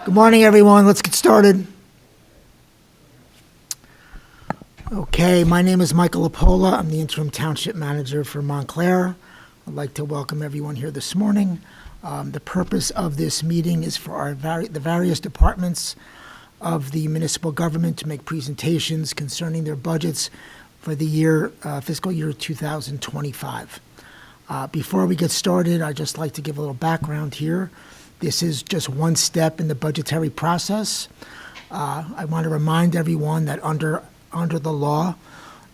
Good morning, everyone. Let's get started. Okay, my name is Michael Lapola. I'm the interim township manager for Montclair. I'd like to welcome everyone here this morning. The purpose of this meeting is for the various departments of the municipal government to make presentations concerning their budgets for the fiscal year 2025. Before we get started, I'd just like to give a little background here. This is just one step in the budgetary process. I want to remind everyone that under the law,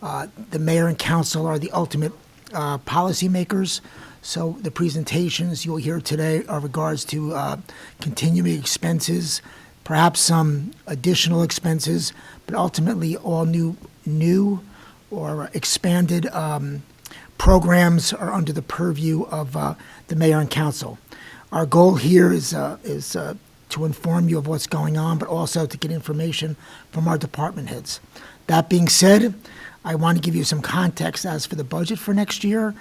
the mayor and council are the ultimate policymakers. So the presentations you'll hear today are regards to continuing expenses, perhaps some additional expenses, but ultimately all new or expanded programs are under the purview of the mayor and council. Our goal here is to inform you of what's going on, but also to get information from our department heads. That being said, I want to give you some context as for the budget for next year.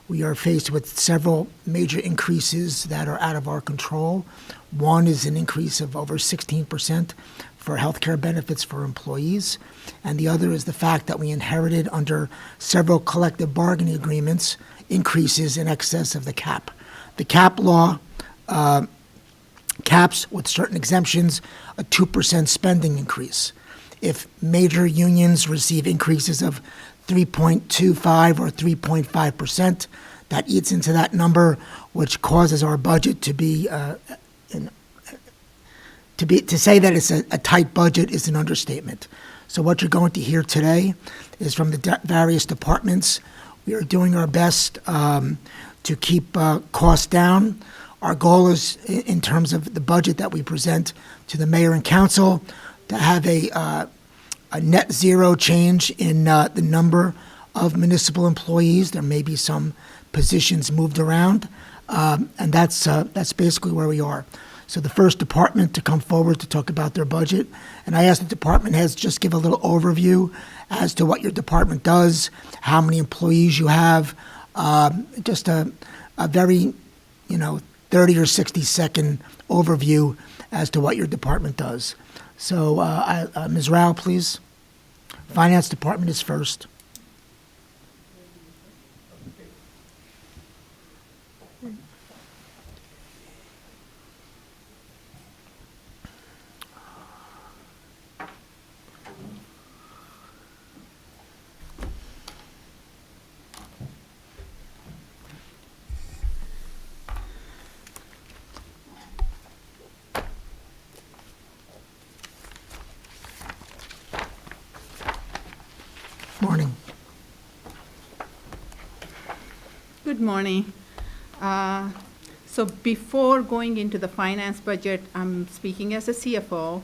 We are faced with several major increases that are out of our control. One is an increase of over 16% for healthcare benefits for employees, and the other is the fact that we inherited under several collective bargaining agreements increases in excess of the cap. The cap law caps, with certain exemptions, a 2% spending increase. If major unions receive increases of 3.25 or 3.5%, that eats into that number, which causes our budget to say that it's a tight budget is an understatement. So what you're going to hear today is from the various departments. We are doing our best to keep costs down. Our goal is, in terms of the budget that we present to the mayor and council, to have a net zero change in the number of municipal employees. There may be some positions moved around, and that's basically where we are. So the first department to come forward to talk about their budget, and I asked the department heads just give a little overview as to what your department does, how many employees you have, just a very, 30 or 60-second overview as to what your department does. So, Ms. Rao, please. Finance Department is first. Morning. Good morning. So before going into the finance budget, I'm speaking as a CFO.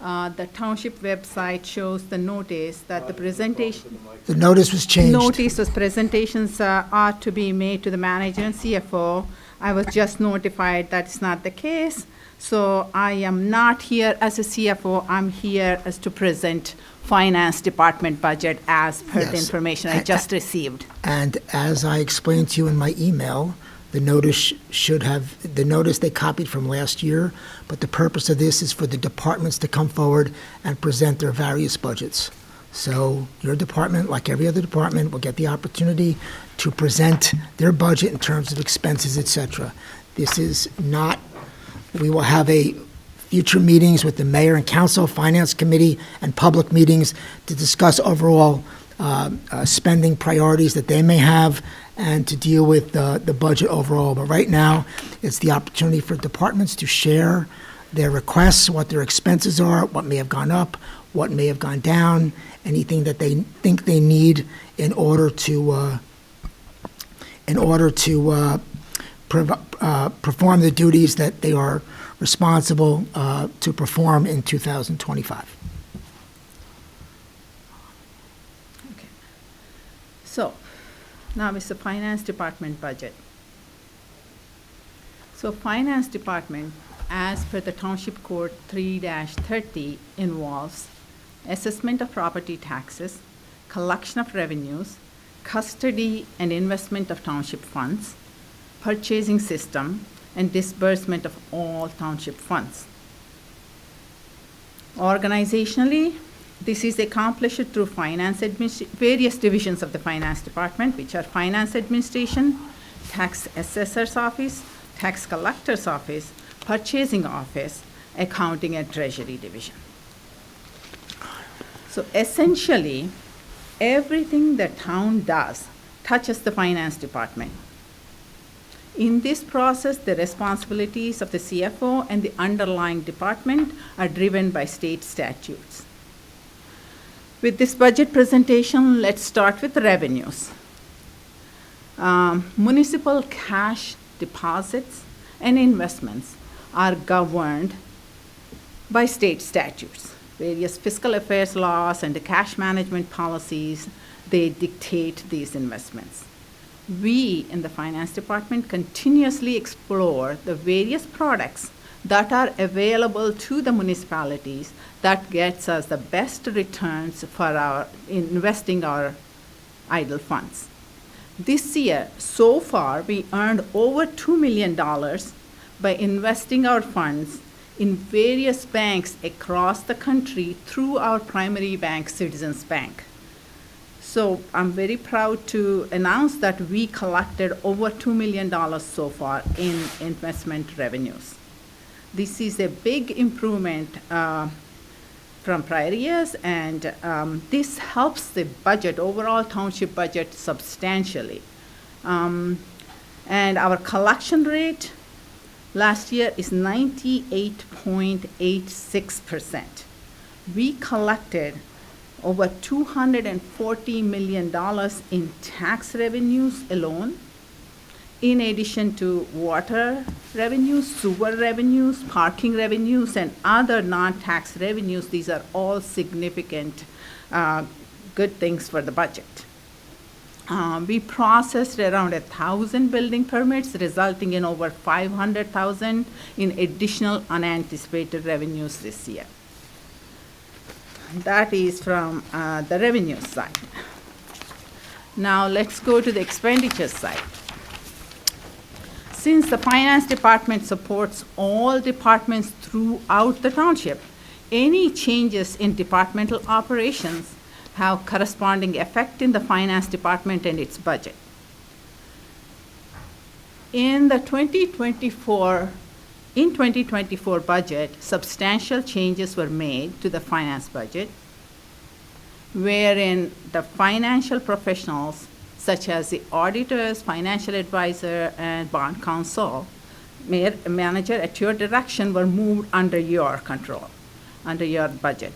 The township website shows the notice that the presentation. The notice was changed. Notice was presentations are to be made to the manager and CFO. I was just notified that's not the case. So I am not here as a CFO. I'm here as to present finance department budget as per the information I just received. And as I explained to you in my email, the notice the notice they copied from last year, but the purpose of this is for the departments to come forward and present their various budgets. So your department, like every other department, will get the opportunity to present their budget in terms of expenses, etc. This is not, we will have future meetings with the mayor and council, finance committee, and public meetings to discuss overall spending priorities that they may have and to deal with the budget overall. But right now, it's the opportunity for departments to share their requests, what their expenses are, what may have gone up, what may have gone down, anything that they think they need in order to perform the duties that they are responsible to perform in 2025. Okay. So now it's the finance department budget. So finance department, as per the Township Code 3-30, involves assessment of property taxes, collection of revenues, custody and investment of township funds, purchasing system, and disbursement of all township funds. Organizationally, this is accomplished through various divisions of the finance department, which are finance administration, tax assessor's office, tax collector's office, purchasing office, accounting and treasury division. So essentially, everything the town does touches the finance department. In this process, the responsibilities of the CFO and the underlying department are driven by state statutes. With this budget presentation, let's start with revenues. Municipal cash deposits and investments are governed by state statutes. Various fiscal affairs laws and the cash management policies, they dictate these investments. We in the finance department continuously explore the various products that are available to the municipalities that gets us the best returns for our investing our idle funds. This year, so far, we earned over $2 million by investing our funds in various banks across the country through our primary bank, Citizens Bank. So I'm very proud to announce that we collected over $2 million so far in investment revenues. This is a big improvement from prior years, and this helps the budget, overall township budget, substantially. And our collection rate last year is 98.86%. We collected over $240 million in tax revenues alone, in addition to water revenues, sewer revenues, parking revenues, and other non-tax revenues. These are all significant good things for the budget. We processed around 1,000 building permits, resulting in over $500,000 in additional unanticipated revenues this year. That is from the revenue side. Now let's go to the expenditure side. Since the finance department supports all departments throughout the township, any changes in departmental operations have corresponding effect in the finance department and its budget. In the 2024 budget, substantial changes were made to the finance budget, wherein the financial professionals, such as the auditors, financial advisor, and bond counsel, manager at your direction, were moved under your control, under your budget.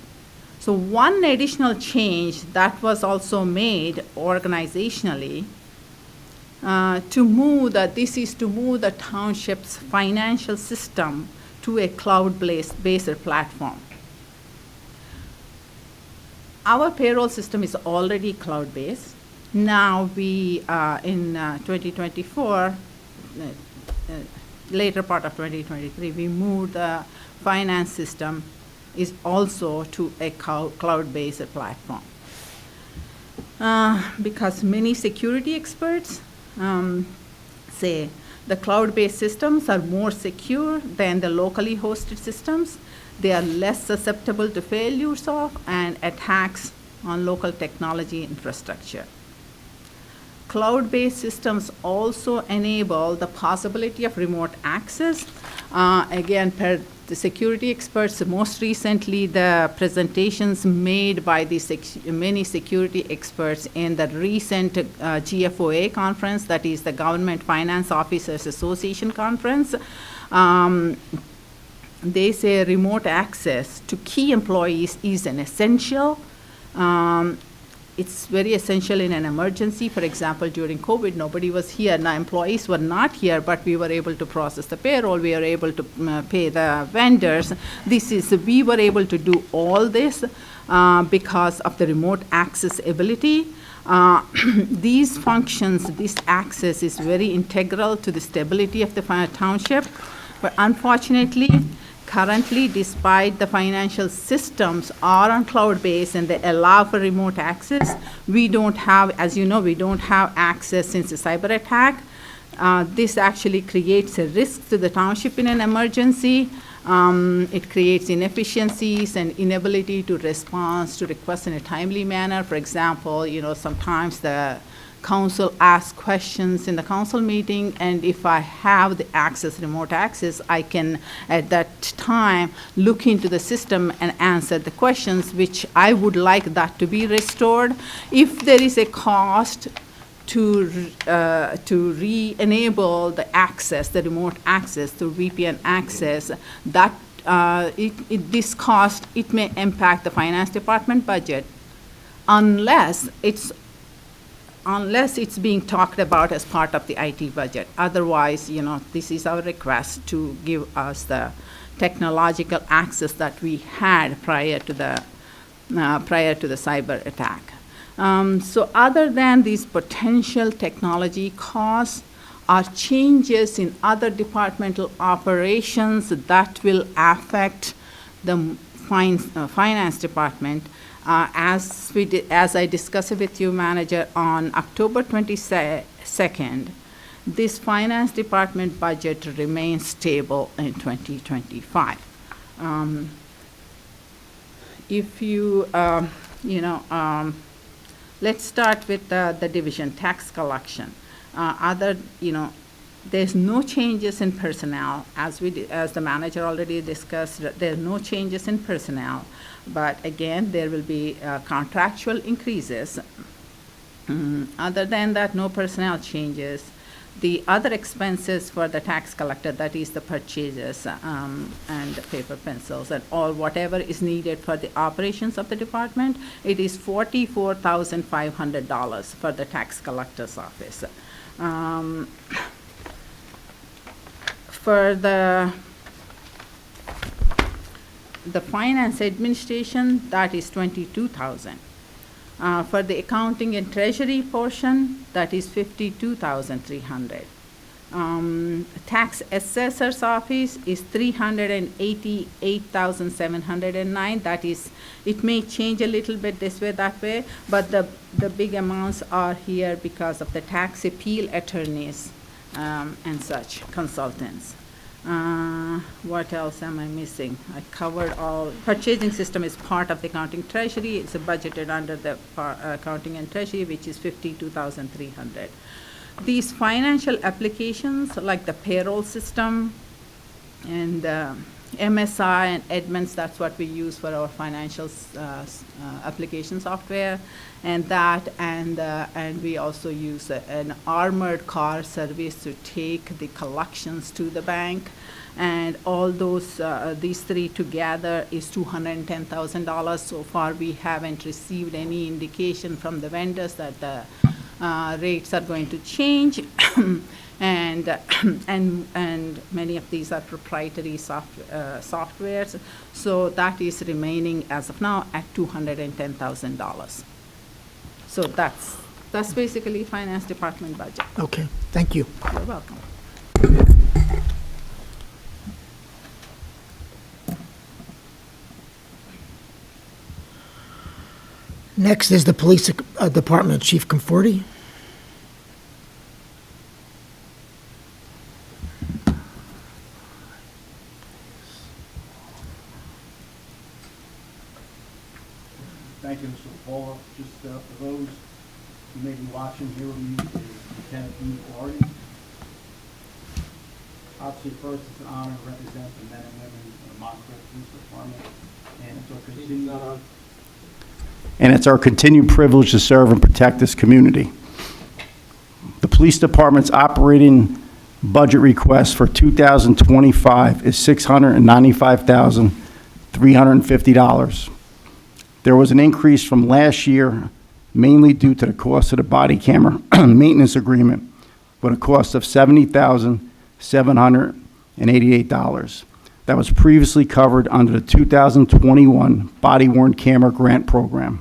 So one additional change that was also made organizationally to move the township's financial system to a cloud-based platform. Our payroll system is already cloud-based. Now we, in 2024, later part of 2023, we moved the finance system is also to a cloud-based platform. Because many security experts say the cloud-based systems are more secure than the locally hosted systems. They are less susceptible to failures and attacks on local technology infrastructure. Cloud-based systems also enable the possibility of remote access. Again, per the security experts, most recently the presentations made by the many security experts in the recent GFOA conference, that is the Government Finance Officers Association conference. They say remote access to key employees is an essential. It's very essential in an emergency. For example, during COVID, nobody was here. Now, employees were not here, but we were able to process the payroll. We were able to pay the vendors. We were able to do all this because of the remote access ability. These functions, this access is very integral to the stability of the township. But unfortunately, currently, despite the financial systems are on cloud-based and they allow for remote access, we don't have, as you know, we don't have access since a cyber attack. This actually creates a risk to the township in an emergency. It creates inefficiencies and inability to respond to requests in a timely manner. For example, sometimes the council asks questions in the council meeting, and if I have the access, remote access, I can, at that time, look into the system and answer the questions, which I would like that to be restored. If there is a cost to re-enable the access, the remote access, through VPN access, that this cost, it may impact the finance department budget unless it's being talked about as part of the IT budget. Otherwise, this is our request to give us the technological access that we had prior to the cyber attack. So other than these potential technology costs, are changes in other departmental operations that will affect the finance department. As I discussed with you, Manager, on October 22nd, this finance department budget remains stable in 2025. Let's start with the division, tax collection. There's no changes in personnel. As the manager already discussed, there are no changes in personnel. But again, there will be contractual increases. Other than that, no personnel changes. The other expenses for the tax collector, that is the purchases and the paper pencils and all whatever is needed for the operations of the department, it is $44,500 for the tax collector's office. For the finance administration, that is $22,000. For the accounting and treasury portion, that is $52,300. Tax assessor's office is $388,709. That is, it may change a little bit this way, that way, but the big amounts are here because of the tax appeal attorneys and such consultants. What else am I missing? I covered all. Purchasing system is part of the accounting treasury. It's budgeted under the accounting and treasury, which is $52,300. These financial applications, like the payroll system and MSI and Edmunds, that's what we use for our financial application software, and we also use an armored car service to take the collections to the bank, and all those these three together is $210,000. So far, we haven't received any indication from the vendors that the rates are going to change. And many of these are proprietary softwares, so that is remaining as of now at $210,000. So that's basically finance department budget. Okay, thank you. You're welcome. Next is the police department, Chief Conforti. Thank you, Mr. Paula. Just for those who may be watching here with me, is Lieutenant Municipal. Obviously, first, it's an honor to represent the men and women of the Montclair Fiscal Department, and it's our continued privilege to serve and protect this community. The police department's operating budget request for 2025 is $695,350. There was an increase from last year, mainly due to the cost of the body camera maintenance agreement, with a cost of $70,788. That was previously covered under the 2021 body-worn camera grant program.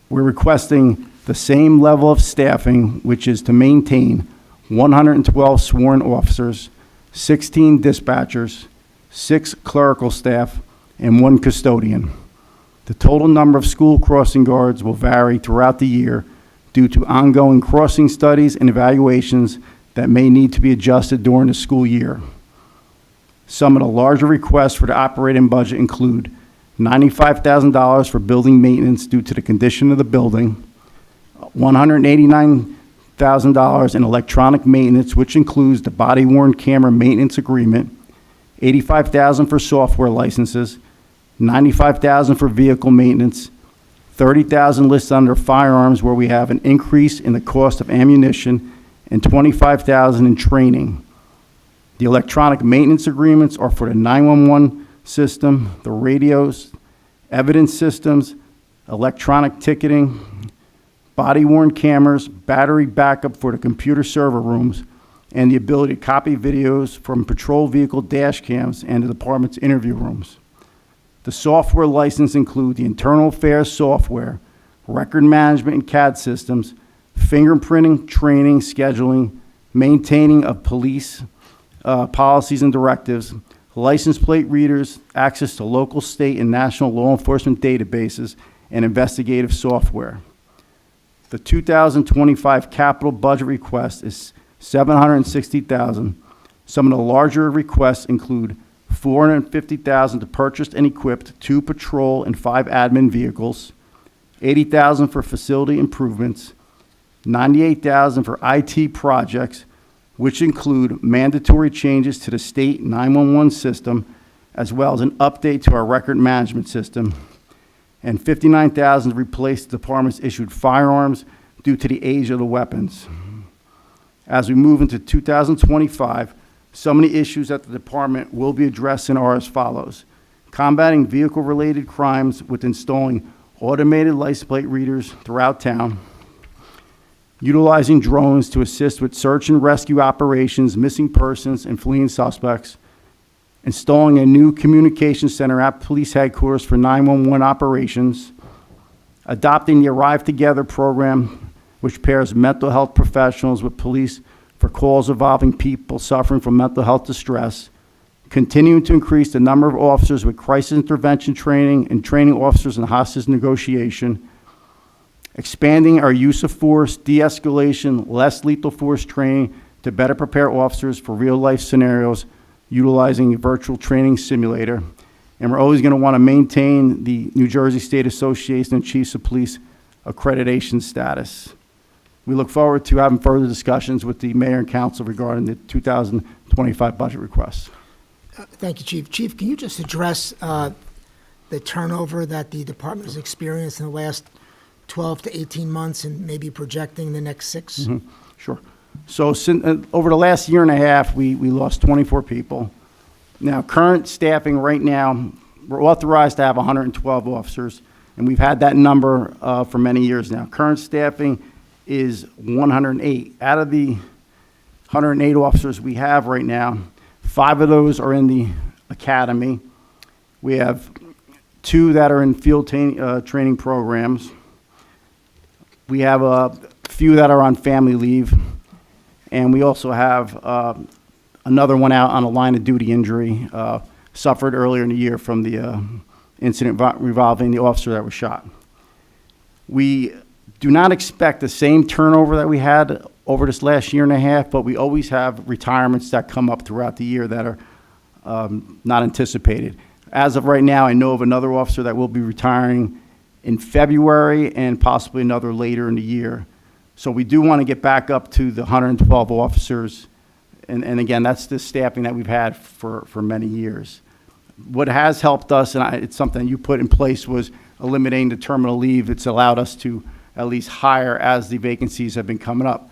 We're requesting the same level of staffing, which is to maintain 112 sworn officers, 16 dispatchers, 6 clerical staff, and 1 custodian. The total number of school crossing guards will vary throughout the year due to ongoing crossing studies and evaluations that may need to be adjusted during the school year. Some of the larger requests for the operating budget include $95,000 for building maintenance due to the condition of the building, $189,000 in electronic maintenance, which includes the body-worn camera maintenance agreement, $85,000 for software licenses, $95,000 for vehicle maintenance, $30,000 listed under firearms, where we have an increase in the cost of ammunition, and $25,000 in training. The electronic maintenance agreements are for the 911 system, the radios, evidence systems, electronic ticketing, body-worn cameras, battery backup for the computer server rooms, and the ability to copy videos from patrol vehicle dash cams and the department's interview rooms. The software license include the internal affairs software, record management and CAD systems, fingerprinting, training, scheduling, maintaining of police policies and directives, license plate readers, access to local, state, and national law enforcement databases, and investigative software. The 2025 capital budget request is $760,000. Some of the larger requests include $450,000 to purchase and equip 2 patrol and 5 admin vehicles, $80,000 for facility improvements, $98,000 for IT projects, which include mandatory changes to the state 911 system, as well as an update to our record management system, and $59,000 to replace the department's issued firearms due to the age of the weapons. As we move into 2025, some of the issues that the department will be addressing are as follows: combating vehicle-related crimes with installing automated license plate readers throughout town, utilizing drones to assist with search and rescue operations, missing persons, and fleeing suspects, installing a new communication center at police headquarters for 911 operations, adopting the Arrive Together program, which pairs mental health professionals with police for calls involving people suffering from mental health distress, continuing to increase the number of officers with crisis intervention training and training officers in hostage negotiation, expanding our use of force, de-escalation, less lethal force training to better prepare officers for real-life scenarios, utilizing a virtual training simulator. And we're always going to want to maintain the New Jersey State Association of Chiefs of Police accreditation status. We look forward to having further discussions with the mayor and council regarding the 2025 budget requests. Thank you, Chief. Chief, can you just address the turnover that the department has experienced in the last 12 to 18 months and maybe projecting the next 6? Mm-hmm. Sure. So over the last year and a half, we lost 24 people. Now, current staffing right now, we're authorized to have 112 officers, and we've had that number for many years now. Current staffing is 108. Out of the 108 officers we have right now, 5 of those are in the academy. We have 2 that are in field training programs. We have a few that are on family leave, and we also have another one out on a line of duty injury, suffered earlier in the year from the incident involving the officer that was shot. We do not expect the same turnover that we had over this last year and a half, but we always have retirements that come up throughout the year that are not anticipated. As of right now, I know of another officer that will be retiring in February and possibly another later in the year. So we do want to get back up to the 112 officers. And again, that's the staffing that we've had for many years. What has helped us, and it's something you put in place, was eliminating the terminal leave. It's allowed us to at least hire as the vacancies have been coming up.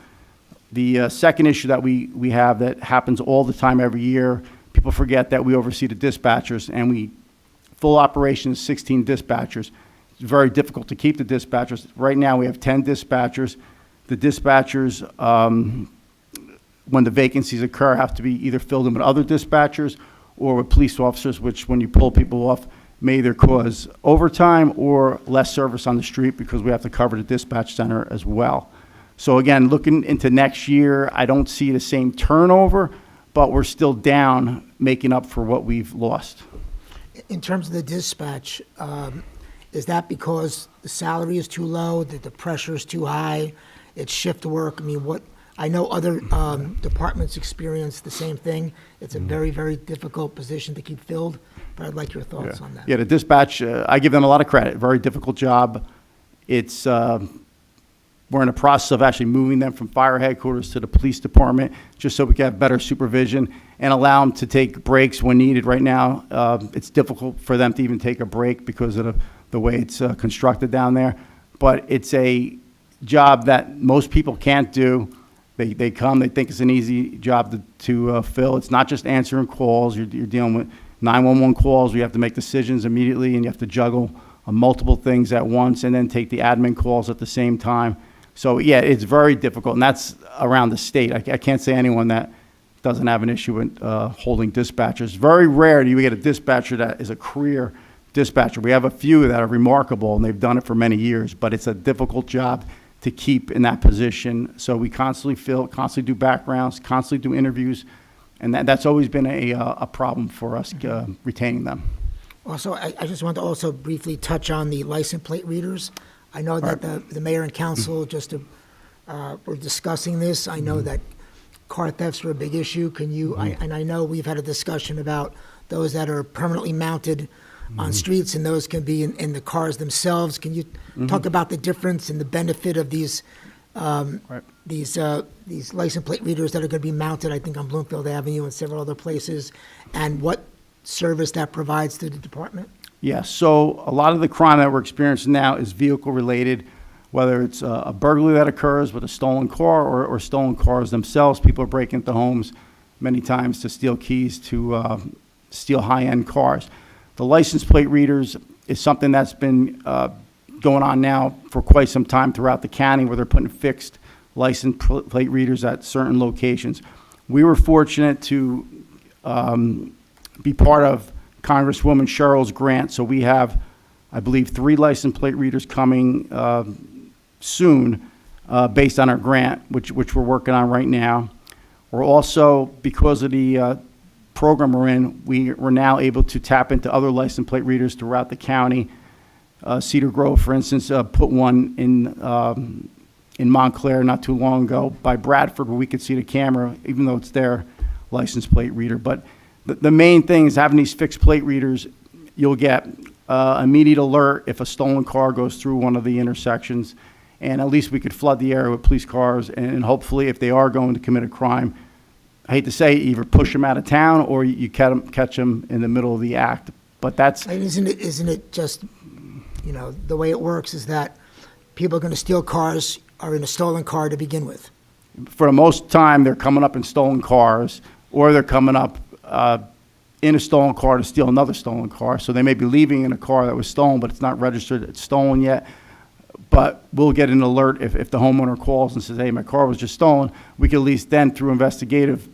The second issue that we have that happens all the time every year, people forget that we oversee the dispatchers, and full operation is 16 dispatchers. It's very difficult to keep the dispatchers. Right now, we have 10 dispatchers. The dispatchers, when the vacancies occur, have to be either filled in with other dispatchers or with police officers, which when you pull people off, may either cause overtime or less service on the street because we have to cover the dispatch center as well. So again, looking into next year, I don't see the same turnover, but we're still down, making up for what we've lost. In terms of the dispatch, is that because the salary is too low, that the pressure is too high, it's shift work? I mean, I know other departments experience the same thing. It's a very, very difficult position to keep filled, but I'd like your thoughts on that. Yeah, the dispatch, I give them a lot of credit. Very difficult job. It's, we're in the process of actually moving them from fire headquarters to the police department, just so we can have better supervision and allow them to take breaks when needed. Right now, it's difficult for them to even take a break because of the way it's constructed down there. But it's a job that most people can't do. They come, they think it's an easy job to fill. It's not just answering calls. You're dealing with 911 calls where you have to make decisions immediately, and you have to juggle multiple things at once and then take the admin calls at the same time. So, yeah, it's very difficult, and that's around the state. I can't say anyone that doesn't have an issue with holding dispatchers. Very rare do you get a dispatcher that is a career dispatcher. We have a few that are remarkable, and they've done it for many years, but it's a difficult job to keep in that position. So we constantly fill, constantly do backgrounds, constantly do interviews, and that's always been a problem for us retaining them. Also, I just want to also briefly touch on the license plate readers. I know that the mayor and council just were discussing this. I know that car thefts are a big issue. Can you, and I know we've had a discussion about those that are permanently mounted on streets, and those can be in the cars themselves. Can you talk about the difference and the benefit of these license plate readers that are going to be mounted, I think, on Bloomfield Avenue and several other places, and what service that provides to the department? Yeah, so a lot of the crime that we're experiencing now is vehicle-related, whether it's a burglary that occurs with a stolen car or stolen cars themselves. People are breaking into homes many times to steal keys to steal high-end cars. The license plate readers is something that's been going on now for quite some time throughout the county, where they're putting fixed license plate readers at certain locations. We were fortunate to be part of Congresswoman Cheryl's grant, so we have, I believe, 3 license plate readers coming soon based on our grant, which we're working on right now. We're also, because of the program we're in, we're now able to tap into other license plate readers throughout the county. Cedar Grove, for instance, put one in Montclair not too long ago by Bradford, where we could see the camera, even though it's their license plate reader. But the main thing is having these fixed plate readers. You'll get immediate alert if a stolen car goes through one of the intersections, and at least we could flood the area with police cars, and hopefully if they are going to commit a crime, I hate to say, either push them out of town or you catch them in the middle of the act. But that's... And isn't it just, the way it works is that people are going to steal cars, are in a stolen car to begin with? For the most time, they're coming up in stolen cars, or they're coming up in a stolen car to steal another stolen car. So they may be leaving in a car that was stolen, but it's not registered, it's stolen yet. But we'll get an alert if the homeowner calls and says, hey, my car was just stolen. We can at least then, through investigative,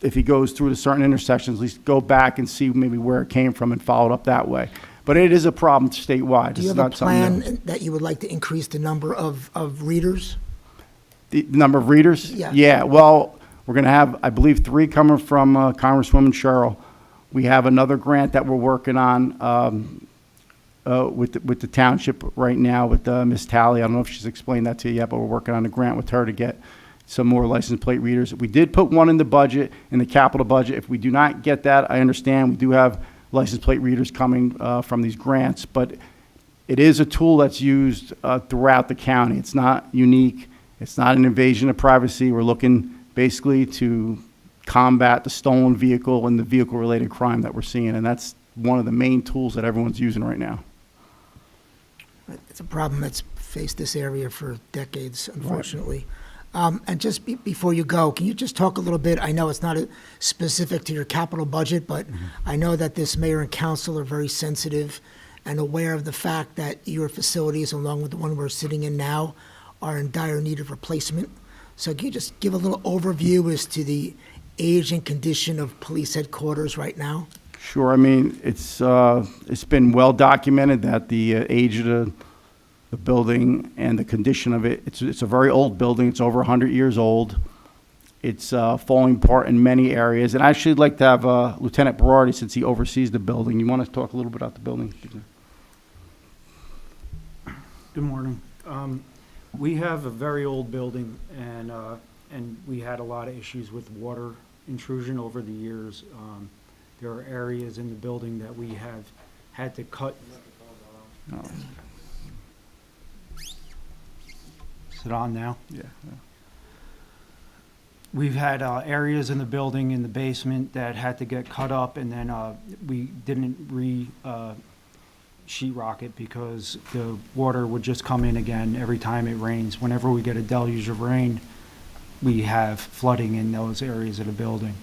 if he goes through to certain intersections, at least go back and see maybe where it came from and follow it up that way. But it is a problem statewide. Do you have a plan that you would like to increase the number of readers? The number of readers? Yeah. Yeah, well, we're going to have, I believe, 3 coming from Congresswoman Cheryl. We have another grant that we're working on with the township right now with Miss Talley. I don't know if she's explained that to you yet, but we're working on a grant with her to get some more license plate readers. We did put one in the budget, in the capital budget. If we do not get that, I understand. We do have license plate readers coming from these grants, but it is a tool that's used throughout the county. It's not unique. It's not an invasion of privacy. We're looking basically to combat the stolen vehicle and the vehicle-related crime that we're seeing, and that's one of the main tools that everyone's using right now. It's a problem that's faced this area for decades, unfortunately. And just before you go, can you just talk a little bit? I know it's not specific to your capital budget, but I know that this mayor and council are very sensitive and aware of the fact that your facilities, along with the one we're sitting in now, are in dire need of replacement. So can you just give a little overview as to the age and condition of police headquarters right now? Sure. I mean, it's been well documented that the age of the building and the condition of it, it's a very old building. It's over 100 years old. It's falling apart in many areas. And I actually like to have Lieutenant Berardi, since he oversees the building. You want to talk a little bit about the building? Good morning. We have a very old building, and we had a lot of issues with water intrusion over the years. There are areas in the building that we have had to cut. Is it on now? Yeah. We've had areas in the building in the basement that had to get cut up, and then we didn't sheetrock it because the water would just come in again every time it rains. Whenever we get a deluge of rain, we have flooding in those areas of the building.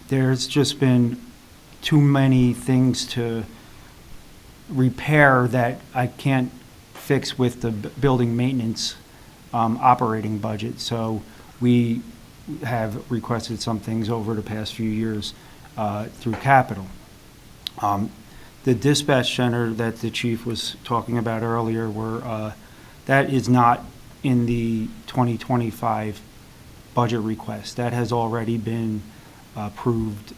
There's just been too many things to repair that I can't fix with the building maintenance operating budget. So we have requested some things over the past few years through capital. The dispatch center that the chief was talking about earlier, that is not in the 2025 budget request. That has already been approved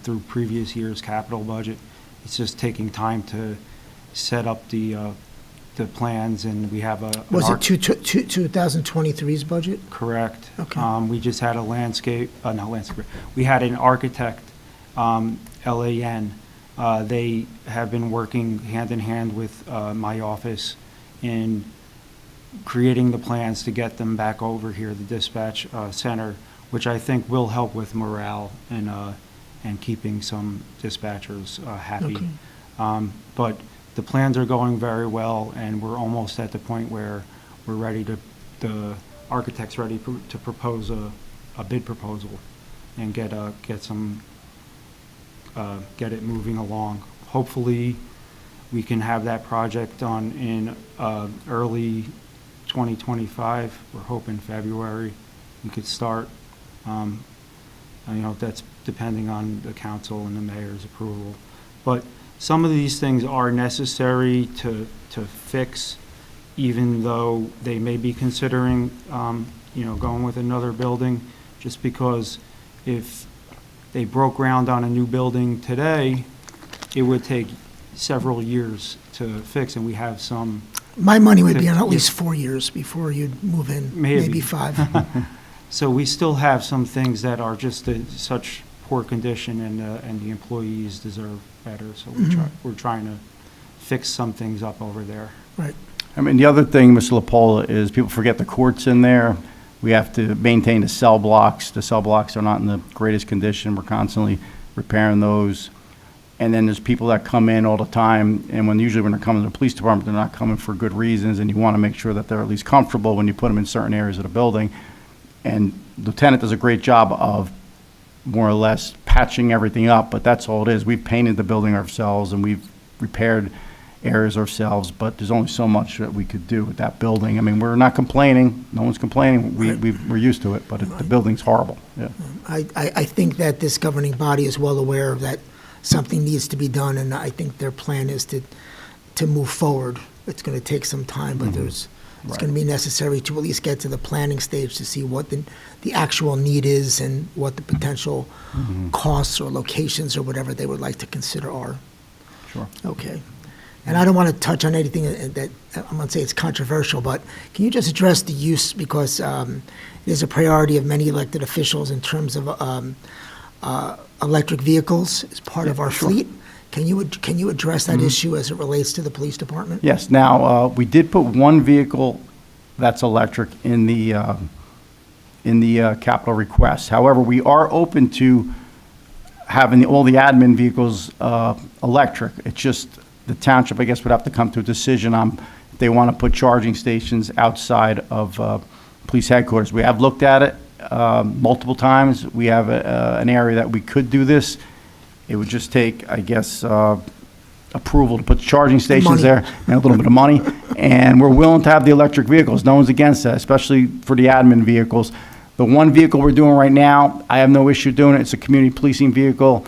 through previous year's capital budget. It's just taking time to set up the plans, and we have Was it 2023's budget? Correct. Okay. We just had we had an architect, LAN. They have been working hand in hand with my office in creating the plans to get them back over here, the dispatch center, which I think will help with morale and keeping some dispatchers happy. Okay. But the plans are going very well, and we're almost at the point where we're ready the architect's ready to propose a bid proposal and get it moving along. Hopefully, we can have that project done in early 2025. We're hoping February we could start. That's depending on the council and the mayor's approval. But some of these things are necessary to fix, even though they may be considering, going with another building, just because if they broke ground on a new building today, it would take several years to fix, and we have some. My money would be on at least 4 years before you'd move in, maybe 5. So we still have some things that are just in such poor condition, and the employees deserve better. So we're trying to fix some things up over there. Right. I mean, the other thing, Mr. LaPola, is people forget the court's in there. We have to maintain the cell blocks. The cell blocks are not in the greatest condition. We're constantly repairing those. And then there's people that come in all the time, and usually when they're coming to the police department, they're not coming for good reasons, and you want to make sure that they're at least comfortable when you put them in certain areas of the building. And Lieutenant does a great job of more or less patching everything up, but that's all it is. We've painted the building ourselves, and we've repaired areas ourselves, but there's only so much that we could do with that building. I mean, we're not complaining. No one's complaining. We're used to it, but the building's horrible. Yeah. I think that this governing body is well aware that something needs to be done, and I think their plan is to move forward. It's going to take some time, but it's going to be necessary to at least get to the planning stage to see what the actual need is and what the potential costs or locations or whatever they would like to consider are. Sure. Okay. And I don't want to touch on anything that I'm going to say it's controversial, but can you just address the use, because it is a priority of many elected officials in terms of electric vehicles as part of our fleet. Can you address that issue as it relates to the police department? Yes. Now, we did put one vehicle that's electric in the capital request. However, we are open to having all the admin vehicles electric. It's just the township, I guess, would have to come to a decision on if they want to put charging stations outside of police headquarters. We have looked at it multiple times. We have an area that we could do this. It would just take, I guess, approval to put charging stations there and a little bit of money. And we're willing to have the electric vehicles. No one's against that, especially for the admin vehicles. The one vehicle we're doing right now, I have no issue doing it. It's a community policing vehicle.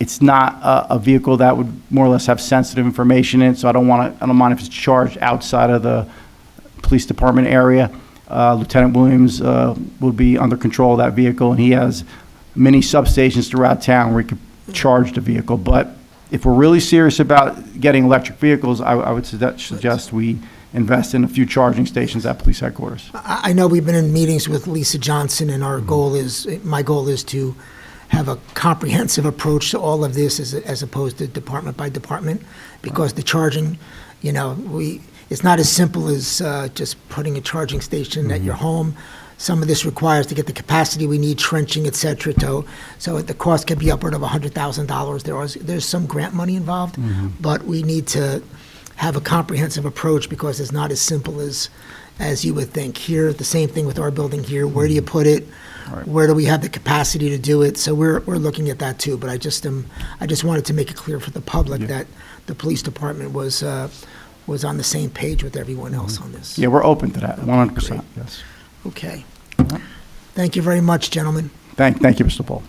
It's not a vehicle that would more or less have sensitive information in it, so I don't mind if it's charged outside of the police department area. Lieutenant Williams would be under control of that vehicle, and he has many substations throughout town where he could charge the vehicle. But if we're really serious about getting electric vehicles, I would suggest we invest in a few charging stations at police headquarters. I know we've been in meetings with Lisa Johnson, and my goal is to have a comprehensive approach to all of this as opposed to department by department, because the charging, it's not as simple as just putting a charging station at your home. Some of this requires, to get the capacity we need, trenching, et cetera, so the cost could be upward of $100,000. There's some grant money involved, but we need to have a comprehensive approach, because it's not as simple as you would think. Here, the same thing with our building here. Where do you put it? Right. Where do we have the capacity to do it? So we're looking at that too. But I just wanted to make it clear for the public that the police department was on the same page with everyone else on this. Yeah, we're open to that, 100%, yes. Okay. Thank you very much, gentlemen. Thank you, Mr. Paul.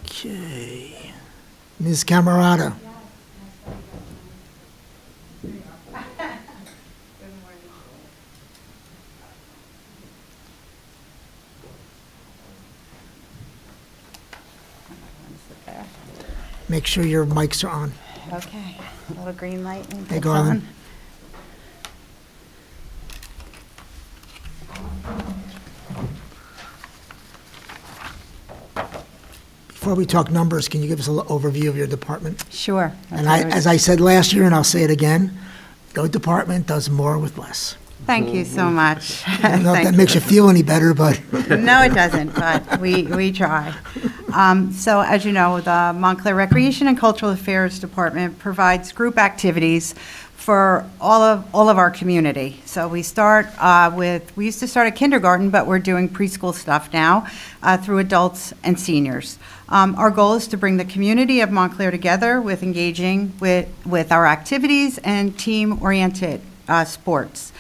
Okay. Ms. Camerata. Make sure your mics are on. Okay, a little green light. And Hey, it's Garland. on. Before we talk numbers, can you give us a little overview of your department? Sure. And as I said last year, and I'll say it again, your department does more with less. Thank you so much. I don't know if that Thank makes you feel any better, but No, it doesn't, but we try. So as you know, the Montclair Recreation and Cultural Affairs Department provides group activities for all of our community. So we used to start at kindergarten, but we're doing preschool stuff now through adults and seniors. Our goal is to bring the community of Montclair together with engaging with our activities and team-oriented sports.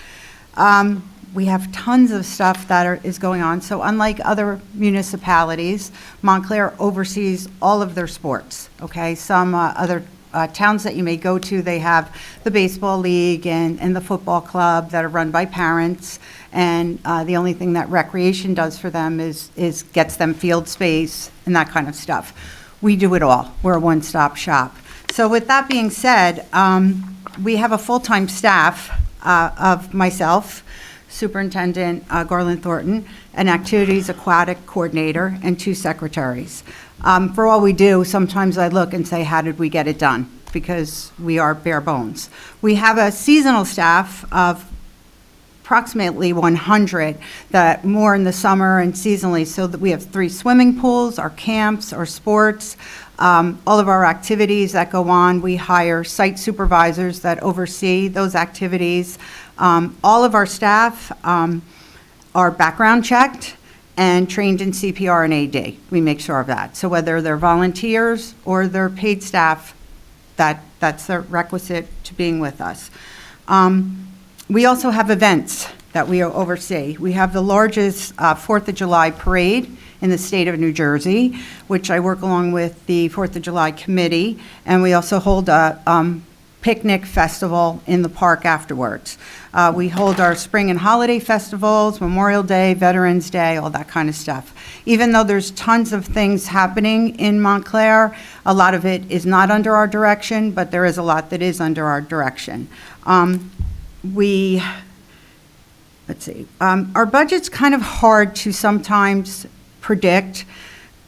We have tons of stuff that is going on. So unlike other municipalities, Montclair oversees all of their sports, okay? Some other towns that you may go to, they have the baseball league and the football club that are run by parents. And the only thing that recreation does for them is gets them field space and that kind of stuff. We do it all. We're a one-stop shop. So with that being said, we have a full-time staff of myself, Superintendent Garland Thornton, an activities aquatic coordinator, and 2 secretaries. For all we do, sometimes I look and say, how did we get it done? Because we are bare bones. We have a seasonal staff of approximately 100, that more in the summer and seasonally, so that we have 3 swimming pools, our camps, our sports, all of our activities that go on. We hire site supervisors that oversee those activities. All of our staff are background checked and trained in CPR and AD. We make sure of that. So whether they're volunteers or they're paid staff, that's the requisite to being with us. We also have events that we oversee. We have the largest 4th of July parade in the state of New Jersey, which I work along with the 4th of July committee, and we also hold a picnic festival in the park afterwards. We hold our spring and holiday festivals, Memorial Day, Veterans Day, all that kind of stuff. Even though there's tons of things happening in Montclair, a lot of it is not under our direction, but there is a lot that is under our direction. Our budget's kind of hard to sometimes predict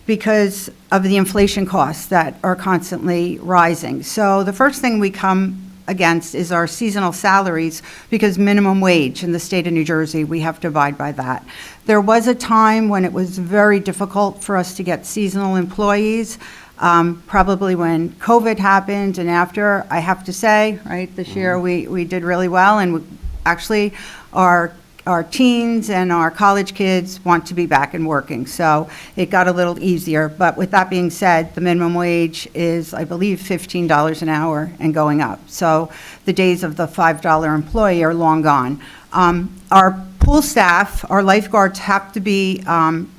because of the inflation costs that are constantly rising. So the first thing we come against is our seasonal salaries, because minimum wage in the state of New Jersey, we have to abide by that. There was a time when it was very difficult for us to get seasonal employees, probably when COVID happened and after. I have to say, right, this year we did really well, and actually our teens and our college kids want to be back and working, so it got a little easier. But with that being said, the minimum wage is, I believe, $15 an hour and going up. So the days of the $5 employee are long gone. Our pool staff, our lifeguards, have to be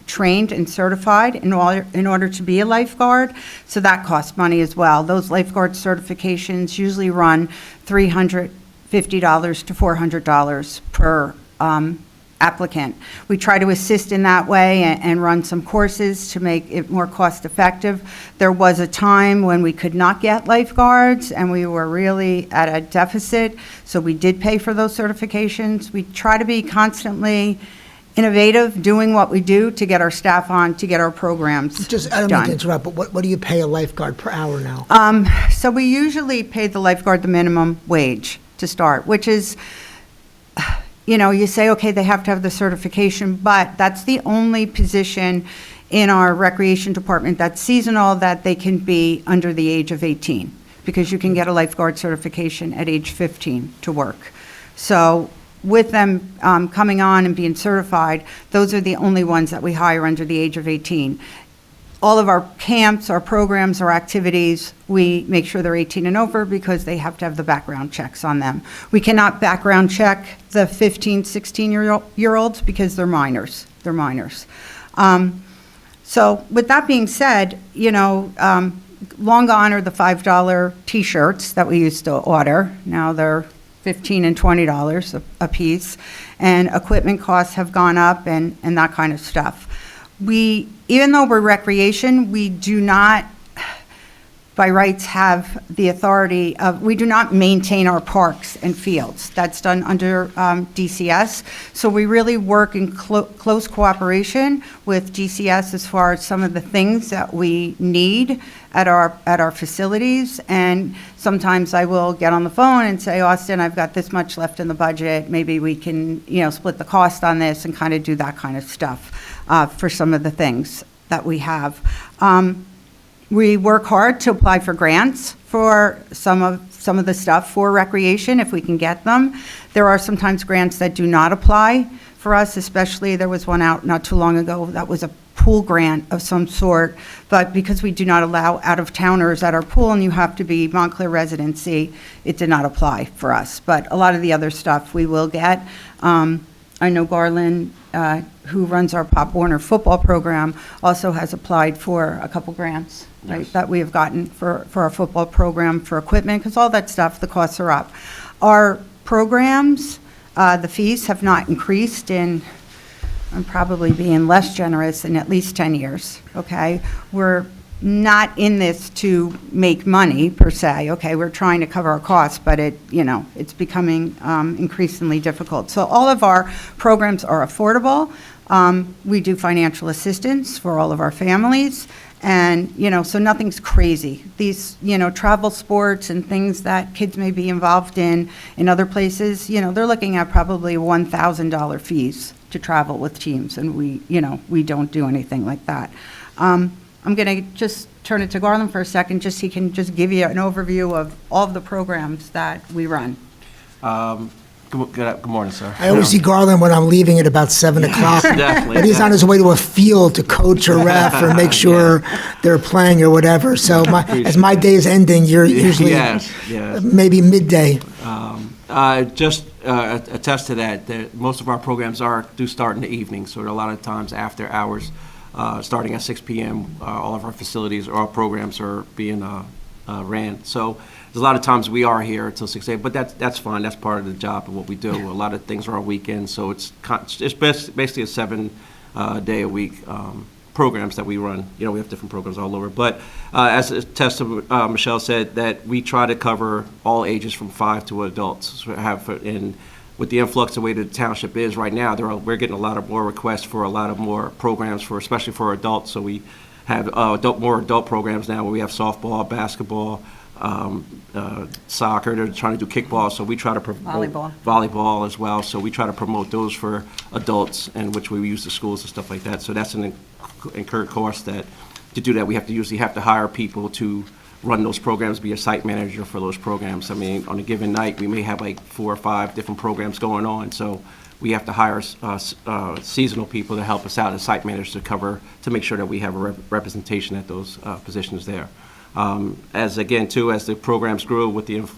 trained and certified in order to be a lifeguard, so that costs money as well. Those lifeguard certifications usually run $350 to $400 applicant. We try to assist in that way and run some courses to make it more cost-effective. There was a time when we could not get lifeguards, and we were really at a deficit, so we did pay for those certifications. We try to be constantly innovative, doing what we do to get our staff on, to get our programs Just, I don't mean to done. interrupt, but what do you pay a lifeguard per hour now? So we usually pay the lifeguard the minimum wage to start, which is, you say, okay, they have to have the certification, but that's the only position in our recreation department that's seasonal that they can be under the age of 18, because you can get a lifeguard certification at age 15 to work. So with them coming on and being certified, those are the only ones that we hire under the age of 18. All of our camps, our programs, our activities, we make sure they're 18 and over because they have to have the background checks on them. We cannot background check the 15, 16-year-olds because they're minors. They're minors. So with that being said, long gone are the $5 T-shirts that we used to order. Now they're $15 and $20 a piece, and equipment costs have gone up and that kind of stuff. Even though we're recreation, we do not, by rights, have the authority of, we do not maintain our parks and fields. That's done under DCS. So we really work in close cooperation with DCS as far as some of the things that we need at our facilities. And sometimes I will get on the phone and say, Austin, I've got this much left in the budget. Maybe we can, split the cost on this and kind of do that kind of stuff for some of the things that we have. We work hard to apply for grants for some of the stuff for recreation, if we can get them. There are sometimes grants that do not apply for us, especially there was one out not too long ago that was a pool grant of some sort, but because we do not allow out-of-towners at our pool and you have to be Montclair residency, it did not apply for us. But a lot of the other stuff we will get. I know Garland, who runs our Pop Warner football program, also has applied for a couple grants, right, that we have gotten for our football program for equipment, because all that stuff, the costs are up. Our programs, the fees have not increased in, I'm probably being less generous, in at least 10 years, okay? We're not in this to make money, per se, okay? We're trying to cover our costs, but it's becoming increasingly difficult. So all of our programs are affordable. We do financial assistance for all of our families, and, so nothing's crazy. These, travel sports and things that kids may be involved in other places, they're looking at probably $1,000 fees to travel with teams, and we don't do anything like that. I'm going to just turn it to Garland for a second, just he can just give you an overview of all of the programs that we run. Good morning, sir. I always see Garland when I'm leaving at about 7 o'clock. Definitely. But he's on his way to a field to coach or ref or make sure they're playing or whatever. So as my day is ending, you're usually Yes. maybe midday. Just attest to that most of our programs do start in the evening, so a lot of times after hours, starting at 6 p.m., all of our facilities or our programs are being ran. So there's a lot of times we are here until 6 a.m., but that's fine. That's part of the job of what we do. A lot of things are on weekends, so it's basically a 7-day-a-week programs that we run. We have different programs all over. But as Michelle said, that we try to cover all ages from 5 to adults. So with the influx of the way the township is right now, we're getting a lot of more requests for a lot of more programs, especially for adults. So we have more adult programs now where we have softball, basketball, soccer. They're trying to do kickball, so we try to promote volleyball as well. So we try to promote those for adults, and which we use the schools and stuff like that. So that's an incurred cost that to do that we usually have to hire people to run those programs, be a site manager for those programs. I mean, on a given night, we may have like 4 or 5 different programs going on, so we have to hire seasonal people to help us out as site managers to make sure that we have a representation at those positions there. As the programs grew with the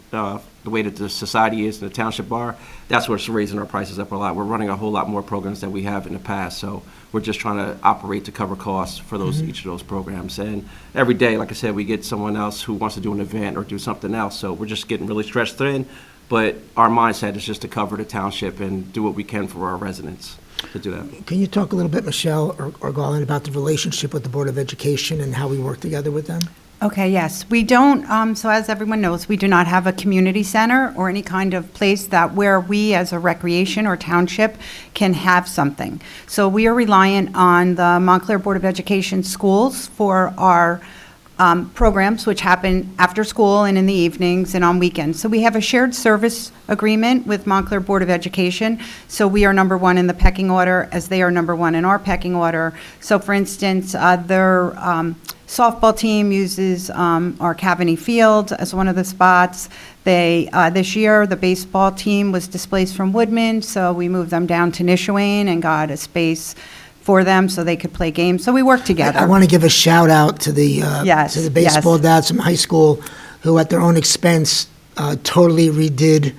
way that the society is and the township bar, that's what's raising our prices up a lot. We're running a whole lot more programs than we have in the past, so we're just trying to operate to cover costs for each of those programs. And every day, like I said, we get someone else who wants to do an event or do something else, so we're just getting really stretched thin. but our mindset is just to cover the township and do what we can for our residents to do that. Can you talk a little bit, Michelle or Garland, about the relationship with the Board of Education and how we work together with them? Okay, yes. We don't, so as everyone knows, we do not have a community center or any kind of place that where we as a recreation or township can have something. So we are reliant on the Montclair Board of Education schools for our programs, which happen after school and in the evenings and on weekends. So we have a shared service agreement with Montclair Board of Education. So we are number one in the pecking order as they are number one in our pecking order. So for instance, their softball team uses our Cavany Field as one of the spots. They, this year, the baseball team was displaced from Woodman, so we moved them down to Nishwain and got a space for them so they could play games. So we work together. I want to give a shout out to the Yes, to the baseball yes. dads from high school who, at their own expense, totally redid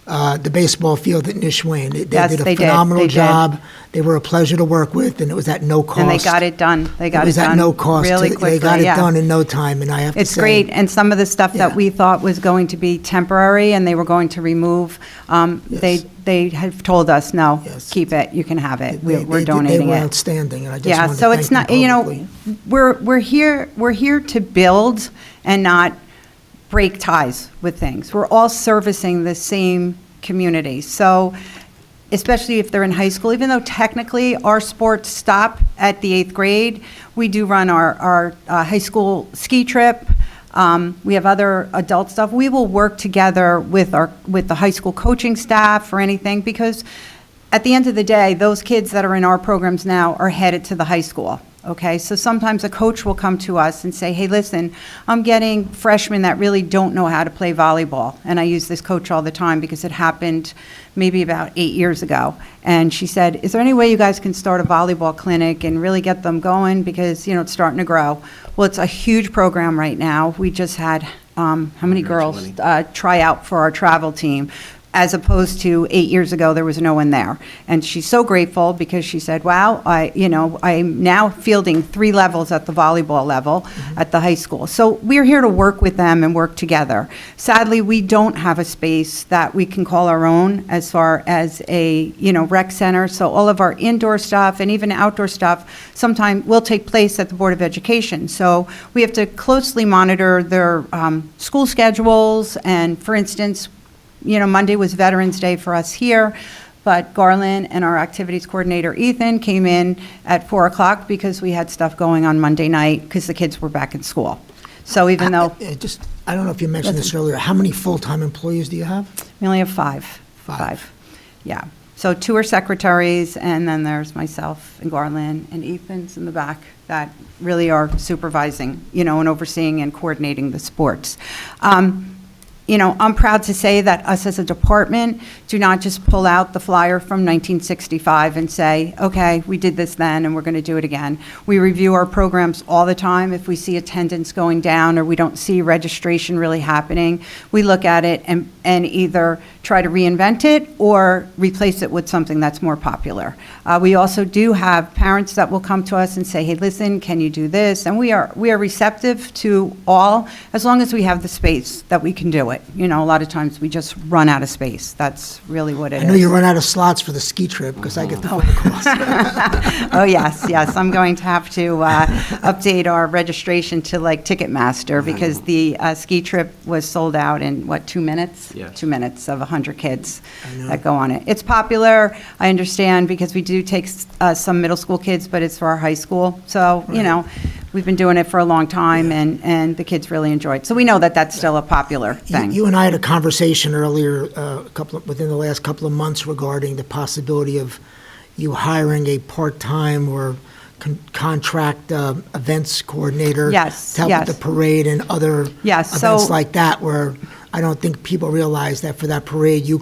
the baseball field at Nishwain. They Yes, did a they did. phenomenal They did. job. They were a pleasure to work with, and it was at no cost. And they got it done. They got It was it at done no cost. really They quickly, got it yeah. done in no time, and I have to say. It's great, and some of the stuff that Yeah. we thought was going to be temporary and they were going to remove, Yes. they have told us, no, Yes. keep it, you can have it, They we're did- donating They were it. outstanding, and I just Yeah, wanted to so thank it's them not, you know, publicly. we're here to build and not break ties with things. We're all servicing the same community. So especially if they're in high school, even though technically our sports stop at the 8th grade, we do run our high school ski trip. We have other adult stuff. We will work together with the high school coaching staff or anything, because at the end of the day, those kids that are in our programs now are headed to the high school. Okay, so sometimes a coach will come to us and say, hey, listen, I'm getting freshmen that really don't know how to play volleyball. And I use this coach all the time because it happened maybe about 8 years ago. And she said, is there any way you guys can start a volleyball clinic and really get them going? Because, you know, it's starting to grow. Well, it's a huge program right now. We just had, how many girls try out for our travel team? As opposed to 8 years ago, there was no one there. And she's so grateful because she said, wow, I'm now fielding 3 levels at the volleyball level at the high school. So we're here to work with them and work together. Sadly, we don't have a space that we can call our own as far as a, rec center. So all of our indoor stuff and even outdoor stuff sometimes will take place at the Board of Education. So we have to closely monitor their school schedules. And for instance, Monday was Veterans Day for us here, but Garland and our activities coordinator, Ethan, came in at 4 o'clock because we had stuff going on Monday night because the kids were back in school. So even though I don't know if you mentioned this earlier, how many full-time employees do you have? we only have 5. Five. Yeah. So 2 are secretaries, and then there's myself and Garland and Ethan's in the back that really are supervising, and overseeing and coordinating the sports. I'm proud to say that us as a department do not just pull out the flyer from 1965 and say, okay, we did this then and we're going to do it again. We review our programs all the time. If we see attendance going down or we don't see registration really happening, we look at it and either try to reinvent it or replace it with something that's more popular. We also do have parents that will come to us and say, hey, listen, can you do this? And we are receptive to all, as long as we have the space that we can do it. A lot of times we just run out of space. That's really what it is. I know you run out of slots for the ski trip because I get the phone calls. Oh, yes. I'm going to have to update our registration to like Ticketmaster because the ski trip was sold out in, 2 minutes? Yes. 2 minutes of 100 kids I know. that go on it. It's popular, I understand, because we do take some middle school kids, but it's for our high school. So, we've been doing it for a long time, and the kids really enjoy it. So we know that that's still a popular thing. You and I had a conversation earlier, within the last couple of months, regarding the possibility of you hiring a part-time or contract events coordinator Yes, to help yes. with the parade and other Yes, events so- like that, where I don't think people realize that for that parade, you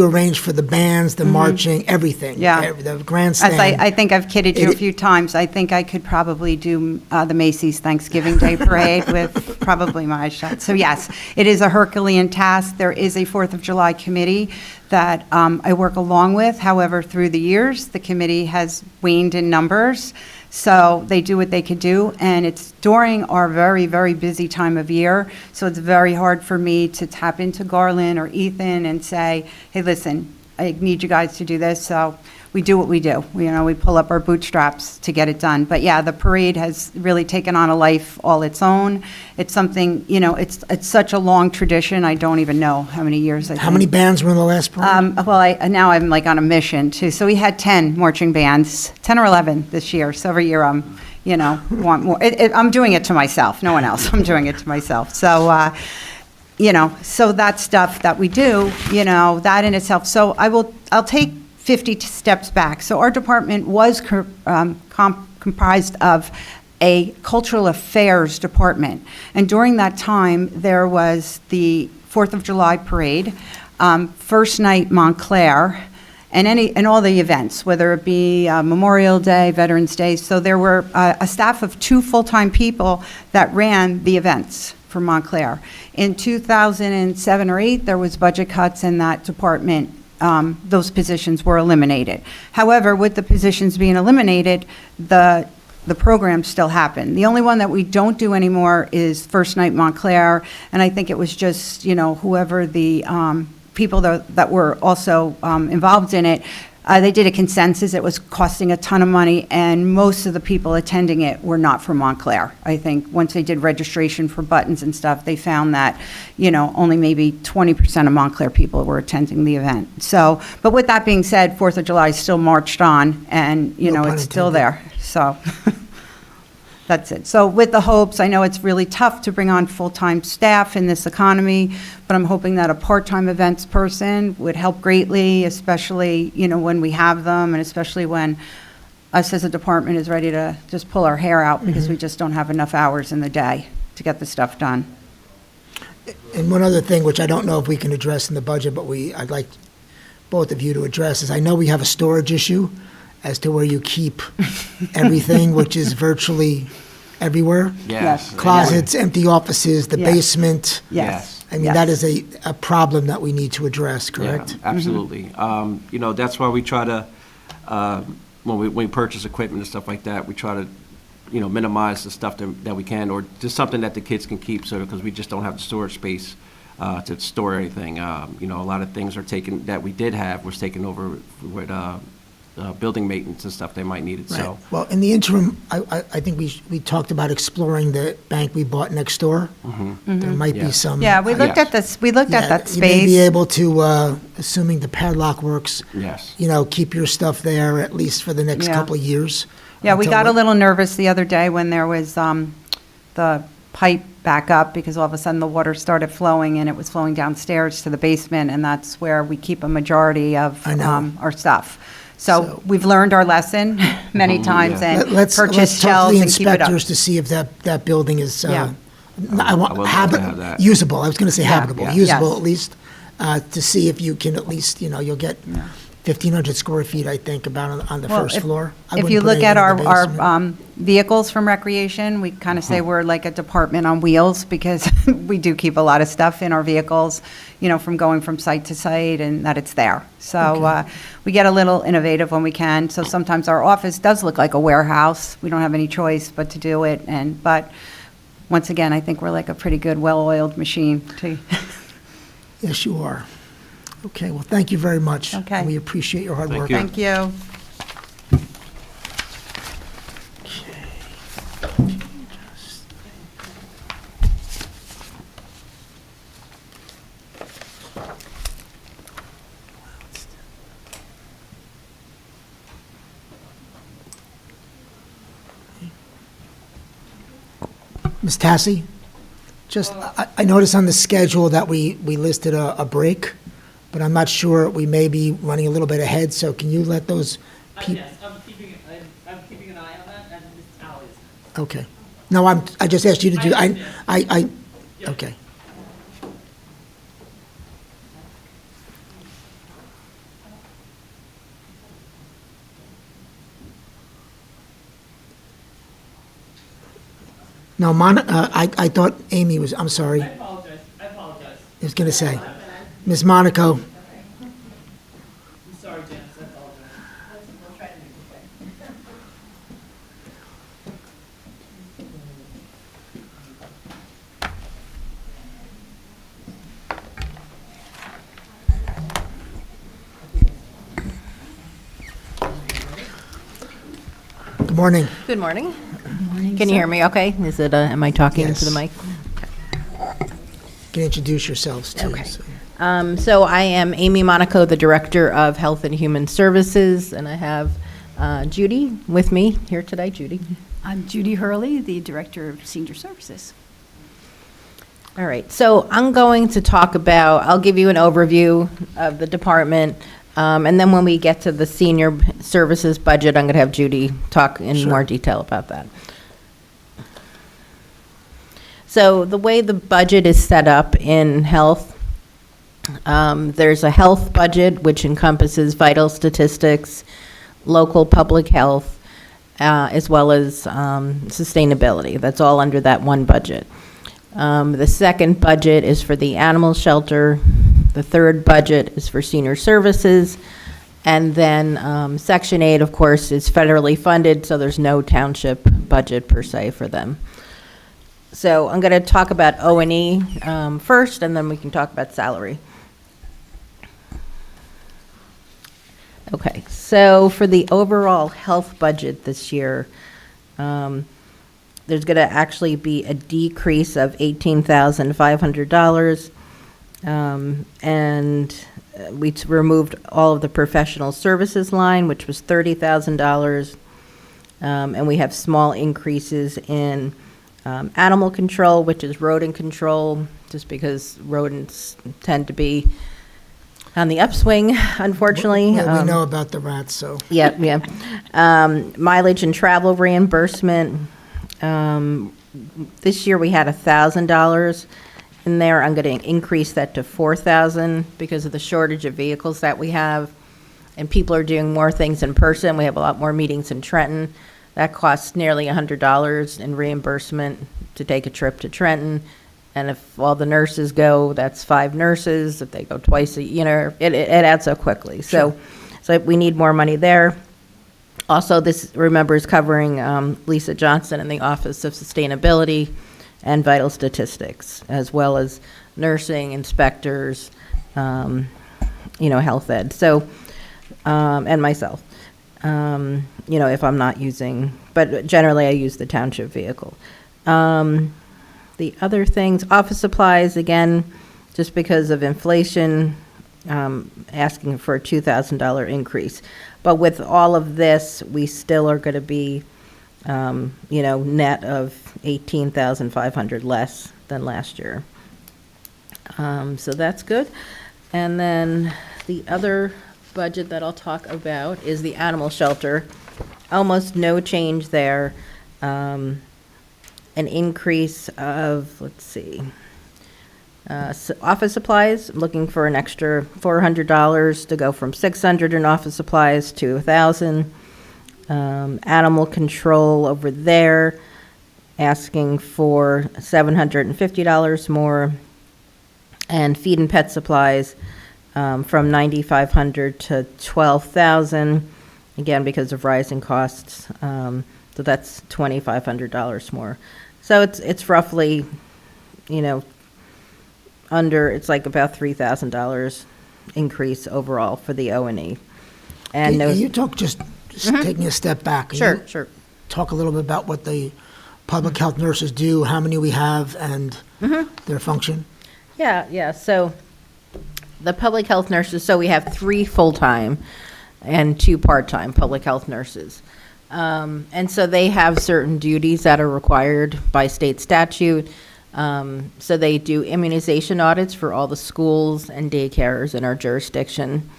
arrange for the bands, the marching, everything. Mm-hmm. Yeah. The grandstand. As I think I've kidded you a It- few times, I think I could probably do the Macy's Thanksgiving Day Parade with probably my eyes shut. So yes, it is a Herculean task. There is a 4th of July committee that I work along with. However, through the years, the committee has waned in numbers. So they do what they could do, and it's during our very, very busy time of year. So it's very hard for me to tap into Garland or Ethan and say, hey, listen, I need you guys to do this. So we do what we do. We pull up our bootstraps to get it done. But yeah, the parade has really taken on a life all its own. It's something, it's such a long tradition. I don't even know how many years. How many bands were in the last parade? Well, now I'm like on a mission too. So we had 10 marching bands, 10 or 11 this year. So every year I'm, want more. I'm doing it to myself, no one else. I'm doing it to myself. So, so that stuff that we do, that in itself. So I'll take 50 steps back. So our department was comprised of a cultural affairs department. And during that time, there was the 4th of July parade, first night Montclair, and all the events, whether it be Memorial Day, Veterans Day. So there were a staff of 2 full-time people that ran the events for Montclair. In 2007 or 8, there was budget cuts in that department. Those positions were eliminated. However, with the positions being eliminated, the programs still happen. The only one that we don't do anymore is First Night Montclair, and I think it was just, whoever the people that were also involved in it, they did a consensus. It was costing a ton of money, and most of the people attending it were not from Montclair. I think once they did registration for buttons and stuff, they found that, only maybe 20% of Montclair people were attending the event. So, but with that being said, 4th of July still marched on, and, No pun it's still intended. there. So that's it. So with the hopes, I know it's really tough to bring on full-time staff in this economy, but I'm hoping that a part-time events person would help greatly, especially, when we have them, and especially when us as a department is ready to just pull our hair out because we just don't have enough hours in the day to get the stuff done. And one other thing, which I don't know if we can address in the budget, but I'd like both of you to address, is I know we have a storage issue as to where you keep everything, which is virtually everywhere. Yes. Closets, empty offices, the Yes. basement. Yes. I mean, Yes. that is a problem that we need to address, Yeah, correct? absolutely. That's why we try to, when we purchase equipment and stuff like that, we try to, minimize the stuff that we can, or just something that the kids can keep, because we just don't have the storage space to store anything. A lot of things are taken, that we did have, was taken over with building maintenance and stuff they might need it, Right. so. Well, in the interim, I think we talked about exploring the bank we bought next door. There might be Yes. some. Yeah, we looked Yes. at this, we looked at that You may be space. able to, assuming the padlock works, Yes. keep your stuff there at least for the next Yeah. couple of years. Yeah, we until got a we- little nervous the other day when there was the pipe back up, because all of a sudden the water started flowing, and it was flowing downstairs to the basement, and that's where we keep a majority of I know. our stuff. So- So we've learned our lesson many times yeah. and Let's purchased talk to shelves the and keep it up. inspectors to see if that building is, Yeah. I want, I would love to have that. usable, I was gonna say Yeah. habitable, Yeah. usable Yes. at least, to see if you can at least, you'll get 1,500 square feet, I think, about on the Well, first floor. I If wouldn't you put look at anything in the our basement. vehicles from recreation, we kind of say we're like a department on wheels, because we do keep a lot of stuff in our vehicles, from going from site to site, and that it's there. So we get a little innovative when we can. So sometimes our office does look like a warehouse. We don't have any choice but to do it. But once again, I think we're like a pretty good, well-oiled machine to. Yes, you are. Okay, well, thank you very much. Okay. We appreciate your hard Thank work. you. Thank you. Ms. Tassi, just, I noticed on the schedule that we listed a break, but I'm not sure, we may be running a little bit ahead, so can you let those people? Yes, I'm keeping an eye on that, and Ms. Talley is. Okay. No, I just asked you to do, okay. No, I thought Amy was, I'm sorry, I I apologize, was going to say. Ms. Monaco, I'm sorry, Janice, I apologize. Morning. Good morning. Can you hear me okay? Is it, am I talking into the Yes. mic? You can introduce yourselves too. Okay. so. So I am Amy Monaco, the Director of Health and Human Services, and I have Judy with me here today. Judy. I'm Judy Hurley, the Director of Senior Services. All right, so I'm going to talk about, I'll give you an overview of the department, and then when we get to the senior services budget, I'm going to have Judy talk in more detail about that. So the way the budget is set up in health, there's a health budget which encompasses vital statistics, local public health, as well as sustainability. That's all under that one budget. The second budget is for the animal shelter. The third budget is for senior services. And then Section 8, of course, is federally funded, so there's no township budget per se for them. So I'm going to talk about O&E first, and then we can talk about salary. Okay, so for the overall health budget this year, there's going to actually be a decrease of $18,500. And we removed all of the professional services line, which was $30,000. And we have small increases in animal control, which is rodent control, just because rodents tend to be on the upswing, unfortunately. Well, we know about the rats, so. Yeah, yeah. Mileage and travel reimbursement. This year we had $1,000 in there. I'm going to increase that to $4,000 because of the shortage of vehicles that we have. And people are doing more things in person. We have a lot more meetings in Trenton. That costs nearly $100 in reimbursement to take a trip to Trenton. And if all the nurses go, that's 5 nurses. If they go twice it adds up quickly. So we need more money there. Also, this, remember, is covering Lisa Johnson in the Office of Sustainability and Vital Statistics, as well as nursing, inspectors, health ed. So, and myself, if I'm not using, but generally I use the township vehicle. The other things, office supplies, again, just because of inflation, asking for a $2,000 increase. But with all of this, we still are going to be, net of $18,500 less than last year. So that's good. And then the other budget that I'll talk about is the animal shelter. Almost no change there. An increase of, let's see, office supplies, looking for an extra $400 to go from $600 in office supplies to $1,000. Animal control over there, asking for $750 more. And feed and pet supplies from $9,500 to $12,000, again, because of rising costs. So that's $2,500 more. So it's roughly, it's like about $3,000 increase overall for the O&E. And Can those, you talk, just taking a step back? Can you sure. Talk a little bit about what the public health nurses do, how many we have, and their function? Yeah. So the public health nurses, so we have 3 full-time and 2 part-time public health nurses. And so they have certain duties that are required by state statute. So they do immunization audits for all the schools and daycares in our jurisdiction.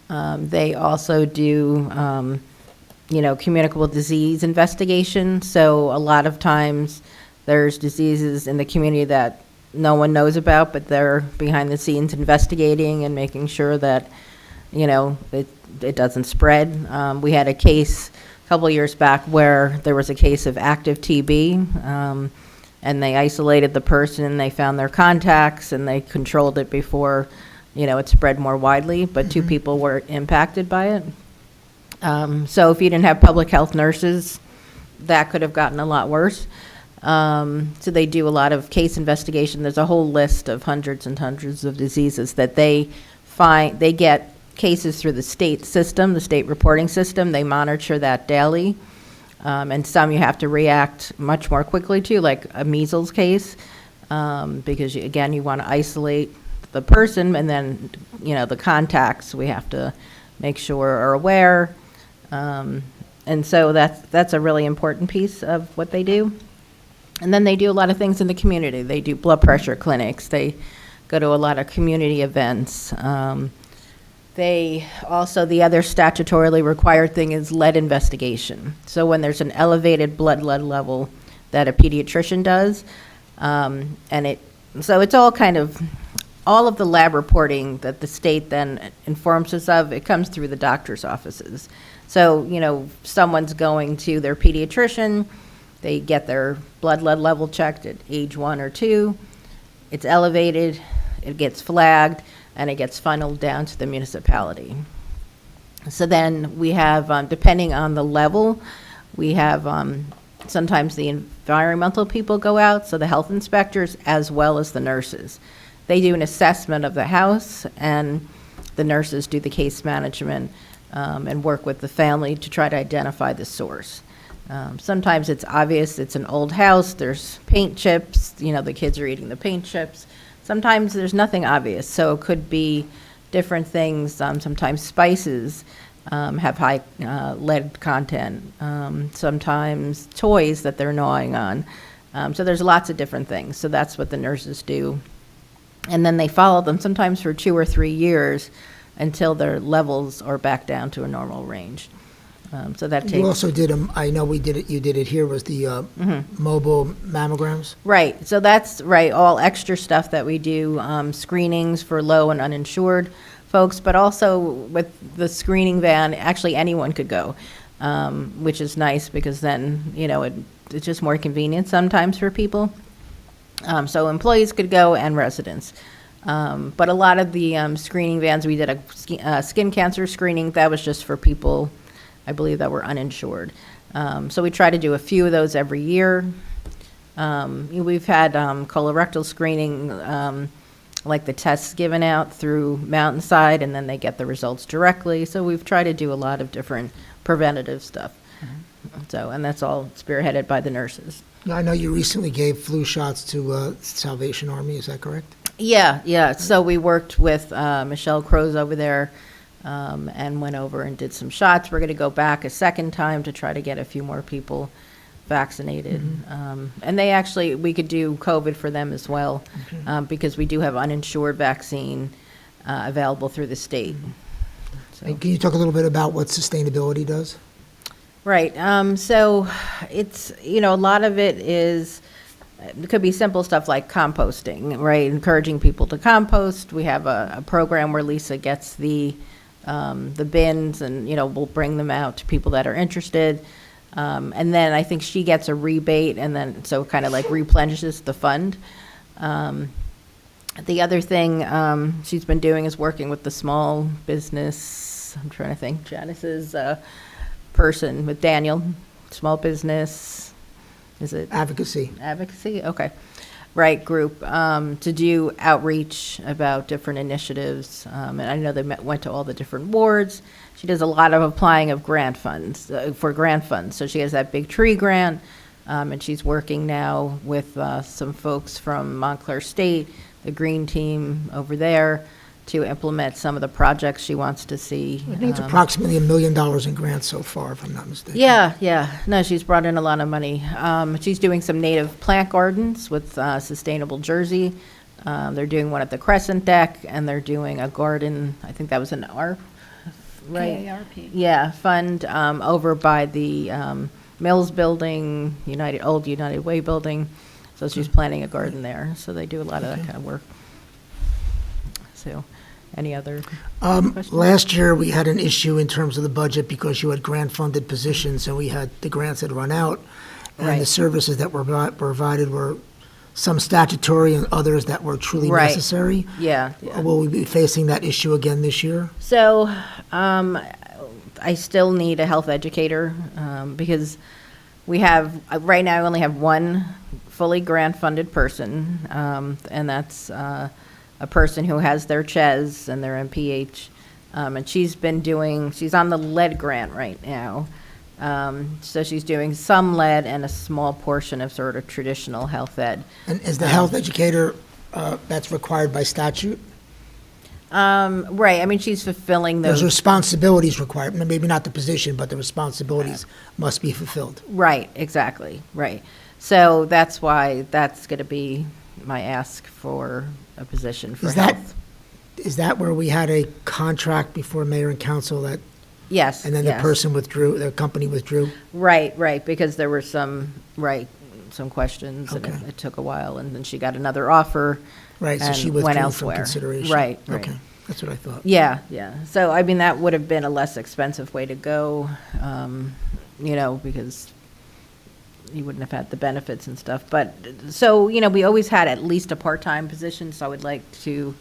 They also do, communicable disease investigation. So a lot of times there's diseases in the community that no one knows about, but they're behind the scenes investigating and making sure that, it doesn't spread. We had a case a couple of years back where there was a case of active TB, and they isolated the person, they found their contacts, and they controlled it before, it spread more widely, but 2 people were impacted by it. So if you didn't have public health nurses, that could have gotten a lot worse. So they do a lot of case investigation. There's a whole list of hundreds and hundreds of diseases that they find. They get cases through the state system, the state reporting system. They monitor that daily. And some you have to react much more quickly to, like a measles case, because again, you want to isolate the person, and then, the contacts we have to make sure are aware. And so that's a really important piece of what they do. And then they do a lot of things in the community. They do blood pressure clinics. They go to a lot of community events. They also, the other statutorily required thing is lead investigation. So when there's an elevated blood lead level that a pediatrician does, so it's all kind of, all of the lab reporting that the state then informs us of, it comes through the doctor's offices. So, someone's going to their pediatrician, they get their blood lead level checked at age 1 or 2, it's elevated, it gets flagged, and it gets funneled down to the municipality. So then we have, depending on the level, we have sometimes the environmental people go out, so the health inspectors as well as the nurses. They do an assessment of the house, and the nurses do the case management and work with the family to try to identify the source. Sometimes it's obvious it's an old house, there's paint chips, the kids are eating the paint chips. Sometimes there's nothing obvious, so it could be different things. Sometimes spices have high lead content. Sometimes toys that they're gnawing on. So there's lots of different things. So that's what the nurses do. And then they follow them sometimes for 2 or 3 years until their levels are back down to a normal range. So that takes. You also did I know you did it here, was the mobile mammograms? Right, so that's right, all extra stuff that we do, screenings for low and uninsured folks, but also with the screening van, actually anyone could go, which is nice because then, it's just more convenient sometimes for people. So employees could go and residents. But a lot of the screening vans, we did a skin cancer screening, that was just for people, I believe, that were uninsured. So we try to do a few of those every year. We've had colorectal screening, like the tests given out through Mountainside, and then they get the results directly. So we've tried to do a lot of different preventative stuff. So, and that's all spearheaded by the nurses. I know you recently gave flu shots to Salvation Army, is that correct? Yeah. So we worked with Michelle Crows over there and went over and did some shots. We're going to go back a second time to try to get a few more people vaccinated. And they actually, we could do COVID for them as well, because we do have uninsured vaccine available through the state. So. And can you talk a little bit about what sustainability does? Right. So it's, a lot of it is, it could be simple stuff like composting, right? Encouraging people to compost. We have a program where Lisa gets the bins and, we'll bring them out to people that are interested. And then I think she gets a rebate, and then so kind of like replenishes the fund. The other thing she's been doing is working with the small business, I'm trying to think, Janice's person with Daniel, small business, is it? Advocacy. Advocacy, okay. Right, group, to do outreach about different initiatives. And I know they went to all the different wards. She does a lot of applying of grant funds, for grant funds. So she has that big tree grant, and she's working now with some folks from Montclair State, the green team over there, to implement some of the projects she wants to see. I think it's approximately $1 million in grants so far, if I'm not mistaken. Yeah. No, she's brought in a lot of money. She's doing some native plant gardens with Sustainable Jersey. They're doing one at the Crescent Deck, and they're doing a garden, I think that was an ARP, right? AARP. Yeah, fund over by the Mills Building, old United Way building. So she's planting a garden there. So they do a lot of that kind of work. So, any other questions? Last year, we had an issue in terms of the budget because you had grant-funded positions, and we had, the grants had run out, and Right. the services that were provided were some statutory and others that were truly Right. necessary. Yeah. Will we be facing that issue again this year? So, I still need a health educator, because we have, right now, I only have one fully grant-funded person, and that's a person who has their CHES and their MPH, and she's on the lead grant right now, So she's doing some lead and a small portion of sort of traditional health ed. And is the health educator, that's required by statute? Right, I mean, she's fulfilling Those those, responsibilities required, maybe not the position, but the responsibilities must be fulfilled. right, exactly, right. So that's why that's going to be my ask for a position for Is that, health. is that where we had a contract before mayor and council that, Yes, and then the yes. person withdrew, the company withdrew? Right, right, because there were some, right, some questions, and Okay. it took a while, and then she got another offer. Right, so she and went withdrew from elsewhere. consideration. Right, right. Okay, that's what I thought. Yeah, yeah. So, I mean, that would have been a less expensive way to go, because you wouldn't have had the benefits and stuff. But, so, we always had at least a part-time position, so I would like to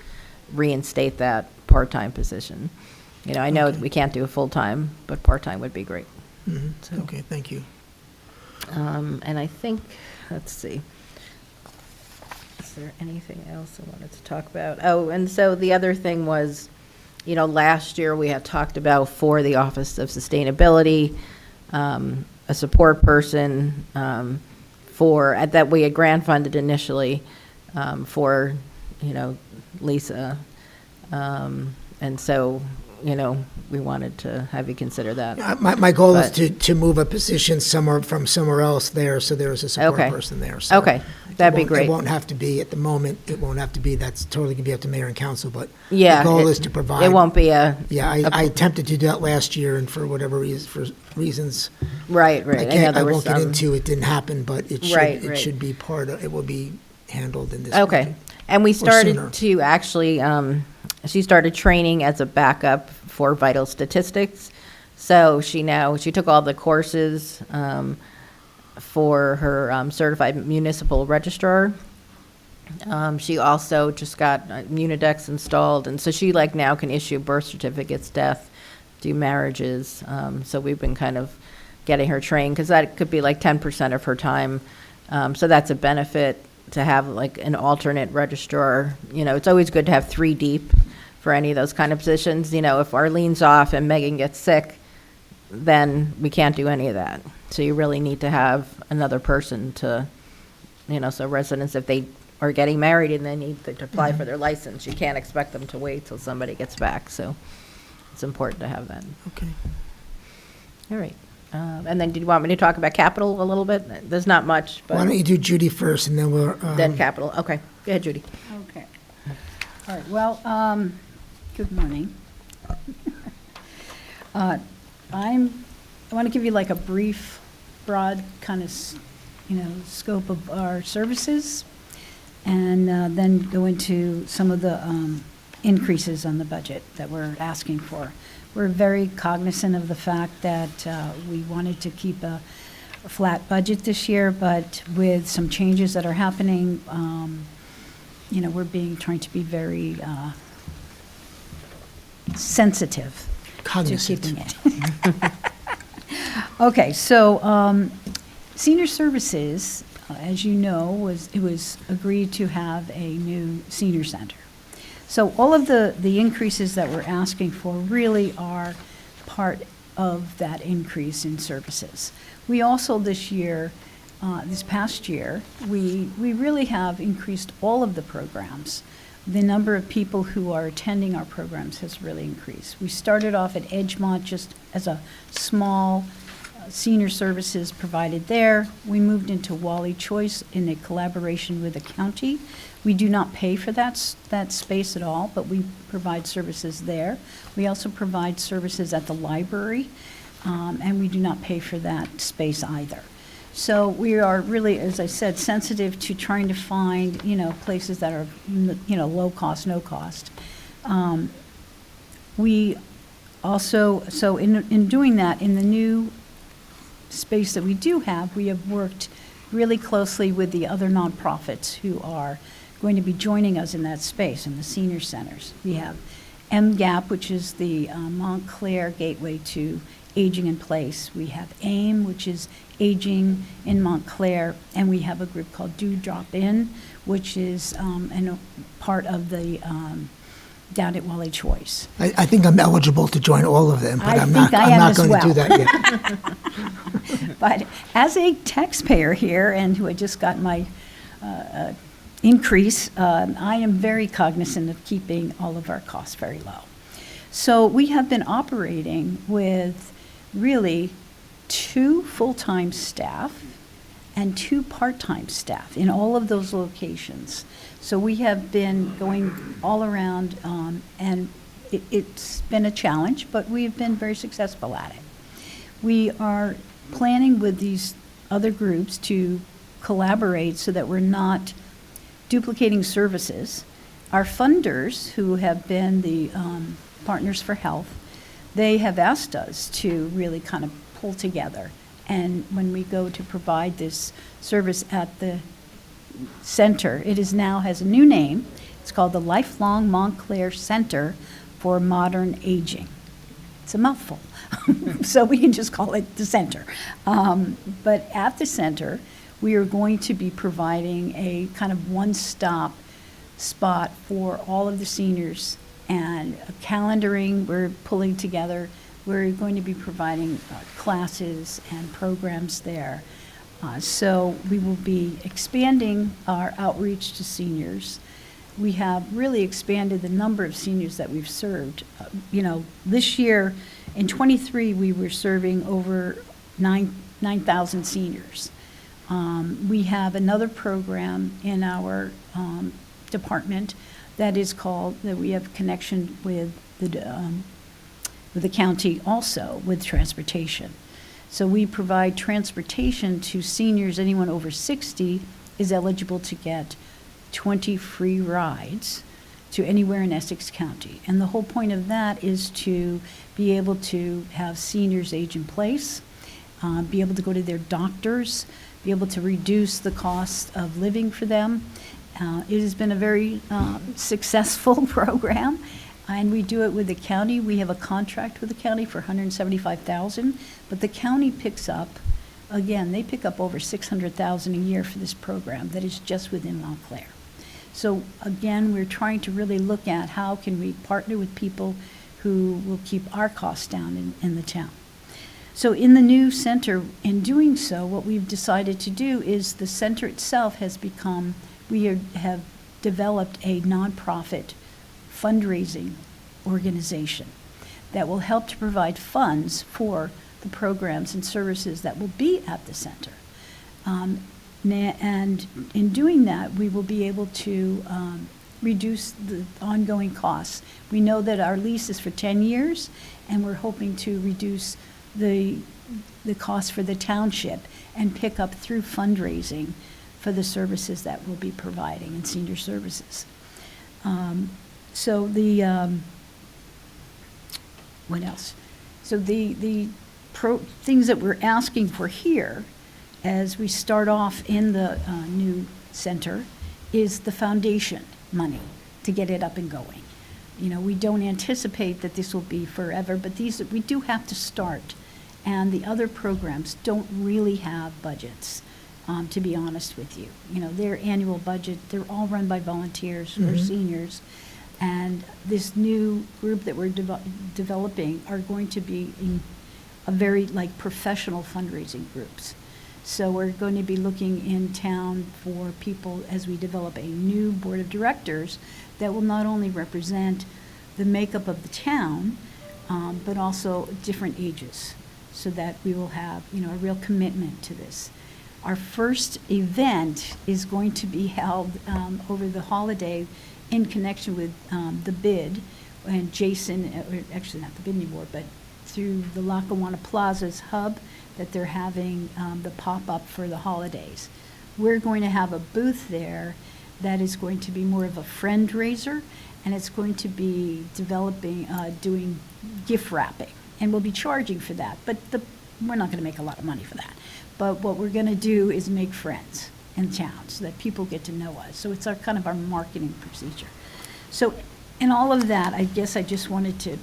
reinstate that part-time position. I know Okay. we can't do a full-time, but part-time would be great. Mhm. So- Okay, thank you. And I think, let's see. Is there anything else I wanted to talk about? Oh, and so the other thing was, last year we had talked about for the Office of Sustainability, a support person that we had grant funded initially for, Lisa. And so, we wanted to have you consider that. My goal is But- to move a position from somewhere else there, so there is a support Okay. person there. So Okay, that'd be It great. won't have to be, at the moment, it won't have to be, that's totally gonna be up to mayor and council, but Yeah. the goal it- is to provide. It won't be a. Yeah, I attempted to do that last year, and for whatever reason, for reasons Right, I right. know can't, I there were won't get some- into, it didn't happen, but it Right, should, it right. should be part of, it will be handled in this. Okay. budget. And we sooner. started to actually, she started training as a backup for vital statistics. So she took all the courses for her certified municipal registrar. She also just got Munidex installed, and so she now can issue birth certificates, death, do marriages. So we've been kind of getting her trained, because that could be 10% of her time. So that's a benefit to have an alternate registrar. It's always good to have 3 deep for any of those kind of positions. If Arlene's off and Megan gets sick, then we can't do any of that. So you really need to have another person to, so residents, if they are getting married and they need to apply for their license, you can't expect them to wait till somebody gets back. So it's important to have that. Okay. All right. And then did you want me to talk about capital a little bit? There's not much, Why don't but you do Judy first, and then we'll. then capital. Okay. Go ahead, Judy. Okay. All right, well, good morning. I want to give you a brief, broad kind of, scope of our services, and then go into some of the increases on the budget that we're asking for. We're very cognizant of the fact that we wanted to keep a flat budget this year, but with some changes that are happening, we're trying to be very sensitive to Cognizant. keeping it. Okay, so senior services, as you know, it was agreed to have a new senior center. So all of the increases that we're asking for really are part of that increase in services. We also this past year, we really have increased all of the programs. The number of people who are attending our programs has really increased. We started off at Edgemont just as a small senior services provided there. We moved into Wally Choice in a collaboration with the county. We do not pay for that space at all, but we provide services there. We also provide services at the library, and we do not pay for that space either. So we are really, as I said, sensitive to trying to find, places that are, low cost, no cost. We also, so in doing that, in the new space that we do have, we have worked really closely with the other nonprofits who are going to be joining us in that space, in the senior centers. We have MGAP, which is the Montclair Gateway to Aging in Place. We have AIM, which is Aging in Montclair, and we have a group called Do Drop In, which is part of the down at Wally Choice. I think I'm eligible to join all of them, but I I'm think not, I I'm am not as going to do well. that yet. But as a taxpayer here and who had just got my increase, I am very cognizant of keeping all of our costs very low. So we have been operating with really 2 full-time staff and 2 part-time staff in all of those locations. So we have been going all around, and it's been a challenge, but we've been very successful at it. We are planning with these other groups to collaborate so that we're not duplicating services. Our funders, who have been the Partners for Health, they have asked us to really kind of pull together. And when we go to provide this service at the center, it is now has a new name. It's called the Lifelong Montclair Center for Modern Aging. It's a mouthful, so we can just call it the center. But at the center, we are going to be providing a kind of one-stop spot for all of the seniors, and calendaring we're pulling together. We're going to be providing classes and programs there. So we will be expanding our outreach to seniors. We have really expanded the number of seniors that we've served. This year, in '23, we were serving over 9,000 seniors. We have another program in our department that is called, that we have connection with the county also, with transportation. So we provide transportation to seniors. Anyone over 60 is eligible to get 20 free rides to anywhere in Essex County. And the whole point of that is to be able to have seniors age in place, be able to go to their doctors, be able to reduce the cost of living for them. It has been a very successful program, and we do it with the county. We have a contract with the county for $175,000, but the county picks up, again, they pick up over $600,000 a year for this program that is just within Montclair. So again, we're trying to really look at how can we partner with people who will keep our costs down in the town. So in the new center, in doing so, what we've decided to do is the center itself has become, we have developed a nonprofit fundraising organization that will help to provide funds for the programs and services that will be at the center. And in doing that, we will be able to reduce the ongoing costs. We know that our lease is for 10 years, and we're hoping to reduce the cost for the township and pick up through fundraising for the services that we'll be providing in senior services. So the, what else? So the things that we're asking for here as we start off in the new center is the foundation money to get it up and going. We don't anticipate that this will be forever, but we do have to start. And the other programs don't really have budgets, to be honest with you. Their annual budget, they're all run by volunteers or seniors. And this new group that we're developing are going to be in a very professional fundraising groups. So we're going to be looking in town for people as we develop a new board of directors that will not only represent the makeup of the town, but also different ages, so that we will have, a real commitment to this. Our first event is going to be held over the holiday in connection with the bid, and Jason, or actually not the bid anymore, but through the Lackawanna Plaza's hub, that they're having the pop-up for the holidays. We're going to have a booth there that is going to be more of a friend raiser, and it's going to be developing, doing gift wrapping, and we'll be charging for that, but we're not going to make a lot of money for that. But what we're going to do is make friends in town so that people get to know us. So it's our kind of our marketing procedure. So in all of that, I guess I just wanted to,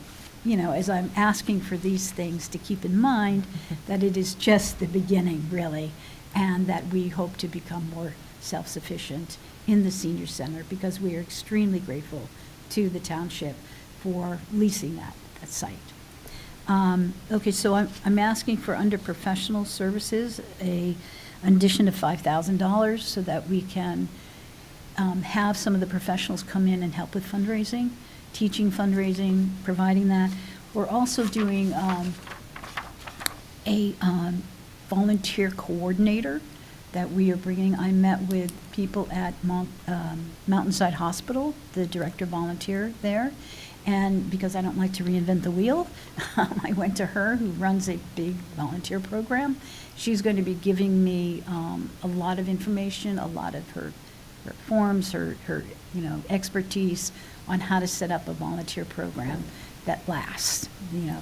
as I'm asking for these things, to keep in mind that it is just the beginning, really, and that we hope to become more self-sufficient in the senior center, because we are extremely grateful to the township for leasing that site. Okay, so I'm asking for, under professional services, an addition of $5,000 so that we can have some of the professionals come in and help with fundraising, teaching fundraising, providing that. We're also doing a volunteer coordinator that we are bringing. I met with people at Mountainside Hospital, the director volunteer there, and because I don't like to reinvent the wheel, I went to her, who runs a big volunteer program. She's going to be giving me a lot of information, a lot of her forms, her expertise on how to set up a volunteer program that lasts,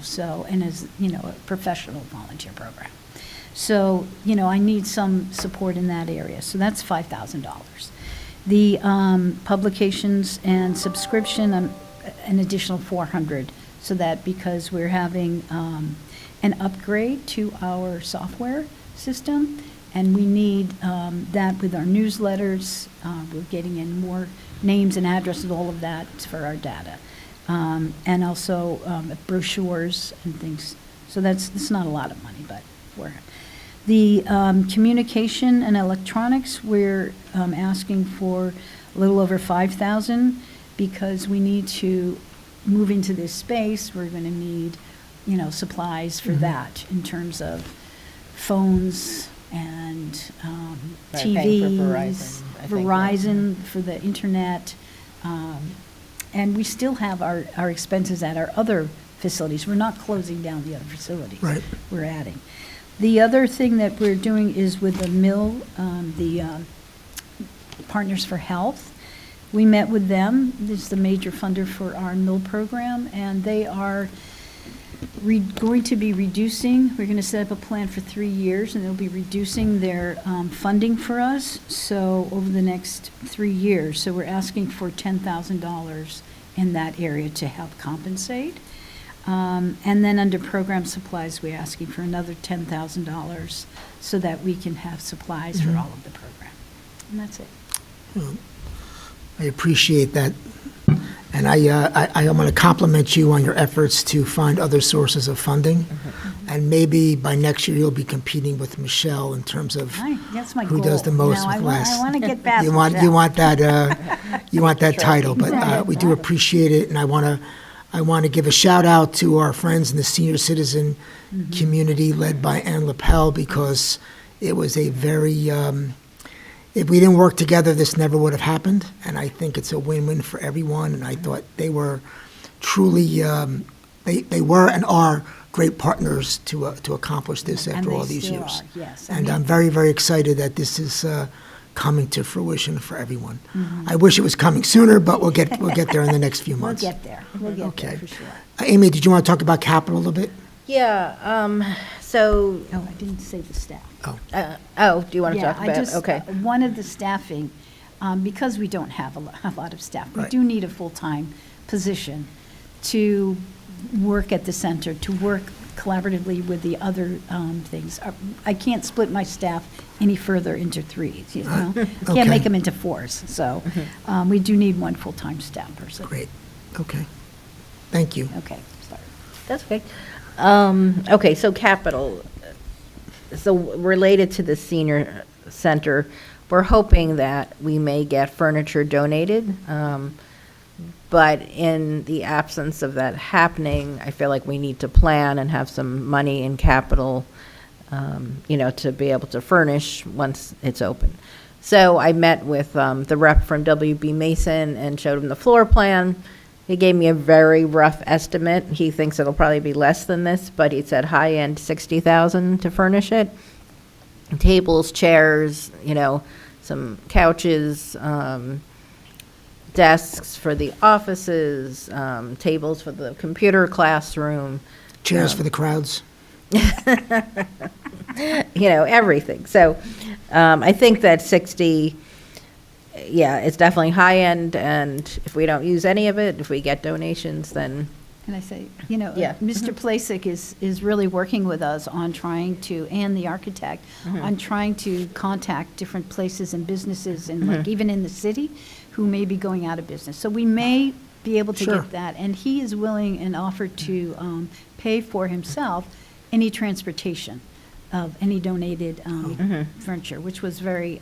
so, and is, a professional volunteer program. So, I need some support in that area, so that's $5,000. The publications and subscription, an additional $400, so that because we're having an upgrade to our software system, and we need that with our newsletters. We're getting in more names and addresses, all of that for our data. And also brochures and things. So it's not a lot of money, but the communication and electronics, we're asking for a little over $5,000 because we need to move into this space. We're going to need, supplies for that in terms of phones and Right, paying for TVs, Verizon, I think, Verizon for the internet. And we still have our expenses at our other facilities. We're not closing down the other facilities. Right. We're adding. The other thing that we're doing is with the mill, the Partners for Health. We met with them. This is the major funder for our mill program, and they are going to be reducing. We're going to set up a plan for 3 years, and they'll be reducing their funding for us, so over the next 3 years. So we're asking for $10,000 in that area to help compensate. And then under program supplies, we're asking for another $10,000 so that we can have supplies for all of the program. And that's it. I appreciate that. And I want to compliment you on your efforts to find other sources of funding. And maybe by next year, you'll be competing with Michelle in terms of That's my who goal. does the most Now, with less. I want to get past You want that title, but Exactly. we do appreciate it, and I want to give a shout out to our friends in the senior citizen community led by Ann Lapel, because it was a very, if we didn't work together, this never would have happened, and I think it's a win-win for everyone, and I thought they were truly, they were and are great partners to accomplish this after all these years. And they still are, yes. And I'm very, very excited that this is coming to fruition for everyone. I wish it was coming sooner, but we'll get there in the next few months. We'll get there. We'll get Okay. there for sure. Amy, did you want to talk about capital a little bit? Yeah, so, Oh, I didn't say the staff. do you want to Yeah, talk about, okay. One of the staffing, because we don't have a lot of staff, we Right. do need a full-time position to work at the center, to work collaboratively with the other things. I can't split my staff any further into threes, Okay. Can't make them into fours, so we do need one full-time staff person. Great, okay. Thank you. Okay, sorry. That's okay. Okay, so capital. So related to the senior center, we're hoping that we may get furniture donated. But in the absence of that happening, I feel like we need to plan and have some money in capital, to be able to furnish once it's open. So I met with the rep from WB Mason and showed him the floor plan. He gave me a very rough estimate. He thinks it'll probably be less than this, but he said high-end $60,000 to furnish it. Tables, chairs, some couches, desks for the offices, tables for the computer classroom, Chairs for the crowds? everything. So I think that 60, it's definitely high end, and if we don't use any of it, if we get donations, then, And I say, Yeah. Mr. Plasek is really working with us on trying to, and the architect, on trying to contact different places and businesses, and like even in the city, who may be going out of business. So we may be able to Sure. get that. And he is willing and offered to pay for himself any transportation of any donated furniture, which was very,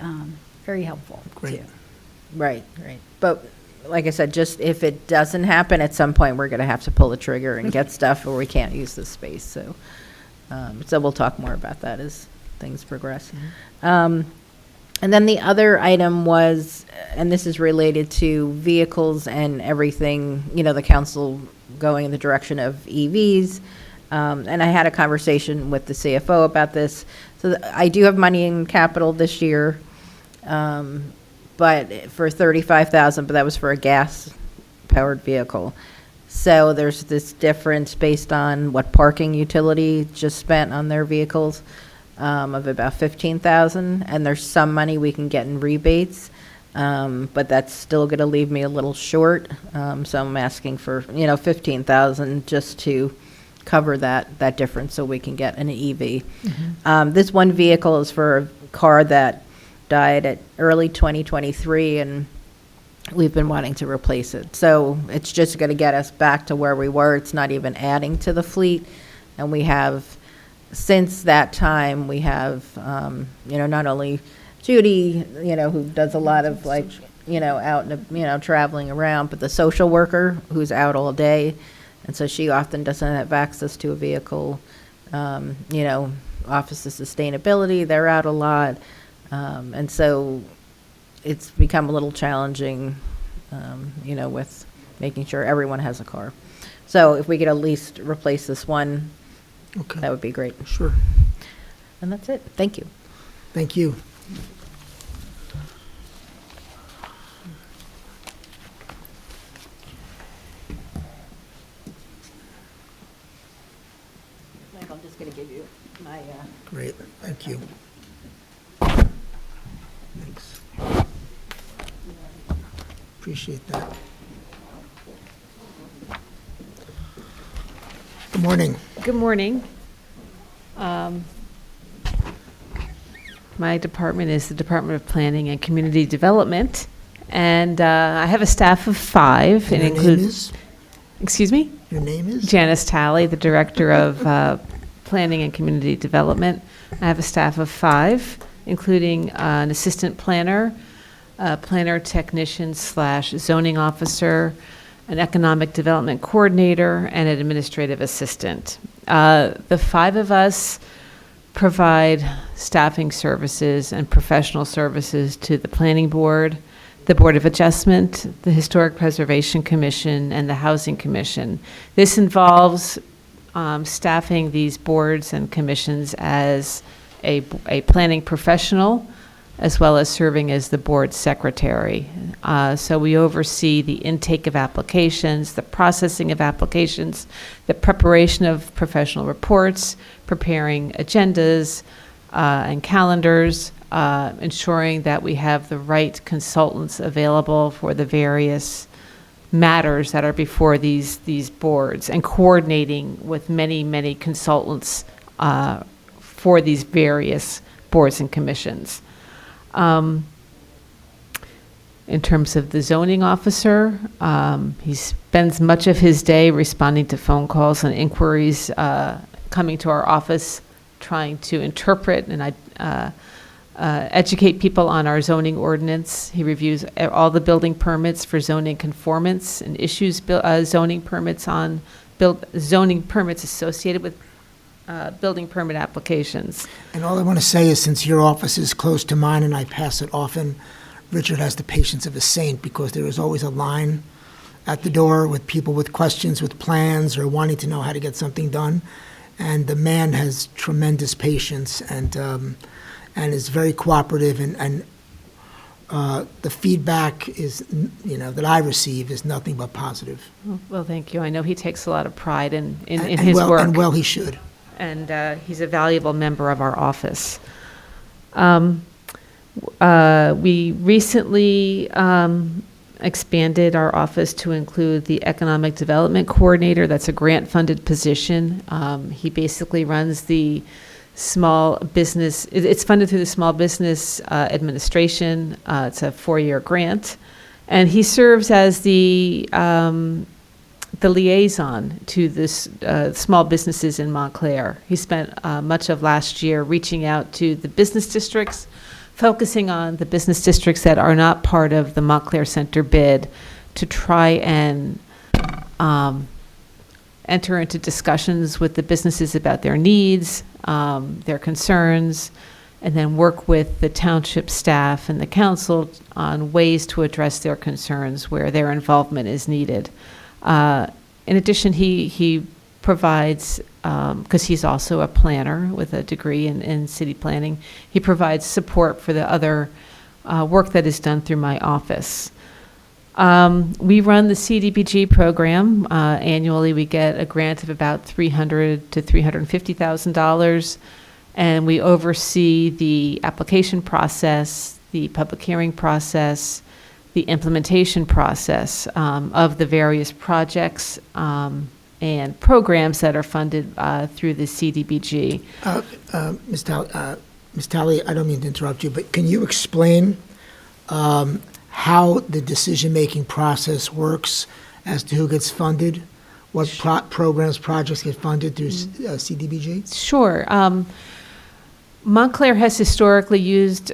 very helpful, Great. too. Right, right. But like I said, just if it doesn't happen, at some point, we're going to have to pull the trigger and get stuff, or we can't use this space. So, so we'll talk more about that as things progress. And then the other item was, and this is related to vehicles and everything, you know, the council going in the direction of EVs. And I had a conversation with the CFO about this. So I do have money in capital this year, but for $35,000, but that was for a gas-powered vehicle. So there's this difference based on what parking utility just spent on their vehicles of about $15,000, and there's some money we can get in rebates, but that's still going to leave me a little short. So I'm asking for, you know, $15,000 just to cover that difference so we can get an EV. This one vehicle is for a car that died at early 2023, and we've been wanting to replace it. So it's just going to get us back to where we were. It's not even adding to the fleet. And we have, since that time, we have, you know, not only Judy, you know, who does a lot of like, you know, out, you know, traveling around, but the social worker who's out all day. And so she often doesn't have access to a vehicle. You know, Office of Sustainability, they're out a lot. And so it's become a little challenging, you know, with making sure everyone has a car. So if we could at least replace this one, Okay. that would be great. Sure. And that's it. Thank you. Thank you. Mike, I'm just going to give you my, Great, thank you. Thanks. Appreciate that. Good morning. Good morning. My department is the Department of Planning and Community Development, and I have a staff of 5. Your It name includes, is? excuse me, Your name is? Janice Talley, the Director of Planning and Community Development. I have a staff of 5, including an assistant planner, a planner technician / zoning officer, an economic development coordinator, and an administrative assistant. The 5 of us provide staffing services and professional services to the Planning Board, the Board of Adjustment, the Historic Preservation Commission, and the Housing Commission. This involves staffing these boards and commissions as a planning professional, as well as serving as the board secretary. So we oversee the intake of applications, the processing of applications, the preparation of professional reports, preparing agendas and calendars, ensuring that we have the right consultants available for the various matters that are before these boards, and coordinating with many consultants for these various boards and commissions. In terms of the zoning officer, he spends much of his day responding to phone calls and inquiries coming to our office, trying to interpret and educate people on our zoning ordinance. He reviews all the building permits for zoning conformance and issues zoning permits associated with building permit applications. And all I want to say is, since your office is close to mine and I pass it often, Richard has the patience of a saint, because there is always a line at the door with people with questions, with plans, or wanting to know how to get something done. And the man has tremendous patience and is very cooperative, and the feedback is, you know, that I receive is nothing but positive. Well, thank you. I know he takes a lot of pride in And his well, work. And well, he should. And he's a valuable member of our office. We recently expanded our office to include the Economic Development Coordinator. That's a grant-funded position. He basically runs the small business, it's funded through the Small Business Administration. It's a 4-year grant. And he serves as the liaison to this small businesses in Montclair. He spent much of last year reaching out to the business districts, focusing on the business districts that are not part of the Montclair Center bid to try and enter into discussions with the businesses about their needs, their concerns, and then work with the township staff and the council on ways to address their concerns where their involvement is needed. In addition, he provides, because he's also a planner with a degree in city planning, he provides support for the other work that is done through my office. We run the CDBG program. Annually, we get a grant of about $300,000 to $350,000, and we oversee the application process, the public hearing process, the implementation process of the various projects and programs that are funded through the CDBG. Ms. Talley, I don't mean to interrupt you, but can you explain how the decision-making process works as to who gets funded? What programs, projects get funded through CDBG? Sure. Montclair has historically used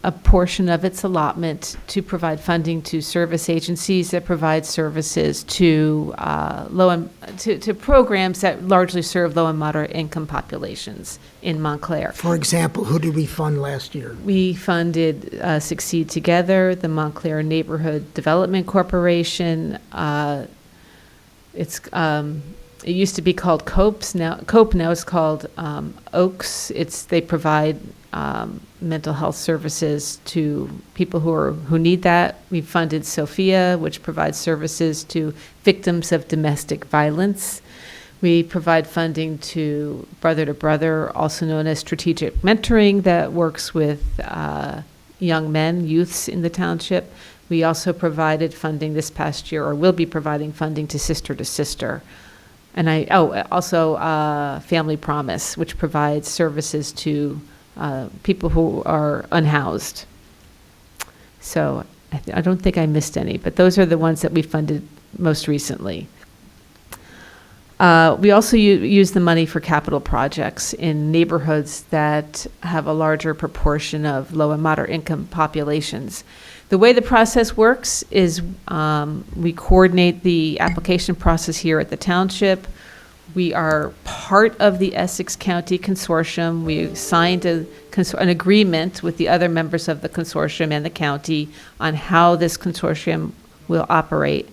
a portion of its allotment to provide funding to service agencies that provide services to to programs that largely serve low and moderate income populations in Montclair. For example, who did we fund last year? We funded Succeed Together, the Montclair Neighborhood Development Corporation. It used to be called Cope, now it's called Oaks. They provide mental health services to people who need that. We funded Sophia, which provides services to victims of domestic violence. We provide funding to Brother, also known as strategic mentoring, that works with young men, youths in the township. We also provided funding this past year, or will be providing funding to Sister. And also Family Promise, which provides services to people who are unhoused. So I don't think I missed any, but those are the ones that we funded most recently. We also use the money for capital projects in neighborhoods that have a larger proportion of low and moderate income populations. The way the process works is we coordinate the application process here at the township. We are part of the Essex County Consortium. We signed an agreement with the other members of the consortium and the county on how this consortium will operate.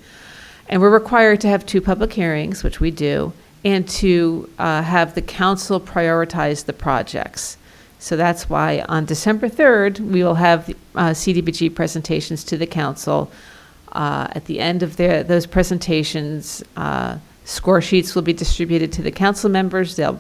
And we're required to have 2 public hearings, which we do, and to have the council prioritize the projects. So that's why on December 3rd, we will have CDBG presentations to the council. At the end of those presentations, score sheets will be distributed to the council members. They'll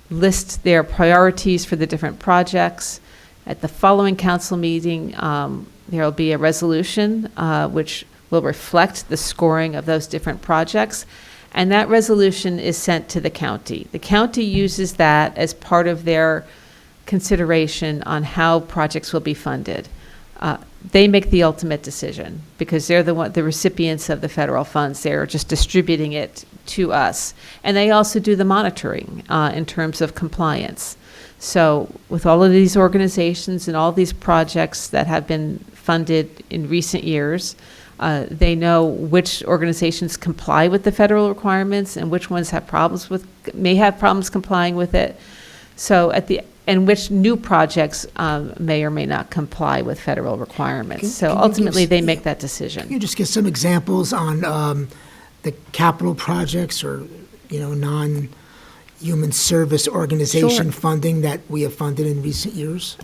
list their priorities for the different projects. At the following council meeting, there will be a resolution which will reflect the scoring of those different projects. And that resolution is sent to the county. The county uses that as part of their consideration on how projects will be funded. They make the ultimate decision because they're the recipients of the federal funds. They're just distributing it to us. And they also do the monitoring in terms of compliance. So with all of these organizations and all these projects that have been funded in recent years, they know which organizations comply with the federal requirements and which ones may have problems complying with it. So and which new projects may or may not comply with federal requirements. Can you ultimately, they make that decision. Can you just give some examples on the capital projects or, non-human service organization funding that we have funded in recent years?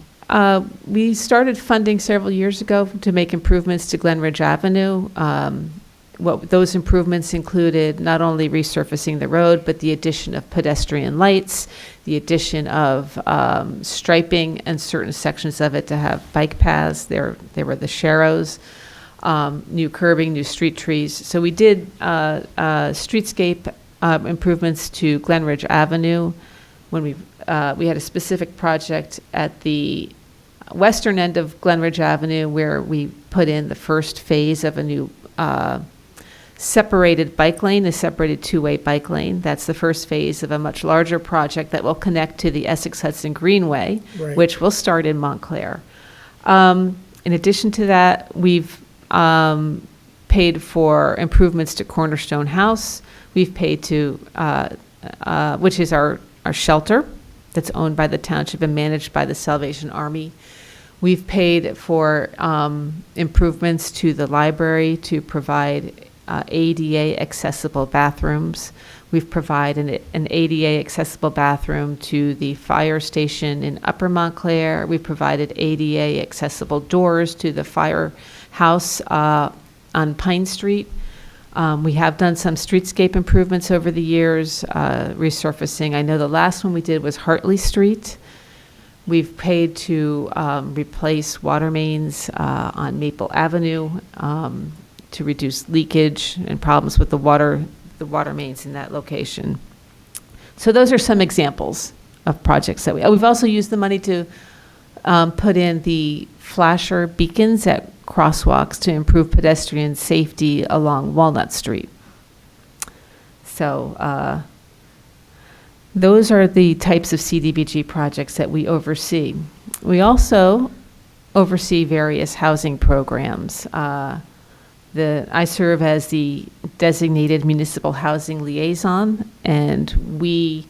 We started funding several years ago to make improvements to Glenridge Avenue. Those improvements included not only resurfacing the road, but the addition of pedestrian lights, the addition of striping and certain sections of it to have bike paths. There were the sharrows, new curbing, new street trees. So we did streetscape improvements to Glenridge Avenue when we had a specific project at the western end of Glenridge Avenue, where we put in the first phase of a new separated bike lane, a separated two-way bike lane. That's the first phase of a much larger project that will connect to the Essex Hudson Greenway, Right. which will start in Montclair. In addition to that, we've paid for improvements to Cornerstone House. We've paid to, which is our shelter that's owned by the township and managed by the Salvation Army. We've paid for improvements to the library to provide ADA accessible bathrooms. We've provided an ADA accessible bathroom to the fire station in Upper Montclair. We've provided ADA accessible doors to the firehouse on Pine Street. We have done some streetscape improvements over the years, resurfacing. I know the last one we did was Hartley Street. We've paid to replace water mains on Maple Avenue to reduce leakage and problems with the water mains in that location. So those are some examples of projects that we've also used the money to put in the flasher beacons at crosswalks to improve pedestrian safety along Walnut Street. So those are the types of CDBG projects that we oversee. We also oversee various housing programs. I serve as the designated municipal housing liaison, and we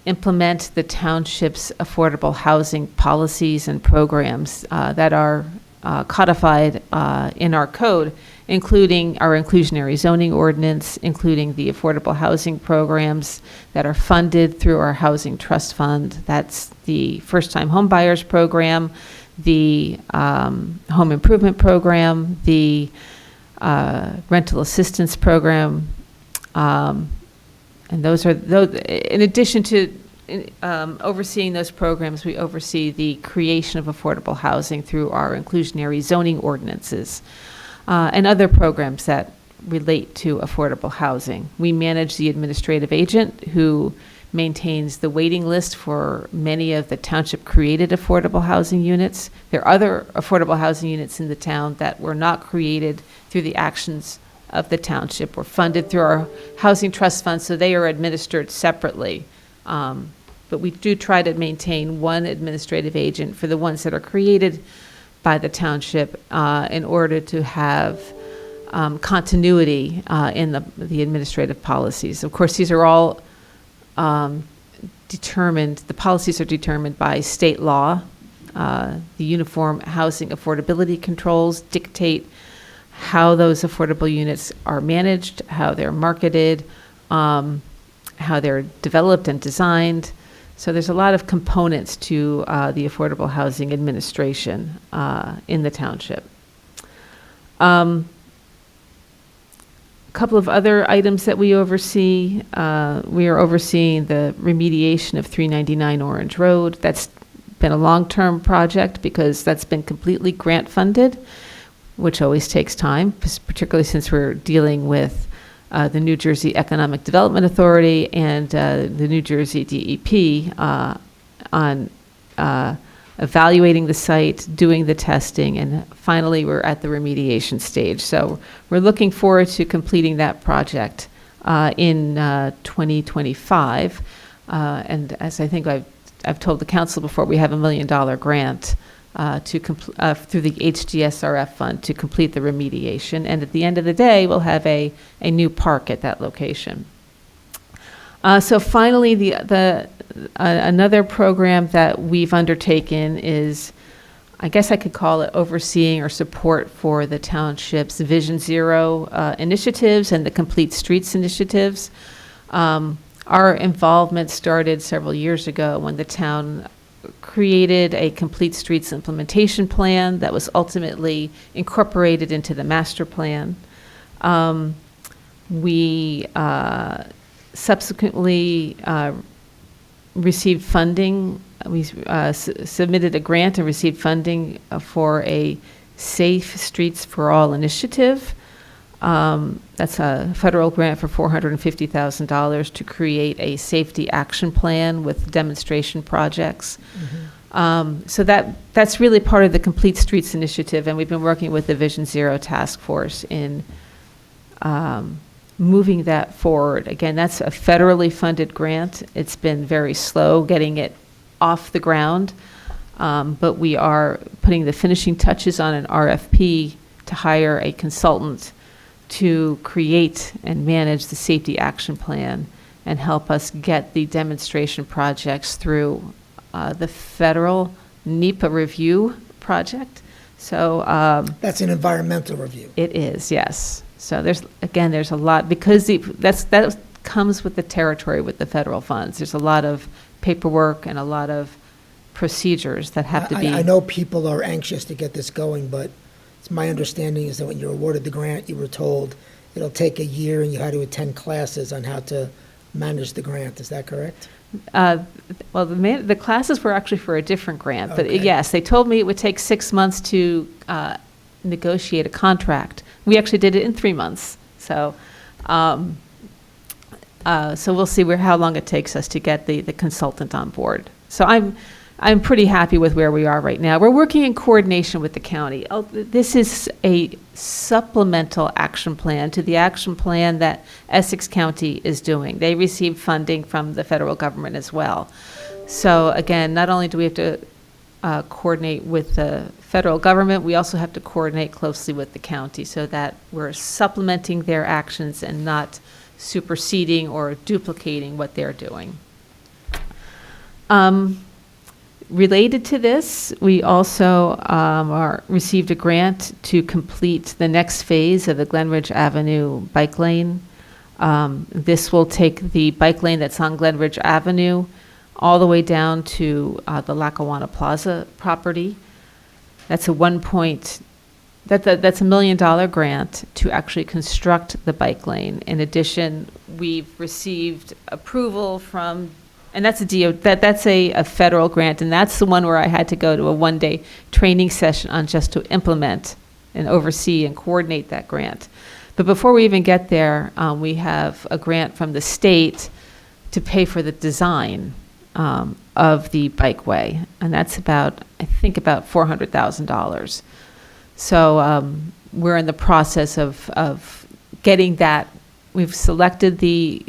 implement the township's affordable housing policies and programs that are codified in our code, including our inclusionary zoning ordinance, including the affordable housing programs that are funded through our housing trust fund. That's the first-time home buyers program, the home improvement program, the rental assistance program, and those are those. In addition to overseeing those programs, we oversee the creation of affordable housing through our inclusionary zoning ordinances and other programs that relate to affordable housing. We manage the administrative agent who maintains the waiting list for many of the township-created affordable housing units. There are other affordable housing units in the town that were not created through the actions of the township or funded through our housing trust fund, so they are administered separately. But we do try to maintain one administrative agent for the ones that are created by the township in order to have continuity in the administrative policies. Of course, these are all determined, the policies are determined by state law. The Uniform Housing Affordability Controls dictate how those affordable units are managed, how they're marketed, how they're developed and designed. So there's a lot of components to the affordable housing administration in the township. A couple of other items that we oversee. We are overseeing the remediation of 399 Orange Road. That's been a long-term project because that's been completely grant funded, which always takes time, particularly since we're dealing with the New Jersey Economic Development Authority and the New Jersey DEP on evaluating the site, doing the testing, and finally we're at the remediation stage. So we're looking forward to completing that project in 2025. And as I think I've told the council before, we have $1 million grant through the HDSRF fund to complete the remediation. And at the end of the day, we'll have a new park at that location. So finally, another program that we've undertaken is, I guess I could call it overseeing or support for the township's Vision Zero initiatives and the Complete Streets initiatives. Our involvement started several years ago when the town created a Complete Streets implementation plan that was ultimately incorporated into the master plan. We subsequently received funding. We submitted a grant and received funding for a Safe Streets for All initiative. That's a federal grant for $450,000 to create a safety action plan with demonstration projects. So that's really part of the Complete Streets Initiative, and we've been working with the Vision Zero Task Force in moving that forward. Again, that's a federally funded grant. It's been very slow getting it off the ground, but we are putting the finishing touches on an RFP to hire a consultant to create and manage the safety action plan and help us get the demonstration projects through the federal NEPA review project. So That's an environmental review. it is, yes. So there's a lot, because that comes with the territory with the federal funds. There's a lot of paperwork and a lot of procedures that have to be. I know people are anxious to get this going, but it's my understanding is that when you're awarded the grant, you were told it'll take a year and you had to attend classes on how to manage the grant. Is that correct? Well, the classes were actually for a different grant, but Okay. yes, they told me it would take 6 months to negotiate a contract. We actually did it in 3 months. So we'll see how long it takes us to get the consultant on board. So I'm pretty happy with where we are right now. We're working in coordination with the county. This is a supplemental action plan to the action plan that Essex County is doing. They received funding from the federal government as well. So again, not only do we have to coordinate with the federal government, we also have to coordinate closely with the county so that we're supplementing their actions and not superseding or duplicating what they're doing. Related to this, we also received a grant to complete the next phase of the Glenridge Avenue bike lane. This will take the bike lane that's on Glenridge Avenue all the way down to the Lackawanna Plaza property. That's a that's $1 million grant to actually construct the bike lane. In addition, we've received approval from, and that's a federal grant, and that's the one where I had to go to a one-day training session on just to implement and oversee and coordinate that grant. But before we even get there, we have a grant from the state to pay for the design of the bikeway, and that's about $400,000. So we're in the process of getting that. We've selected the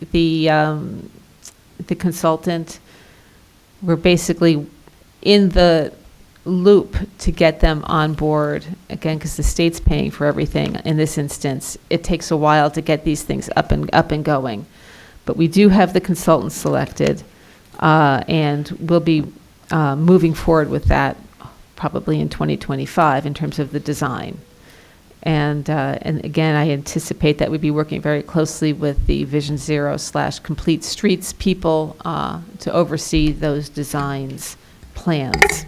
consultant. We're basically in the loop to get them on board, again, because the state's paying for everything. In this instance, it takes a while to get these things up and going. But we do have the consultant selected, and we'll be moving forward with that probably in 2025 in terms of the design. And again, I anticipate that we'd be working very closely with the Vision Zero / Complete Streets people to oversee those designs plans.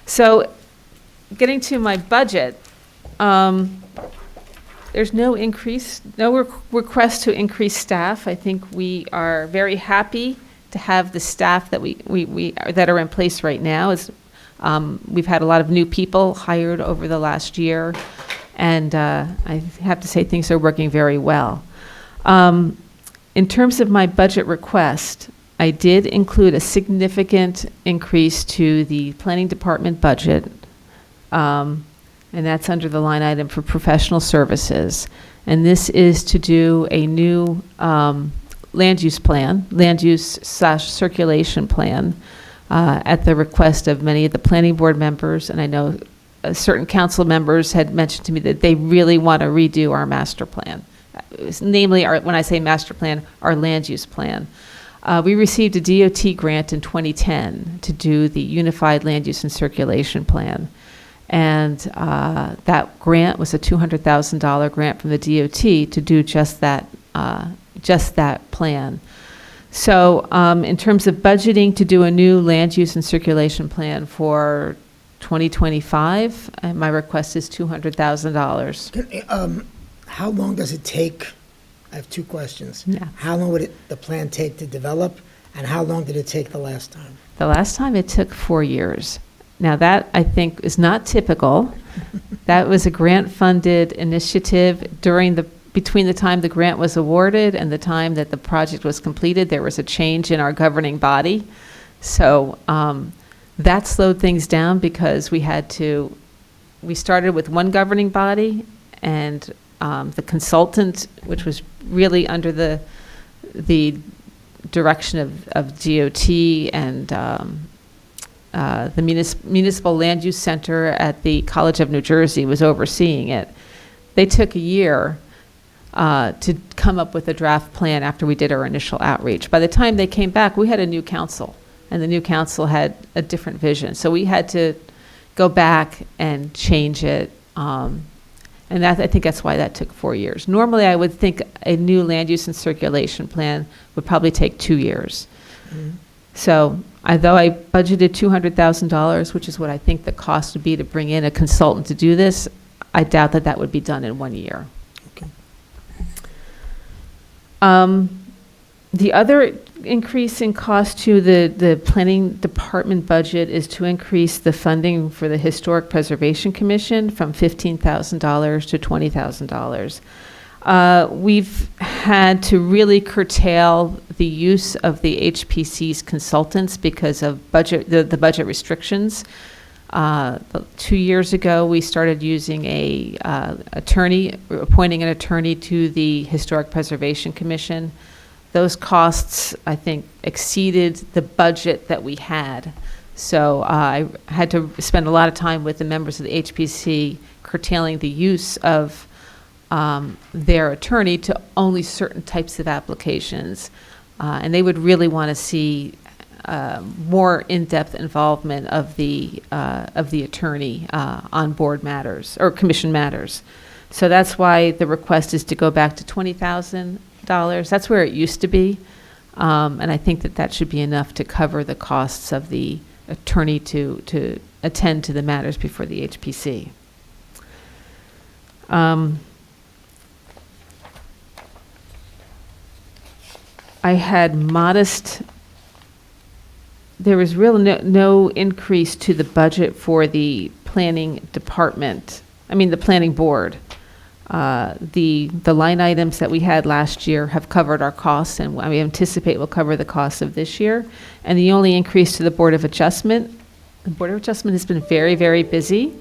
So getting to my budget, there's no request to increase staff. I think we are very happy to have the staff that that are in place right now. We've had a lot of new people hired over the last year. And I have to say things are working very well. In terms of my budget request, I did include a significant increase to the planning department budget, and that's under the line item for professional services. And this is to do a new land use / circulation plan, at the request of many of the planning board members, and I know certain council members had mentioned to me that they really want to redo our master plan, namely, when I say master plan, our land use plan. We received a DOT grant in 2010 to do the Unified Land Use and Circulation Plan. And that grant was a $200,000 grant from the DOT to do just that plan. So in terms of budgeting to do a new land use and circulation plan for 2025, my request is $200,000. How long does it take? I have two questions. Yeah. How long would the plan take to develop, and how long did it take the last time? The last time it took 4 years. Now that, I think, is not typical. That was a grant-funded initiative. Between the time the grant was awarded and the time that the project was completed, there was a change in our governing body. So That slowed things down because we started with one governing body, and the consultant, which was really under the direction of DOT and the Municipal Land Use Center at the College of New Jersey was overseeing it. They took a year to come up with a draft plan after we did our initial outreach. By the time they came back, we had a new council, and the new council had a different vision. So we had to go back and change it. And I think that's why that took 4 years. Normally, I would think a new land use and circulation plan would probably take 2 years. So although I budgeted $200,000, which is what I think the cost would be to bring in a consultant to do this, I doubt that would be done in 1 year. Okay. The other increase in cost to the planning department budget is to increase the funding for the Historic Preservation Commission from $15,000 to $20,000. We've had to really curtail the use of the HPC's consultants because of the budget restrictions. 2 years ago, we started using appointing an attorney to the Historic Preservation Commission. Those costs, I think, exceeded the budget that we had. So I had to spend a lot of time with the members of the HPC curtailing the use of their attorney to only certain types of applications. And they would really want to see more in-depth involvement of the attorney on board matters or commission matters. So that's why the request is to go back to $20,000. That's where it used to be. And I think that should be enough to cover the costs of the attorney to attend to the matters before the HPC. I had there was really no increase to the budget for the planning department, the planning board. The line items that we had last year have covered our costs, and we anticipate will cover the costs of this year. And the only increase to the Board of Adjustment has been very, very busy.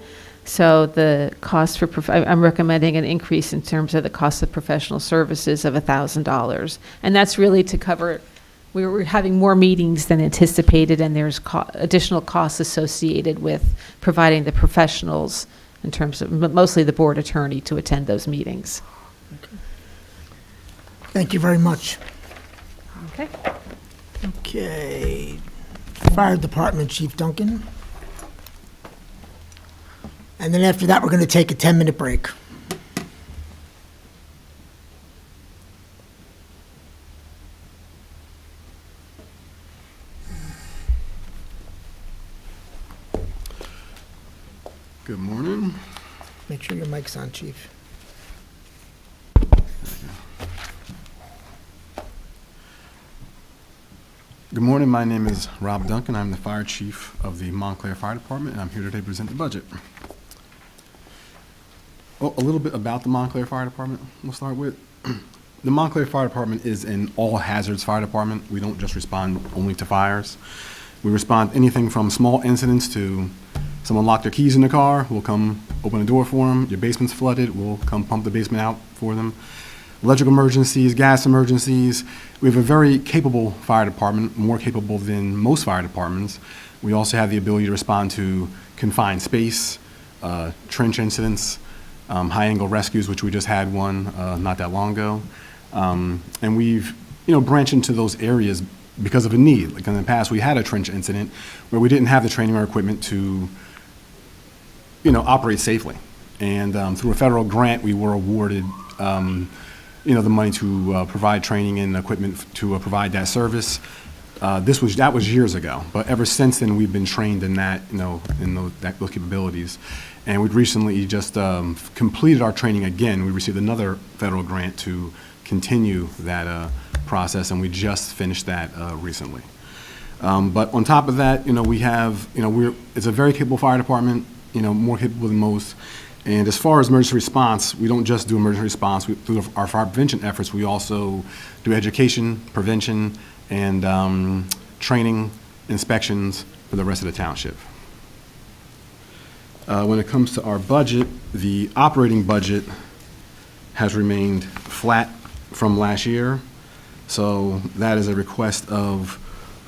So the cost for, I'm recommending an increase in terms of the cost of professional services of $1,000. And that's really to cover, we were having more meetings than anticipated, and there's additional costs associated with providing the professionals in terms of mostly the board attorney to attend those meetings. Thank you very much. Okay. Okay. Fire Department Chief Duncan. And then after that, we're going to take a 10-minute break. Good morning. Make sure your mic's on, Chief. Good morning. My name is Rob Duncan. I'm the Fire Chief of the Montclair Fire Department, and I'm here today to present the budget. Well, a little bit about the Montclair Fire Department we'll start with. The Montclair Fire Department is an all-hazards fire department. We don't just respond only to fires. We respond anything from small incidents to someone locked their keys in the car, we'll come open a door for them. Your basement's flooded, we'll come pump the basement out for them. Electrical emergencies, gas emergencies. We have a very capable fire department, more capable than most fire departments. We also have the ability to respond to confined space, trench incidents, high-angle rescues, which we just had one not that long ago. And we've, branched into those areas because of a need. Like in the past, we had a trench incident where we didn't have the training or equipment to, operate safely. And through a federal grant, we were awarded, the money to provide training and equipment to provide that service. That was years ago, but ever since then, we've been trained in that, those capabilities. And we've recently just completed our training again. We received another federal grant to continue that process, and we just finished that recently. But on top of that, we have, it's a very capable fire department, more capable than most. And as far as emergency response, we don't just do emergency response. Through our fire prevention efforts, we also do education, prevention, and training, inspections, for the rest of the township. When it comes to our budget, the operating budget has remained flat from last year. So that is a request of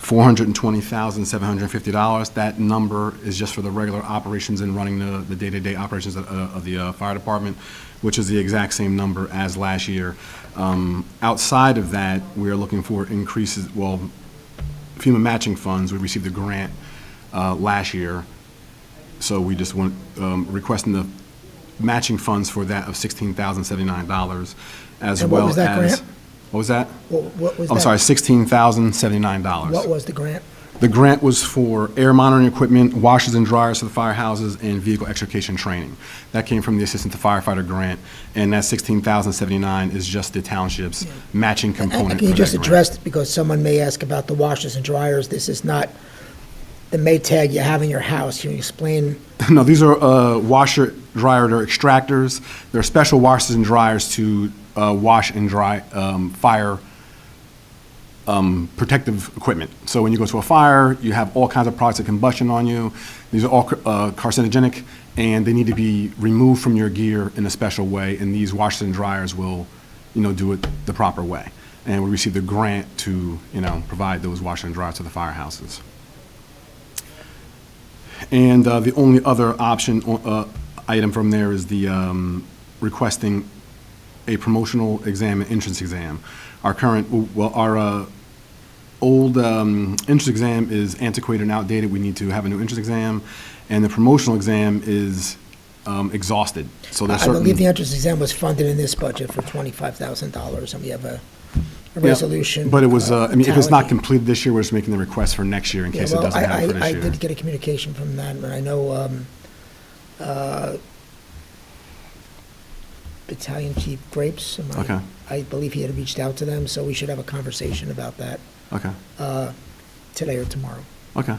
$420,750. That number is just for the regular operations and running the day-to-day operations of the fire department, which is the exact same number as last year. Outside of that, we are looking for increases, well, FEMA matching funds, we received a grant last year. So we just want, requesting the matching funds for that of $16,079, as And well what was that as. grant? What was that? What was I'm that? sorry, $16,079. What was the grant? The grant was for air monitoring equipment, washers and dryers for the firehouses, and vehicle extrication training. That came from the Assistant to Firefighter grant, and that $16,079 is just the township's matching component. And can you for just that grant. address, because someone may ask about the washers and dryers, this is not the Maytag you have in your house. Can you explain? No, these are washer, dryer, they're extractors. They're special washers and dryers to wash and dry fire protective equipment. So when you go to a fire, you have all kinds of products of combustion on you. These are all carcinogenic, and they need to be removed from your gear in a special way, and these washers and dryers will, do it the proper way. And we received a grant to, provide those washers and dryers to the firehouses. And the only other option, item from there is the requesting a promotional exam and entrance exam. Our current, our old entrance exam is antiquated and outdated. We need to have a new entrance exam, and the promotional exam is exhausted. So there's I certain. believe the entrance exam was funded in this budget for $25,000, and we have a Yeah, resolution. But it was, if it's not tallying. completed this year, we're just making the request for next year in Yeah, case it well, doesn't happen for this I year. did get a communication from them, and I know Battalion Chief Grapes, Okay. I believe he had reached out to them, so we should have a conversation about that Okay. today or tomorrow. Okay.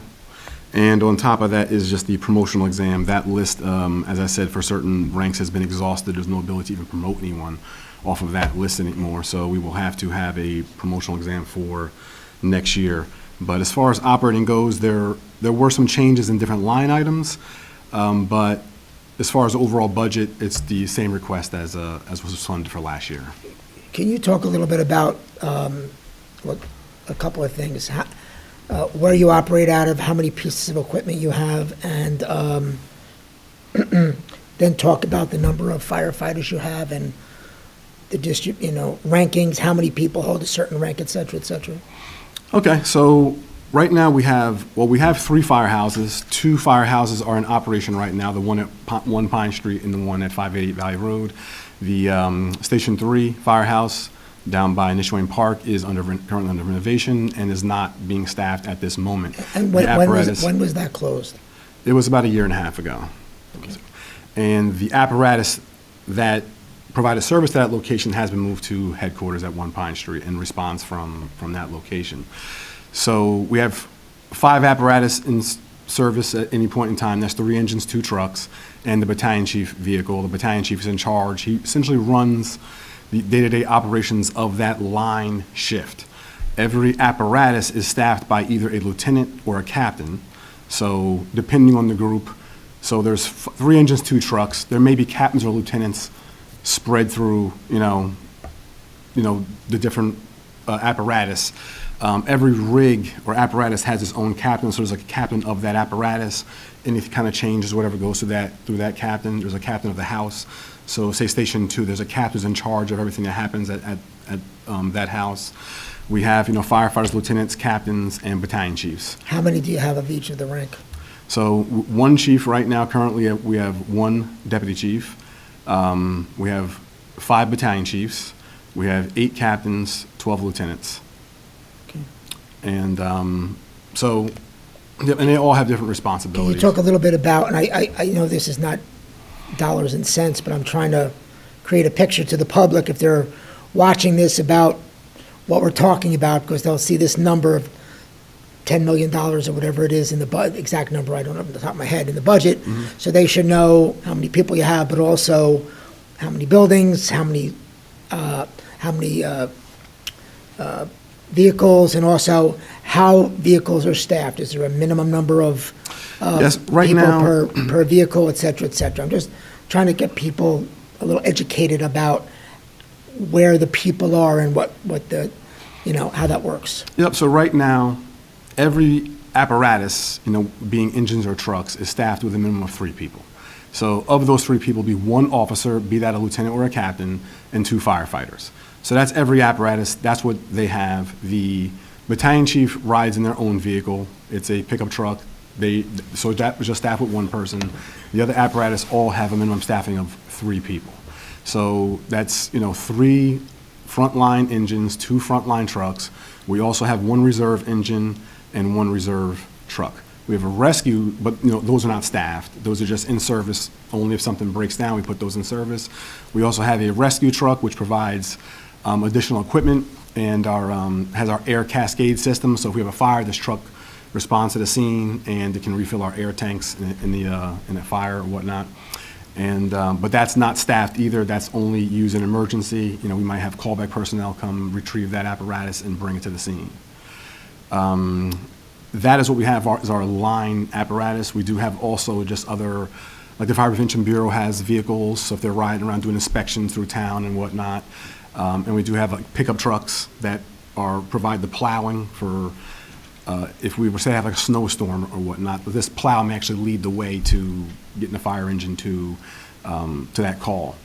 And on top of that is just the promotional exam. That list, as I said, for certain ranks has been exhausted. There's no ability to even promote anyone off of that list anymore. So we will have to have a promotional exam for next year. But as far as operating goes, there were some changes in different line items. But as far as the overall budget, it's the same request as was funded for last year. Can you talk a little bit about, a couple of things? Where you operate out of, how many pieces of equipment you have, and then talk about the number of firefighters you have and the rankings, how many people hold a certain rank, et cetera, et cetera. Okay, so right now we have 3 firehouses. 2 firehouses are in operation right now, the one at 1 Pine Street and the one at 588 Valley Road. The Station 3 firehouse down by Nishwayne Park is currently under renovation and is not being staffed at this moment. And The apparatus- when was that closed? It was about a year and a half ago. And the apparatus that provided service to that location has been moved to headquarters at 1 Pine Street in response from that location. So we have 5 apparatus in service at any point in time. That's 3 engines, 2 trucks, and the battalion chief vehicle. The battalion chief is in charge. He essentially runs the day-to-day operations of that line shift. Every apparatus is staffed by either a lieutenant or a captain. So depending on the group, so there's 3 engines, 2 trucks. There may be captains or lieutenants spread through, the different apparatus. Every rig or apparatus has its own captain, so there's a captain of that apparatus. Any kind of changes, whatever goes through that captain. There's a captain of the house. So say Station 2, there's a captain who's in charge of everything that happens at that house. We have, firefighters, lieutenants, captains, and battalion chiefs. How many do you have of each of the rank? So 1 chief right now, currently, we have 1 deputy chief. We have 5 battalion chiefs. We have 8 captains, 12 lieutenants. Okay. And and they all have different Can responsibilities. you talk a little bit about, and I know this is not dollars and cents, but I'm trying to create a picture to the public if they're watching this about what we're talking about, because they'll see this number of $10 million or whatever it is in the exact number, I don't know off the top of my head, in the budget. So they should know how many people you have, but also how many buildings, how many vehicles and also how vehicles are staffed? Is there a minimum number of Yes, right people now- per vehicle, et cetera, et cetera? I'm just trying to get people a little educated about where the people are and what the, how that works. Yep, so right now, every apparatus, being engines or trucks, is staffed with a minimum of 3 people. So of those 3 people, be 1 officer, be that a lieutenant or a captain, and 2 firefighters. So that's every apparatus, that's what they have. The battalion chief rides in their own vehicle. It's a pickup truck. So that was just staffed with 1 person. The other apparatus all have a minimum staffing of 3 people. So that's, 3 frontline engines, 2 frontline trucks. We also have 1 reserve engine and 1 reserve truck. We have a rescue, but those are not staffed. Those are just in service. Only if something breaks down, we put those in service. We also have a rescue truck, which provides additional equipment and has our air cascade system. So if we have a fire, this truck responds to the scene and it can refill our air tanks in the fire or whatnot. And but that's not staffed either. That's only used in emergency. We might have callback personnel come retrieve that apparatus and bring it to the scene. That is what we have is our line apparatus. We do have also just other, like the Fire Prevention Bureau has vehicles, so if they're riding around doing inspections through town and whatnot. And we do have like pickup trucks that provide the plowing for if we were to have like a snowstorm or whatnot. But this plow may actually lead the way to getting the fire engine to that call.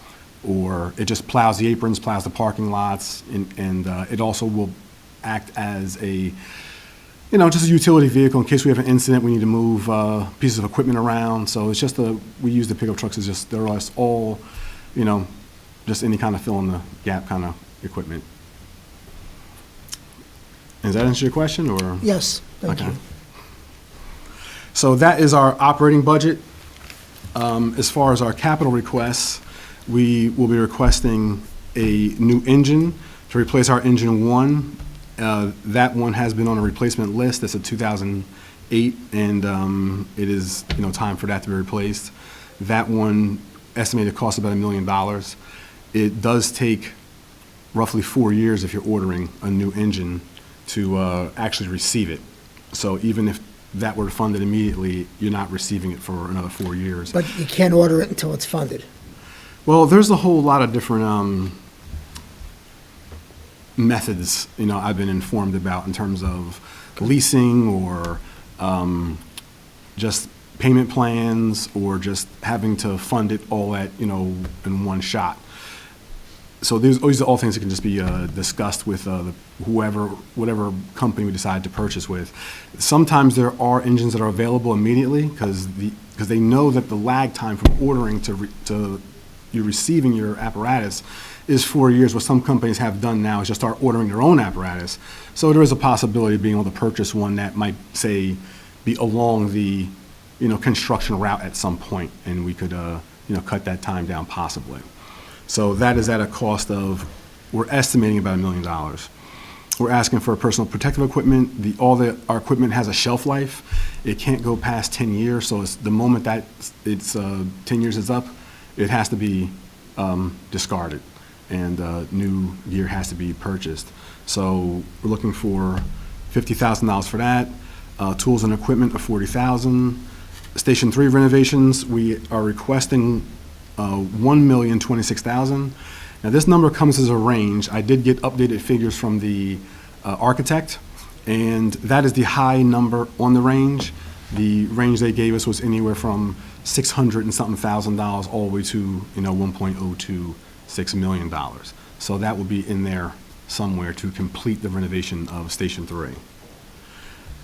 Or it just plows the aprons, plows the parking lots, and it also will act as a just a utility vehicle in case we have an incident, we need to move pieces of equipment around. So it's just we use the pickup trucks as they're all, just any kind of fill in the gap kind of equipment. Does that answer your question, or? Yes, thank you. So that is our operating budget. As far as our capital requests, we will be requesting a new engine to replace our engine 1. That one has been on a replacement list. It's a 2008, and it is, time for that to be replaced. That one estimated cost about $1 million. It does take roughly 4 years if you're ordering a new engine to actually receive it. So even if that were funded immediately, you're not receiving it for another 4 years. But you can't order it until it's funded. Well, there's a whole lot of different methods, I've been informed about in terms of leasing or just payment plans or just having to fund it all in one shot. So these are all things that can just be discussed with whatever company we decide to purchase with. Sometimes there are engines that are available immediately because they know that the lag time from ordering to you receiving your apparatus is 4 years. What some companies have done now is just start ordering their own apparatus. So there is a possibility of being able to purchase one that might, say, be along the, construction route at some point, and we could, cut that time down possibly. So that is at a cost of, we're estimating about $1 million. We're asking for personal protective equipment. Our equipment has a shelf life. It can't go past 10 years, so it's the moment that it's 10 years is up, it has to be discarded, and new gear has to be purchased. So we're looking for $50,000 for that. Tools and equipment of $40,000. Station 3 renovations, we are requesting $1,026,000. Now this number comes as a range. I did get updated figures from the architect, and that is the high number on the range. The range they gave us was anywhere from $600 and something thousand all the way to $1.026 million. So that will be in there somewhere to complete the renovation of Station 3.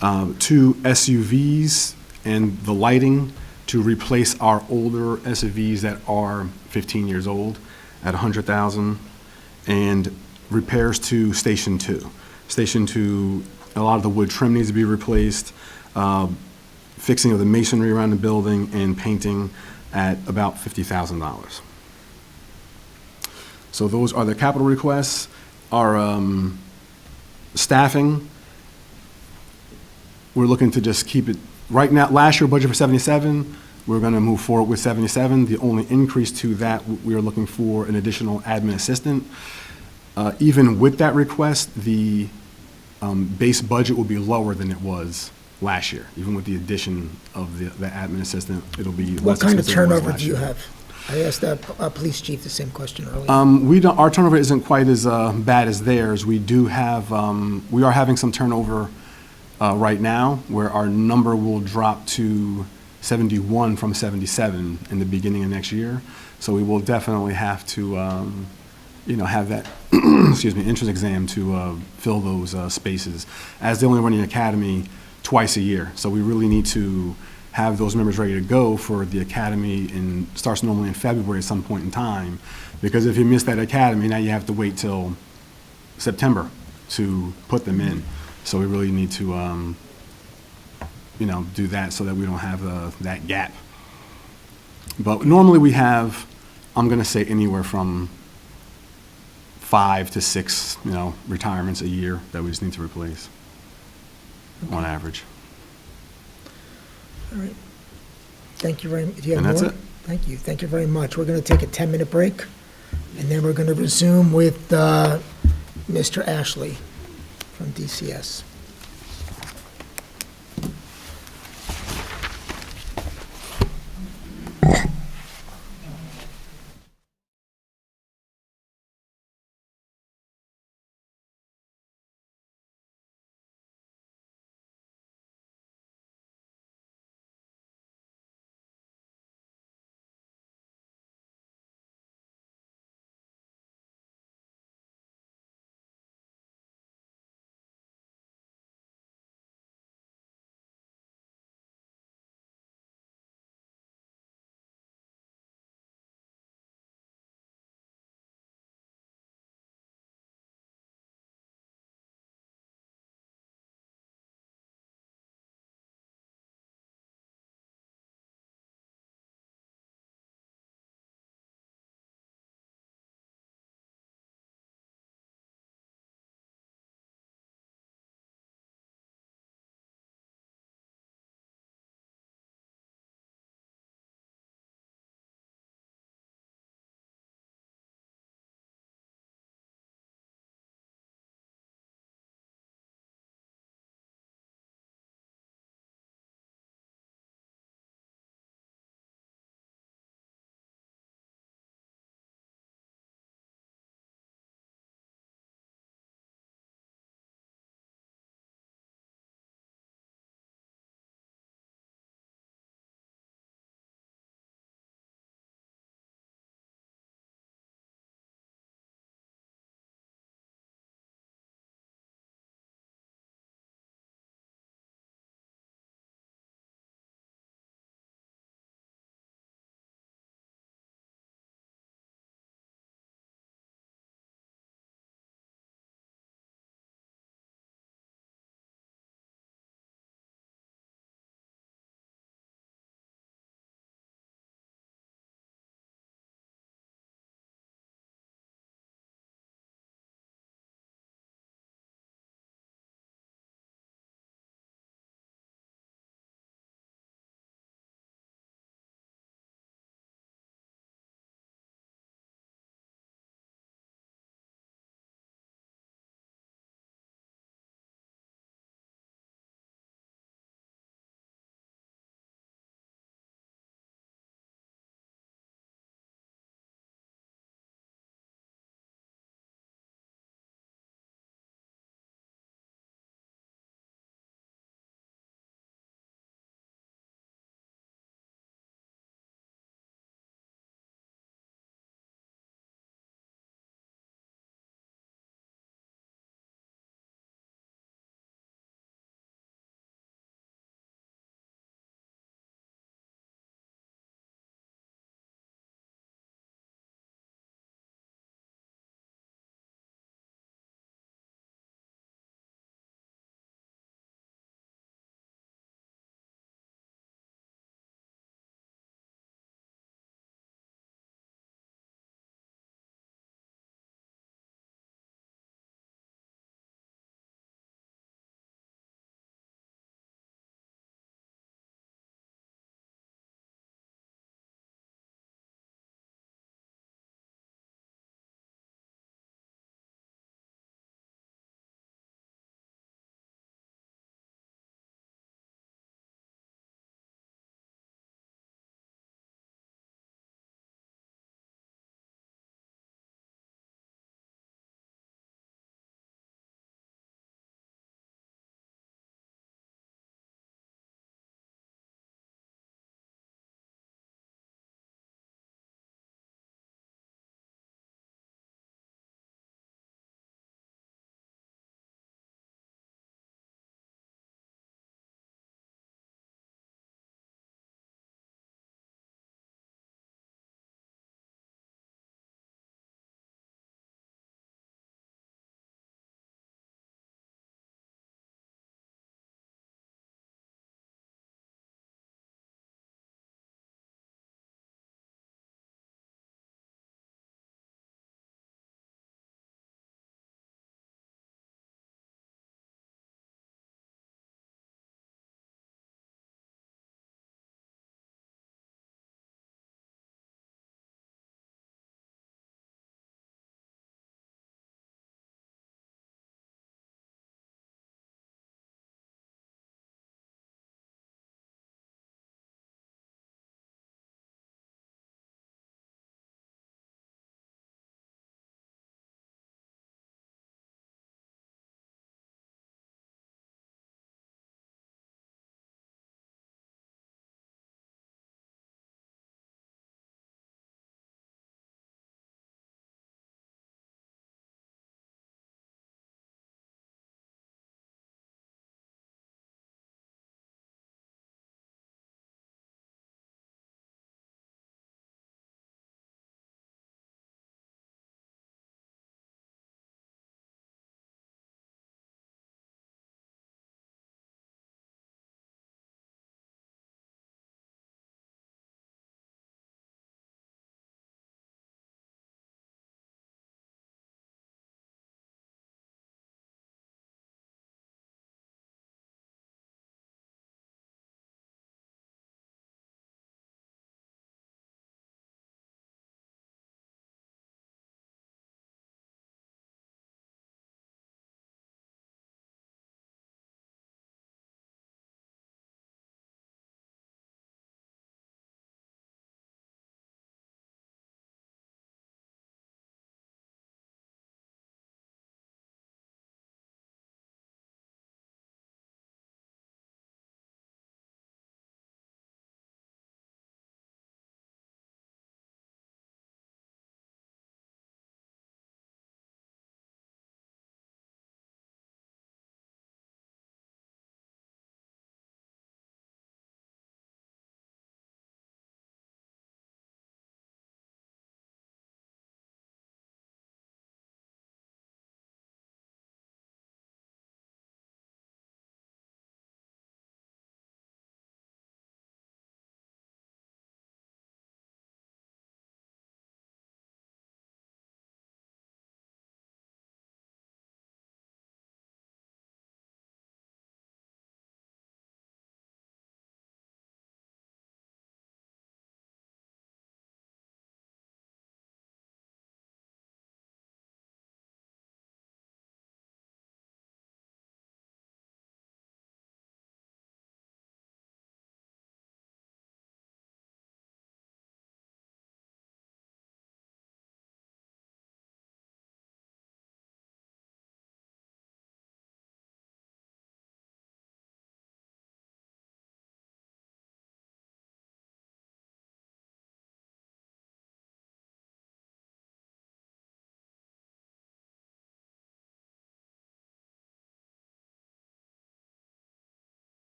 2 SUVs and the lighting to replace our older SUVs that are 15 years old at $100,000, and repairs to Station 2. Station 2, a lot of the wood trim needs to be replaced, fixing of the masonry around the building, and painting at about $50,000. So those are the capital requests. Our staffing, we're looking to just keep it, right now, last year budget for 77, we're going to move forward with 77. The only increase to that, we are looking for an additional admin assistant. Even with that request, the base budget will be lower than it was last year. Even with the addition of the admin assistant, it'll be less What kind of expensive than it was turnover last do you year. have? I asked the police chief the same question earlier. We don't, our turnover isn't quite as bad as theirs. We do have, we are having some turnover right now, where our number will drop to 71 from 77 in the beginning of next year. So we will definitely have to, have that, excuse me, entrance exam to fill those spaces, as they're only running academy twice a year. So we really need to have those members ready to go for the academy, and starts normally in February at some point in time. Because if you miss that academy, now you have to wait till September to put them in. So we really need to, do that so that we don't have that gap. But normally we have, I'm going to say anywhere from 5 to 6, retirements a year that we just need to replace on average. All right. Thank you very much. Do you have And that's more? it. Thank you. Thank you very much. We're going to take a 10-minute break, and then we're going to resume with Mr. Ashley from DCS.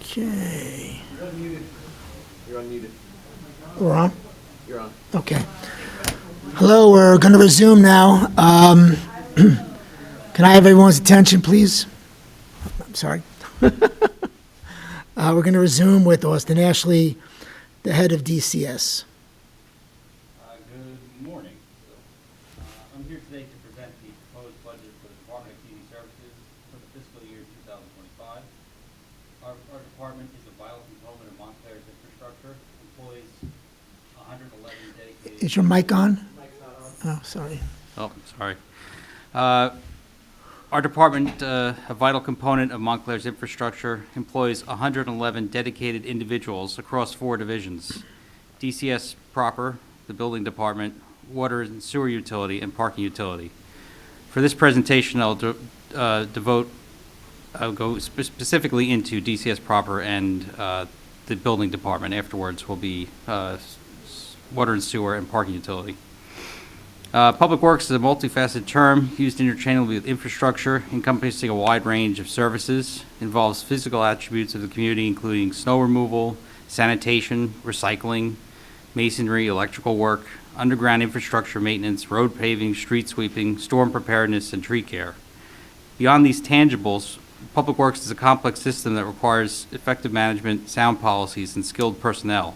Okay. You're unmuted. We're on? You're on. Okay. Hello, we're going to resume now. Can I have everyone's attention, please? I'm sorry. We're going to resume with Austin Ashley, the head of DCS. Good morning. I'm here today to present the proposed budget for the Department of Community Services for the fiscal year 2025. Our department is a vital component of Montclair's infrastructure, employs 111 dedicated... Is your mic on? Oh, sorry. Oh, sorry. Our department, a vital component of Montclair's infrastructure, employs 111 dedicated individuals across 4 divisions: DCS proper, the building department, water and sewer utility, and parking utility. For this presentation, I'll go specifically into DCS proper and the building department. Afterwards will be water and sewer and parking utility. Public Works is a multifaceted term used interchangeably with infrastructure, encompassing a wide range of services, involves physical attributes of the community, including snow removal, sanitation, recycling, masonry, electrical work, underground infrastructure maintenance, road paving, street sweeping, storm preparedness, and tree care. Beyond these tangibles, Public Works is a complex system that requires effective management, sound policies, and skilled personnel.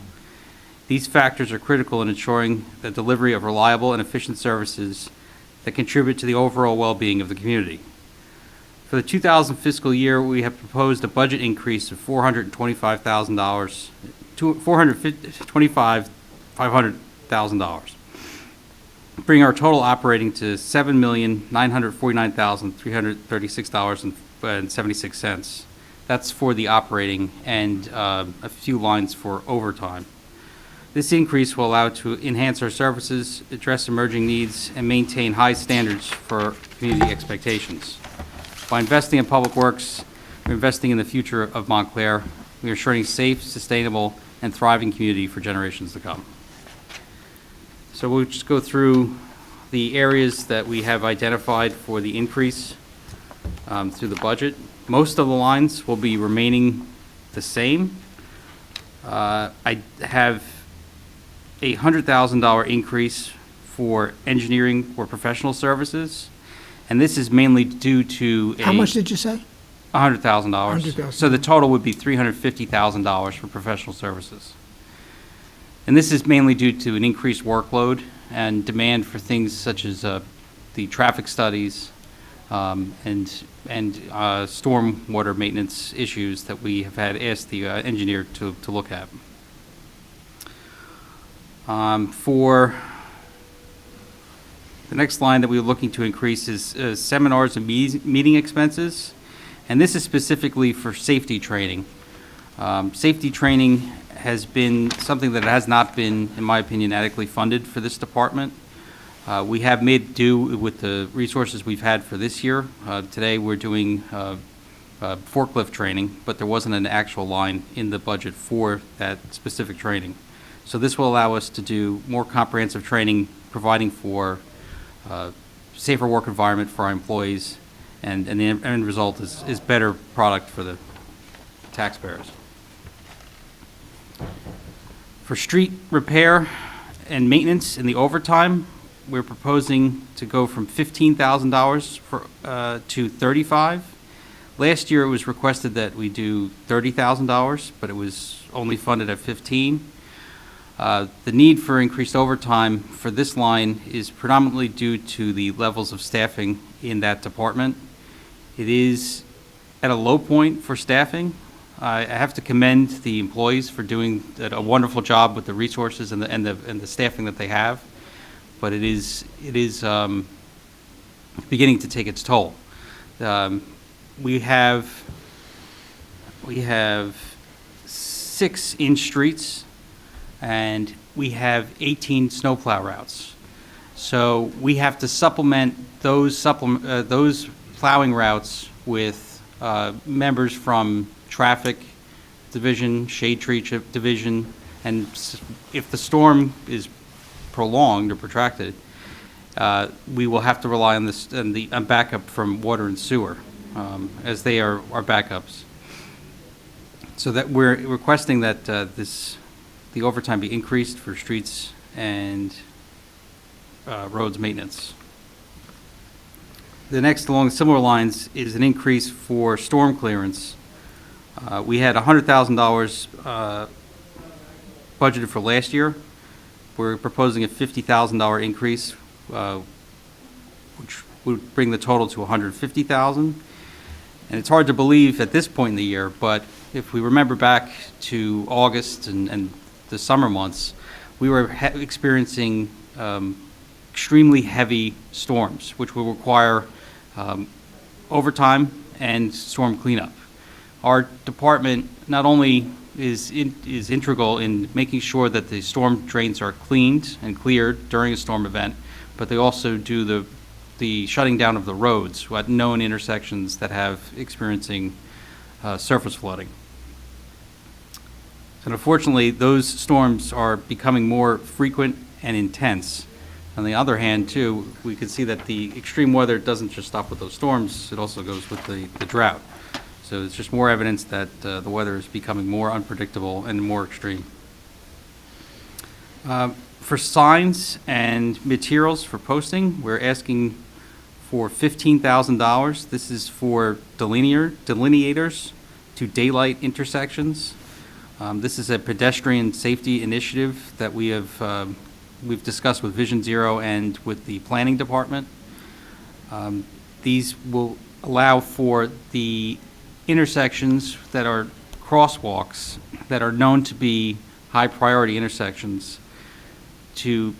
These factors are critical in ensuring the delivery of reliable and efficient services that contribute to the overall well-being of the community. For the 2000 fiscal year, we have proposed a budget increase of $500,000 bring our total operating to $7,949,336.76. That's for the operating and a few lines for overtime. This increase will allow to enhance our services, address emerging needs, and maintain high standards for community expectations. By investing in Public Works, we're investing in the future of Montclair. We are ensuring safe, sustainable, and thriving community for generations to come. So we'll just go through the areas that we have identified for the increase through the budget. Most of the lines will be remaining the same. I have a $100,000 increase for engineering or professional services, and this is mainly due to How much did you say? $100,000. $100,000. So the total would be $350,000 for professional services. And this is mainly due to an increased workload and demand for things such as the traffic studies and stormwater maintenance issues that we have had asked the engineer to look at. For the next line that we're looking to increase is seminars and meeting expenses, and this is specifically for safety training. Safety training has been something that has not been, in my opinion, adequately funded for this department. We have made do with the resources we've had for this year. Today we're doing forklift training, but there wasn't an actual line in the budget for that specific training. So this will allow us to do more comprehensive training, providing for safer work environment for our employees, and the end result is better product for the taxpayers. For street repair and maintenance in the overtime, we're proposing to go from $15,000 to $35,000. Last year it was requested that we do $30,000, but it was only funded at $15,000. The need for increased overtime for this line is predominantly due to the levels of staffing in that department. It is at a low point for staffing. I have to commend the employees for doing a wonderful job with the resources and the staffing that they have, but it is beginning to take its toll. We have 6 in-streets, and we have 18 snowplow routes. So we have to supplement those plowing routes with members from traffic division, shade tree division, and if the storm is prolonged or protracted, we will have to rely on this and the backup from water and sewer, as they are our backups. So that we're requesting that the overtime be increased for streets and roads maintenance. The next, along similar lines, is an increase for storm clearance. We had $100,000 budgeted for last year. We're proposing a $50,000 increase, which would bring the total to $150,000. And it's hard to believe at this point in the year, but if we remember back to August and the summer months, we were experiencing extremely heavy storms, which will require overtime and storm cleanup. Our department not only is integral in making sure that the storm drains are cleaned and cleared during a storm event, but they also do the shutting down of the roads at known intersections that have experiencing surface flooding. And unfortunately, those storms are becoming more frequent and intense. On the other hand, too, we can see that the extreme weather doesn't just stop with those storms, it also goes with the drought. So it's just more evidence that the weather is becoming more unpredictable and more extreme. For signs and materials for posting, we're asking for $15,000. This is for delineators to daylight intersections. This is a pedestrian safety initiative that we've discussed with Vision Zero and with the planning department. These will allow for the intersections that are crosswalks that are known to be high priority intersections to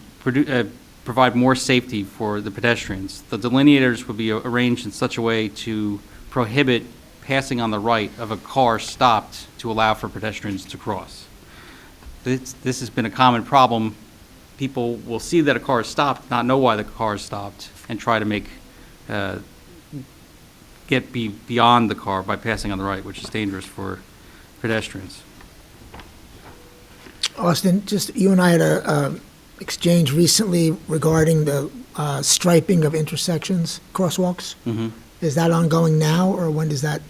provide more safety for the pedestrians. The delineators will be arranged in such a way to prohibit passing on the right of a car stopped to allow for pedestrians to cross. This has been a common problem. People will see that a car is stopped, not know why the car is stopped, and try to get beyond the car by passing on the right, which is dangerous for pedestrians. Austin, just you and I had a exchange recently regarding the striping of intersections, crosswalks. Mm-hmm. Is that ongoing now, or when does that?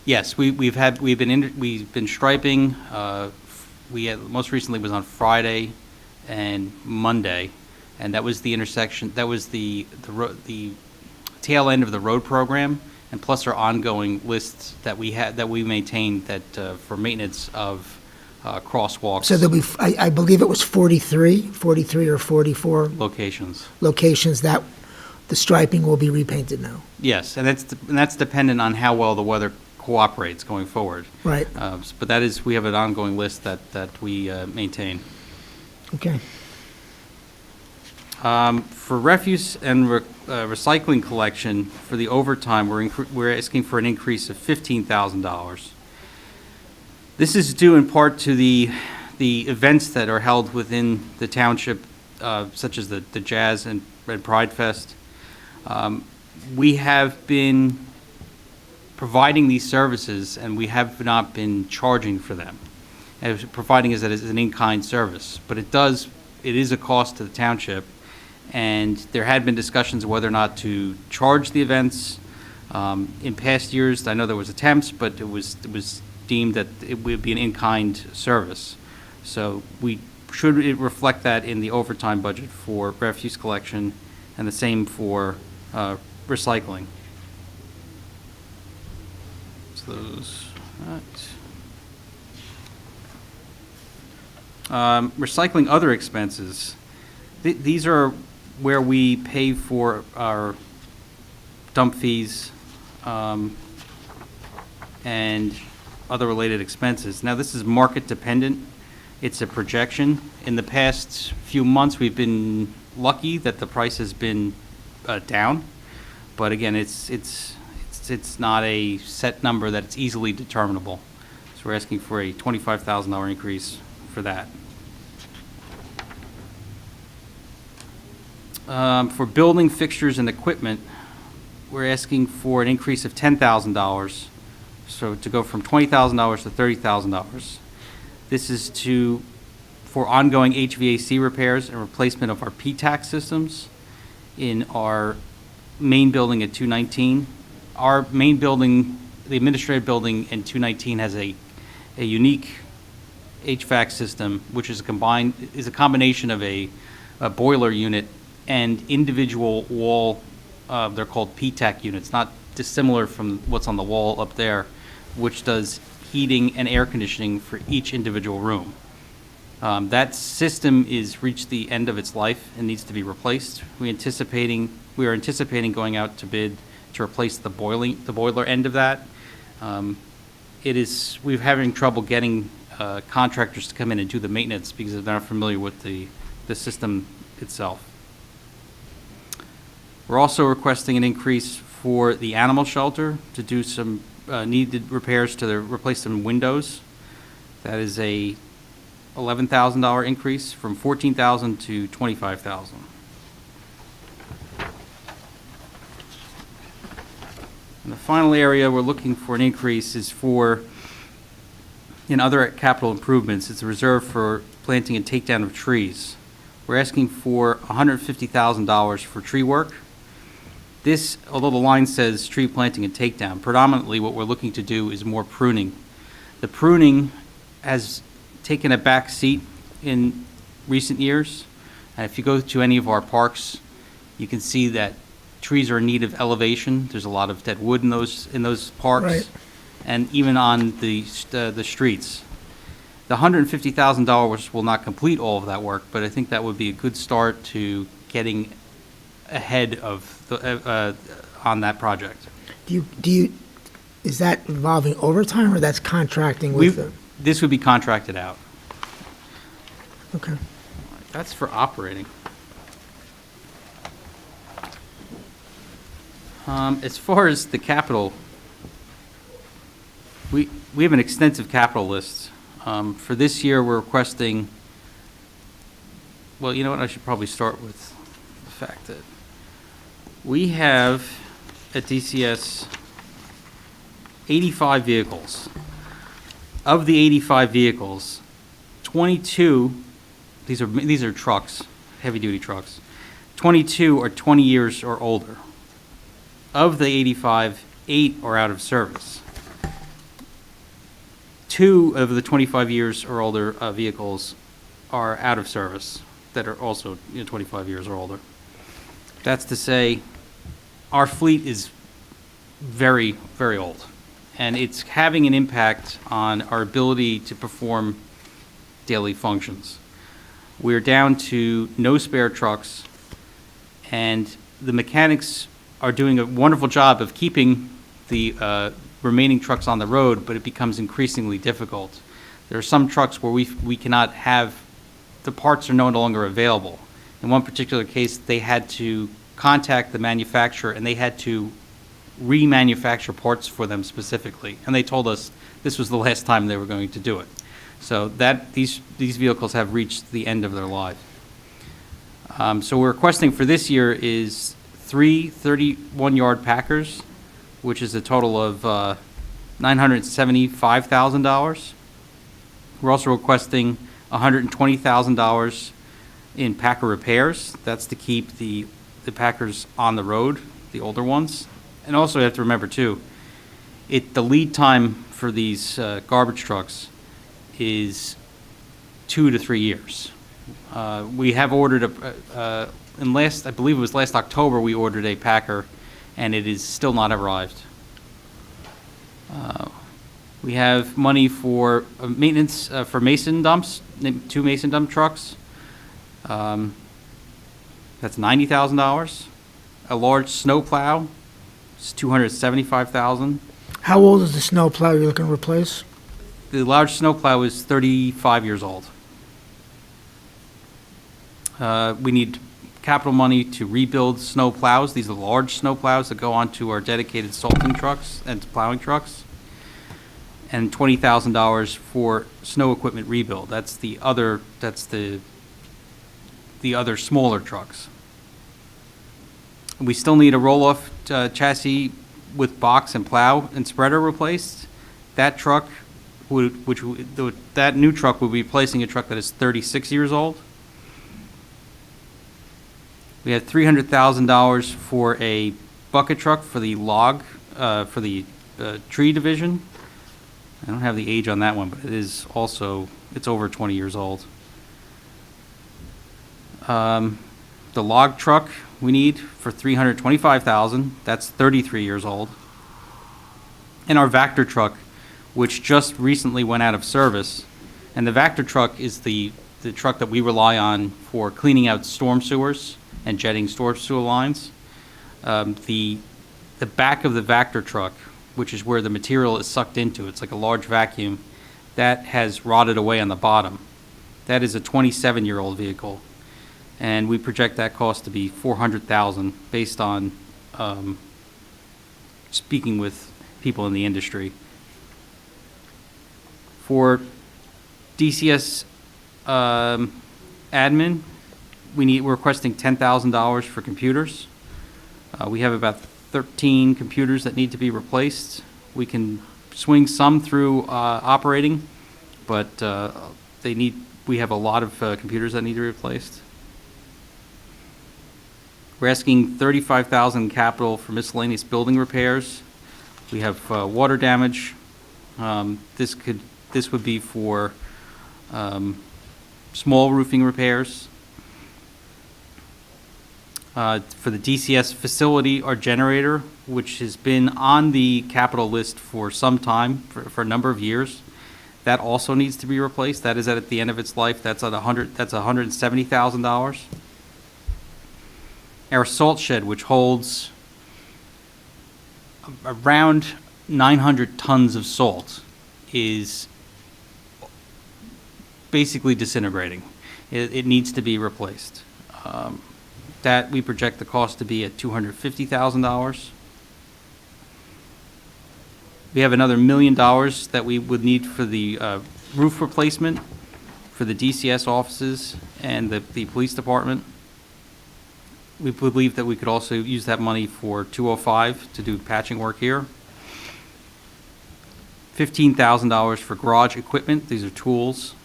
Yes, we've been striping. Most recently was on Friday and Monday, and that was the intersection. That was the tail end of the road program, and plus our ongoing lists that we maintain that for maintenance of crosswalks. So there'll be, I believe it was 43 or 44 locations that the striping will be repainted now. Yes, and that's dependent on how well the weather cooperates going forward. Right. But we have an ongoing list that we maintain. Okay. For refuse and recycling collection, for the overtime, we're asking for an increase of $15,000. This is due in part to the events that are held within the township, such as the Jazz and Red Pride Fest. We have been providing these services, and we have not been charging for them, providing as an in-kind service. But it is a cost to the township, and there had been discussions of whether or not to charge the events. In past years, I know there was attempts, but it was deemed that it would be an in-kind service. So we should reflect that in the overtime budget for refuse collection, and the same for recycling. So those. Recycling other expenses. These are where we pay for our dump fees and other related expenses. Now, this is market dependent. It's a projection. In the past few months, we've been lucky that the price has been down, but again, it's not a set number that it's easily determinable. So we're asking for a $25,000 increase for that. For building fixtures and equipment, we're asking for an increase of $10,000. So to go from $20,000 to $30,000. This is for ongoing HVAC repairs and replacement of our P-tax systems in our main building at 219. Our main building, the administrative building in 219, has a a unique HVAC system, which is a combination of a boiler unit and individual wall, they're called PTAC units, not dissimilar from what's on the wall up there, which does heating and air conditioning for each individual room. That system is reached the end of its life and needs to be replaced. We are anticipating going out to bid to replace the boiler end of that. We're having trouble getting contractors to come in and do the maintenance because they're not familiar with the system itself. We're also requesting an increase for the animal shelter to do some needed repairs to replace some windows. That is a $11,000 increase from $14,000 to $25,000. And the final area we're looking for an increase is in other capital improvements. It's a reserve for planting and takedown of trees. We're asking for $150,000 for tree work. This, although the line says tree planting and takedown, predominantly what we're looking to do is more pruning. The pruning has taken a back seat in recent years. And if you go to any of our parks, you can see that trees are in need of elevation. There's a lot of dead wood in those parks. Right. And even on the streets. The $150,000 will not complete all of that work, but I think that would be a good start to getting ahead of on that project. Is that involving overtime, or that's contracting with the? This would be contracted out. Okay. That's for operating. As far as the capital, we have an extensive capital list. For this year, we're requesting, well, you know what, I should probably start with the fact that we have at DCS 85 vehicles. Of the 85 vehicles, 22, these are trucks, heavy-duty trucks. 22 are 20 years or older. Of the 85, 8 are out of service. 2 of the 25 years or older vehicles are out of service that are also 25 years or older. That's to say, our fleet is very, very old, and it's having an impact on our ability to perform daily functions. We're down to no spare trucks, and the mechanics are doing a wonderful job of keeping the remaining trucks on the road, but it becomes increasingly difficult. There are some trucks where we cannot have, the parts are no longer available. In one particular case, they had to contact the manufacturer and they had to remanufacture parts for them specifically. And they told us this was the last time they were going to do it. So that these vehicles have reached the end of their life. So we're requesting for this year is 3 31-yard Packers, which is a total of $975,000. We're also requesting $120,000 in Packer repairs. That's to keep the Packers on the road, the older ones. And also you have to remember too, the lead time for these garbage trucks is 2 to 3 years. We have ordered I believe it was last October, we ordered a Packer, and it is still not arrived. We have money for maintenance for mason dumps, 2 mason dump trucks. That's $90,000. A large snow plow is $275,000. How old is the snow plow you're looking to replace? The large snow plow is 35 years old. We need capital money to rebuild snow plows. These are large snow plows that go onto our dedicated salting trucks and plowing trucks. And $20,000 for snow equipment rebuild. That's the other smaller trucks. We still need a roll-off chassis with box and plow and spreader replaced. That truck that new truck would be replacing a truck that is 36 years old. We have $300,000 for a bucket truck for the log, for the tree division. I don't have the age on that one, but it is also, it's over 20 years old. The log truck we need for $325,000, that's 33 years old. And our Vector truck, which just recently went out of service. And the Vector truck is the truck that we rely on for cleaning out storm sewers and jetting storm sewer lines. The back of the Vector truck, which is where the material is sucked into, it's like a large vacuum, that has rotted away on the bottom. That is a 27-year-old vehicle. And we project that cost to be $400,000 based on speaking with people in the industry. For DCS admin, we're requesting $10,000 for computers. We have about 13 computers that need to be replaced. We can swing some through operating, but we have a lot of computers that need to be replaced. We're asking $35,000 capital for miscellaneous building repairs. We have water damage. This would be for small roofing repairs. For the DCS facility, our generator, which has been on the capital list for some time, for a number of years, that also needs to be replaced. That is at the end of its life. That's $170,000. Our salt shed, which holds around 900 tons of salt, is basically disintegrating. It needs to be replaced. That we project the cost to be at $250,000. We have another $1 million that we would need for the roof replacement for the DCS offices and the police department. We believe that we could also use that money for 205 to do patching work here. $15,000 for garage equipment. These are tools.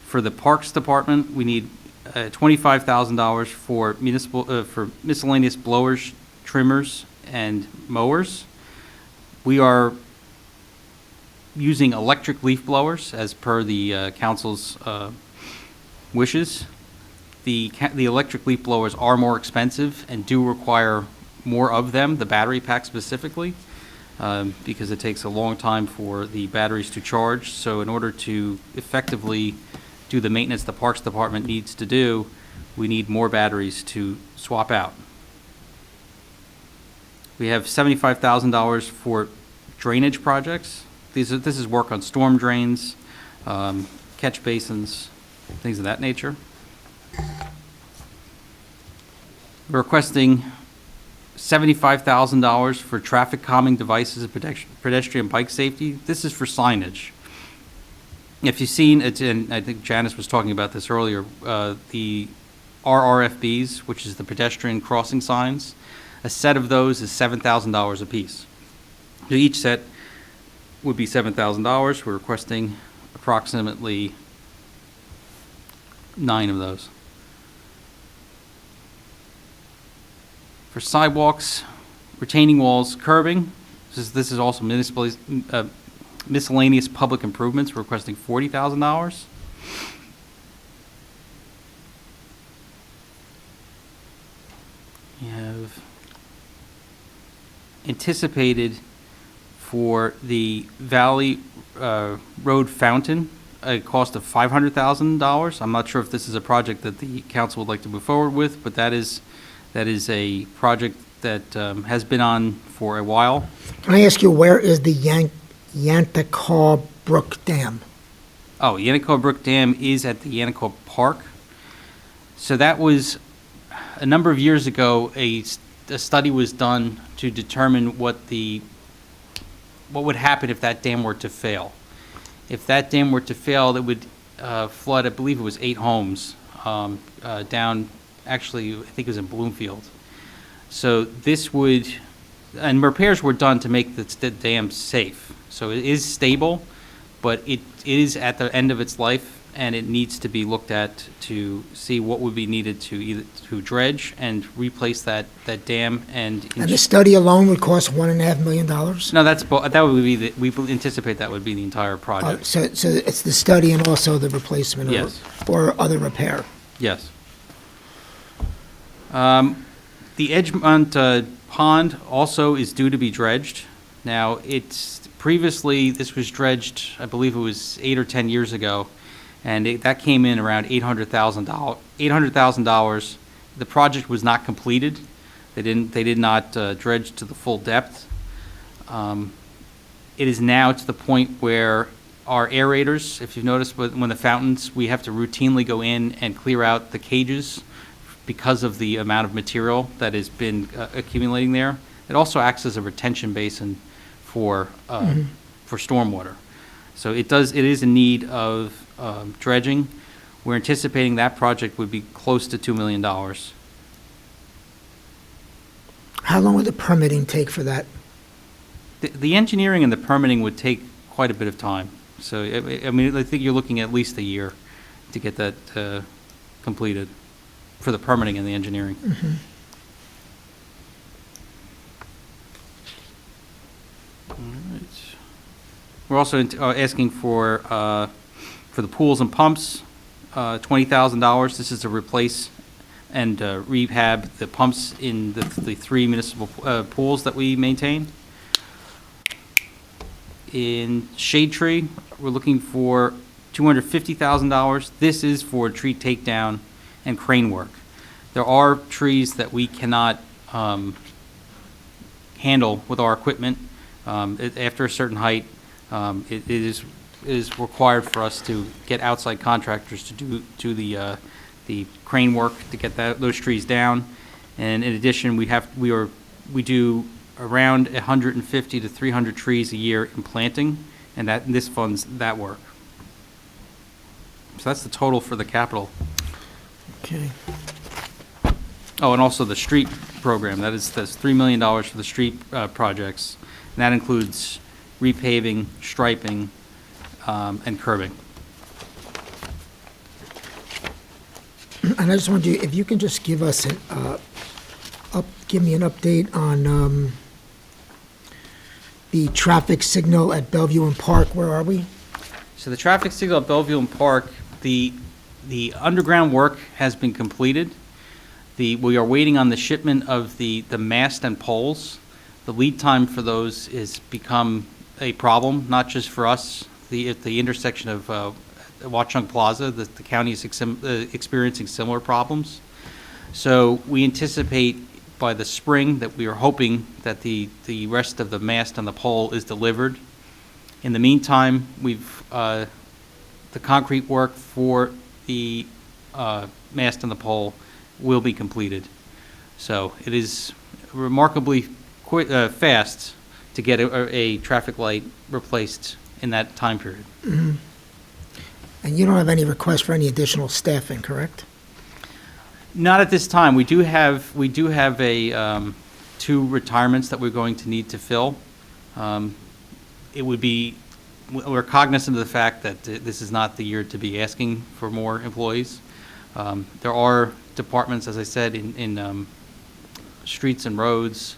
For the Parks Department, we need $25,000 for for miscellaneous blowers, trimmers, and mowers. We are using electric leaf blowers as per the council's wishes. The electric leaf blowers are more expensive and do require more of them, the battery pack specifically, because it takes a long time for the batteries to charge. So in order to effectively do the maintenance the Parks Department needs to do, we need more batteries to swap out. We have $75,000 for drainage projects. This is work on storm drains, catch basins, things of that nature. We're requesting $75,000 for traffic calming devices and pedestrian bike safety. This is for signage. If you've seen it, and I think Janice was talking about this earlier, the RRFBs, which is the pedestrian crossing signs, a set of those is $7,000 a piece. So each set would be $7,000. We're requesting approximately 9 of those. For sidewalks, retaining walls, curbing, this is also municipal, miscellaneous public improvements. We're requesting $40,000. We have anticipated for the Valley Road Fountain a cost of $500,000. I'm not sure if this is a project that the council would like to move forward with, but that is a project that has been on for a while. Can I ask you, where is the Yanticah Brook Dam? Oh, Yanticah Brook Dam is at the Yanticah Park. So that was, a number of years ago, a study was done to determine what would happen if that dam were to fail. If that dam were to fail, it would flood, I believe it was 8 homes down, actually, I think it was in Bloomfield. So this would, and repairs were done to make the dam safe. So it is stable, but it is at the end of its life, and it needs to be looked at to see what would be needed to either to dredge and replace that dam and. And the study alone would cost $1.5 million? No, that would be we anticipate that would be the entire project. So it's the study and also the replacement Yes. or other repair? Yes. The Edgemont Pond also is due to be dredged. Now, previously, this was dredged, I believe it was 8 or 10 years ago, and that came in around $800,000. The project was not completed. They did not dredge to the full depth. It is now to the point where our aerators, if you've noticed when the fountains, we have to routinely go in and clear out the cages because of the amount of material that has been accumulating there. It also acts as a retention basin for stormwater. So it is in need of dredging. We're anticipating that project would be close to $2 million. How long would the permitting take for that? The engineering and the permitting would take quite a bit of time. So, I mean, I think you're looking at least a year to get that completed for the permitting and the engineering. All right. We're also asking for the pools and pumps, $20,000. This is to replace and rehab the pumps in the 3 municipal pools that we maintain. In shade tree, we're looking for $250,000. This is for tree takedown and crane work. There are trees that we cannot handle with our equipment. After a certain height, it is required for us to get outside contractors to do the crane work to get those trees down. And in addition, we do around 150 to 300 trees a year in planting, and this funds that work. So that's the total for the capital. Okay. Oh, and also the street program, that's $3 million for the street projects. And that includes repaving, striping, and curbing. And I just wonder if you can just give us give me an update on the traffic signal at Bellevue and Park. Where are we? So the traffic signal at Bellevue and Park, the underground work has been completed. We are waiting on the shipment of the mast and poles. The lead time for those has become a problem, not just for us. At the intersection of Watchung Plaza, the county is experiencing similar problems. So we anticipate by the spring that we are hoping that the rest of the mast and the pole is delivered. In the meantime, the concrete work for the mast and the pole will be completed. So it is remarkably fast to get a traffic light replaced in that time period. Mm-hmm. And you don't have any request for any additional staffing, correct? Not at this time. We do have a 2 retirements that we're going to need to fill. We're cognizant of the fact that this is not the year to be asking for more employees. There are departments, as I said, in streets and roads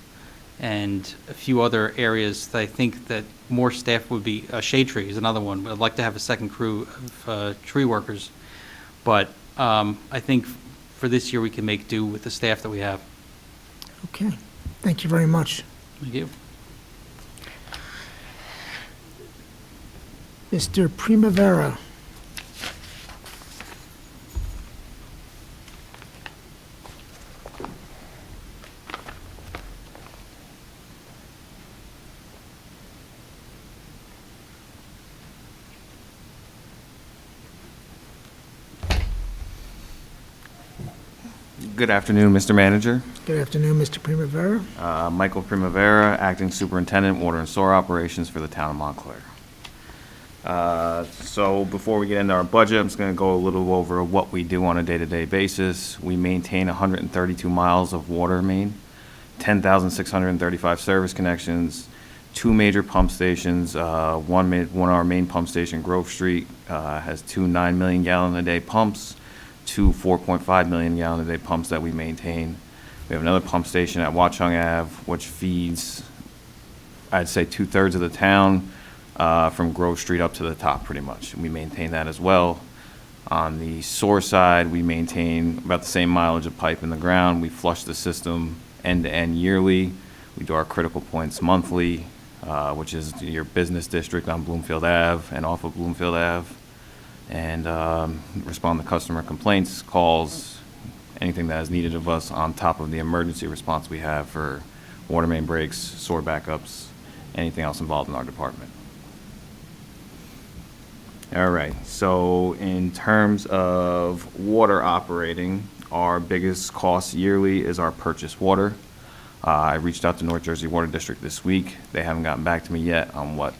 and a few other areas that I think that more staff would be. Shade tree is another one. I'd like to have a second crew of tree workers. But I think for this year we can make do with the staff that we have. Okay. Thank you very much. Thank you. Mr. Primavera. Good afternoon, Mr. Manager. Good afternoon, Mr. Primavera. Michael Primavera, Acting Superintendent, Water and Sewer Operations for the Town of Montclair. So before we get into our budget, I'm just going to go a little over what we do on a day-to-day basis. We maintain 132 miles of water main, 10,635 service connections, two major pump stations. One of our main pump station, Grove Street, has two 9 million gallon a day pumps, two 4.5 million gallon a day pumps that we maintain. We have another pump station at Watchung Ave, which feeds, I'd say, 2/3 of the town, from Grove Street up to the top, pretty much. We maintain that as well. On the sewer side, we maintain about the same mileage of pipe in the ground. We flush the system end-to-end yearly. We do our critical points monthly, which is your business district on Bloomfield Ave and off of Bloomfield Ave, and respond to customer complaints, calls, anything that is needed of us on top of the emergency response we have for water main breaks, sewer backups, anything else involved in our department. All right, so in terms of water operating, our biggest cost yearly is our purchased water. I reached out to North Jersey Water District this week. They haven't gotten back to me yet on what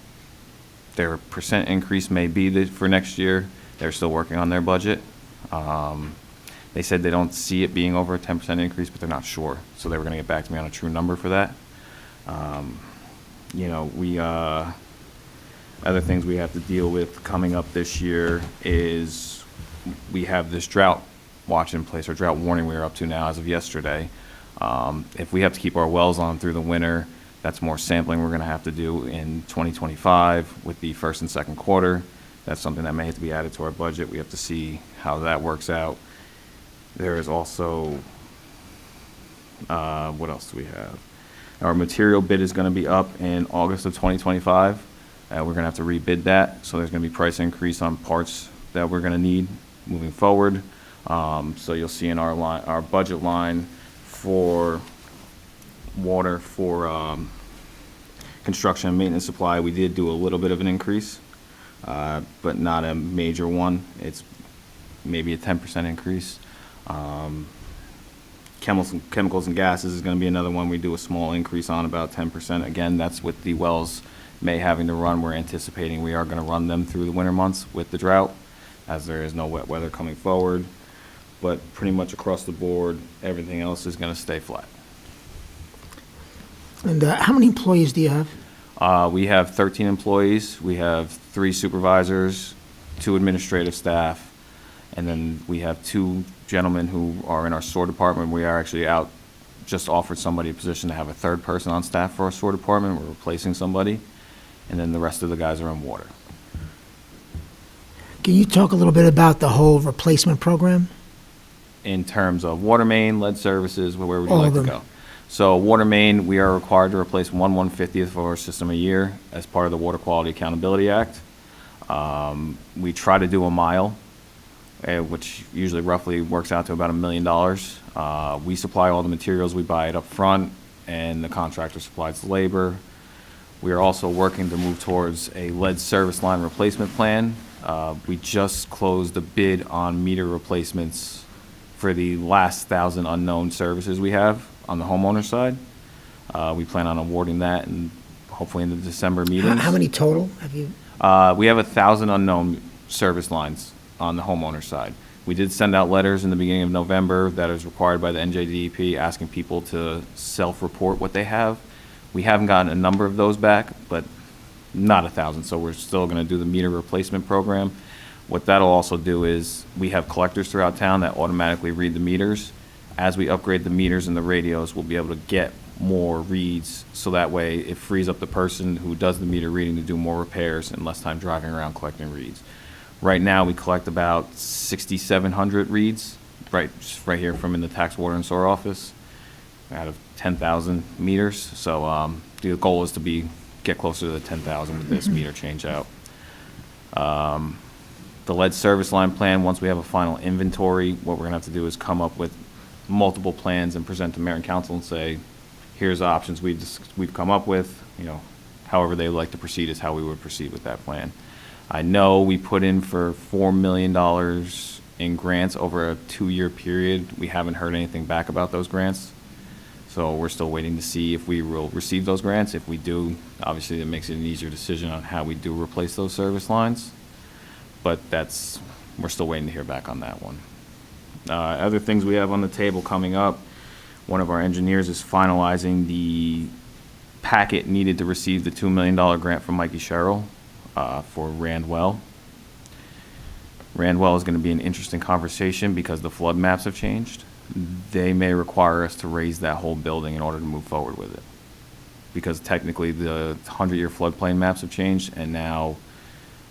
their percent increase may be for next year. They're still working on their budget. They said they don't see it being over a 10% increase, but they're not sure. So they were gonna get back to me on a true number for that. You know, other things we have to deal with coming up this year is we have this drought watch in place, or drought warning we are up to now as of yesterday. If we have to keep our wells on through the winter, that's more sampling we're gonna have to do in 2025 with the first and second quarter. That's something that may have to be added to our budget. We have to see how that works out. There is also, what else do we have? Our material bid is gonna be up in August of 2025. We're gonna have to rebid that, so there's gonna be price increase on parts that we're gonna need moving forward. So you'll see in our budget line for water for construction and maintenance supply, we did do a little bit of an increase, but not a major one. It's maybe a 10% increase. Chemicals and gases is gonna be another one we do a small increase on, about 10%. Again, that's with the wells May having to run. We're anticipating we are gonna run them through the winter months with the drought, as there is no wet weather coming forward. But pretty much across the board, everything else is gonna stay flat. And how many employees do you have? We have 13 employees. We have 3 supervisors, 2 administrative staff, and then we have 2 gentlemen who are in our sewer department. We are actually just offered somebody a position to have a 3rd person on staff for our sewer department. We're replacing somebody. And then the rest of the guys are in water. Can you talk a little bit about the whole replacement program? In terms of water main, lead services, where would you All like of to them. go? So water main, we are required to replace 1/150th of our system a year as part of the Water Quality Accountability Act. We try to do a mile, which usually roughly works out to about $1 million. We supply all the materials, we buy it up front, and the contractor supplies the labor. We are also working to move towards a lead service line replacement plan. We just closed a bid on meter replacements for the last 1,000 unknown services we have on the homeowner side. We plan on awarding that and hopefully in the December meetings. How many total have you? We have 1,000 unknown service lines on the homeowner side. We did send out letters in the beginning of November that is required by the NJDEP asking people to self-report what they have. We haven't gotten a number of those back, but not 1,000, so we're still gonna do the meter replacement program. What that'll also do is, we have collectors throughout town that automatically read the meters. As we upgrade the meters and the radios, we'll be able to get more reads, so that way it frees up the person who does the meter reading to do more repairs and less time driving around collecting reads. Right now, we collect about 6,700 reads, just right here from in the tax, water, and sewer office, out of 10,000 meters. So the goal is to get closer to the 10,000 with this meter change out. The lead service line plan, once we have a final inventory, what we're gonna have to do is come up with multiple plans and present to mayor and council and say, here's the options we've come up with, however they would like to proceed is how we would proceed with that plan. I know we put in for $4 million in grants over a 2-year period. We haven't heard anything back about those grants. So we're still waiting to see if we will receive those grants. If we do, obviously it makes it an easier decision on how we do replace those service lines. But we're still waiting to hear back on that one. Other things we have on the table coming up, one of our engineers is finalizing the packet needed to receive the $2 million grant from Mikey Sherrill for Randwell. Randwell is going to be an interesting conversation because the flood maps have changed. They may require us to raise that whole building in order to move forward with it. Because technically the 100-year floodplain maps have changed, and now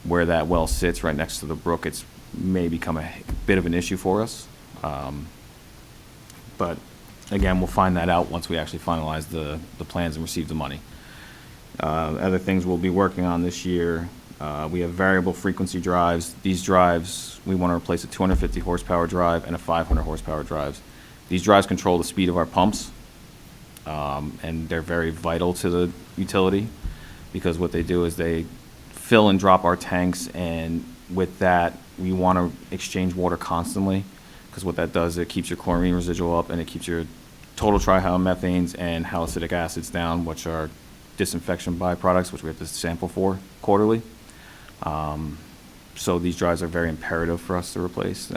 where that well sits right next to the brook, it's may become a bit of an issue for us. But again, we'll find that out once we actually finalize the plans and receive the money. Other things we'll be working on this year, we have variable frequency drives. These drives, we want to replace a 250 horsepower drive and a 500 horsepower drive. These drives control the speed of our pumps, and they're very vital to the utility because what they do is they fill and drop our tanks, and with that, we want to exchange water constantly because what that does, it keeps your chlorine residual up and it keeps your total trihalomethanes and haloacidic acids down, which are disinfection byproducts, which we have to sample for quarterly. So these drives are very imperative for us to replace.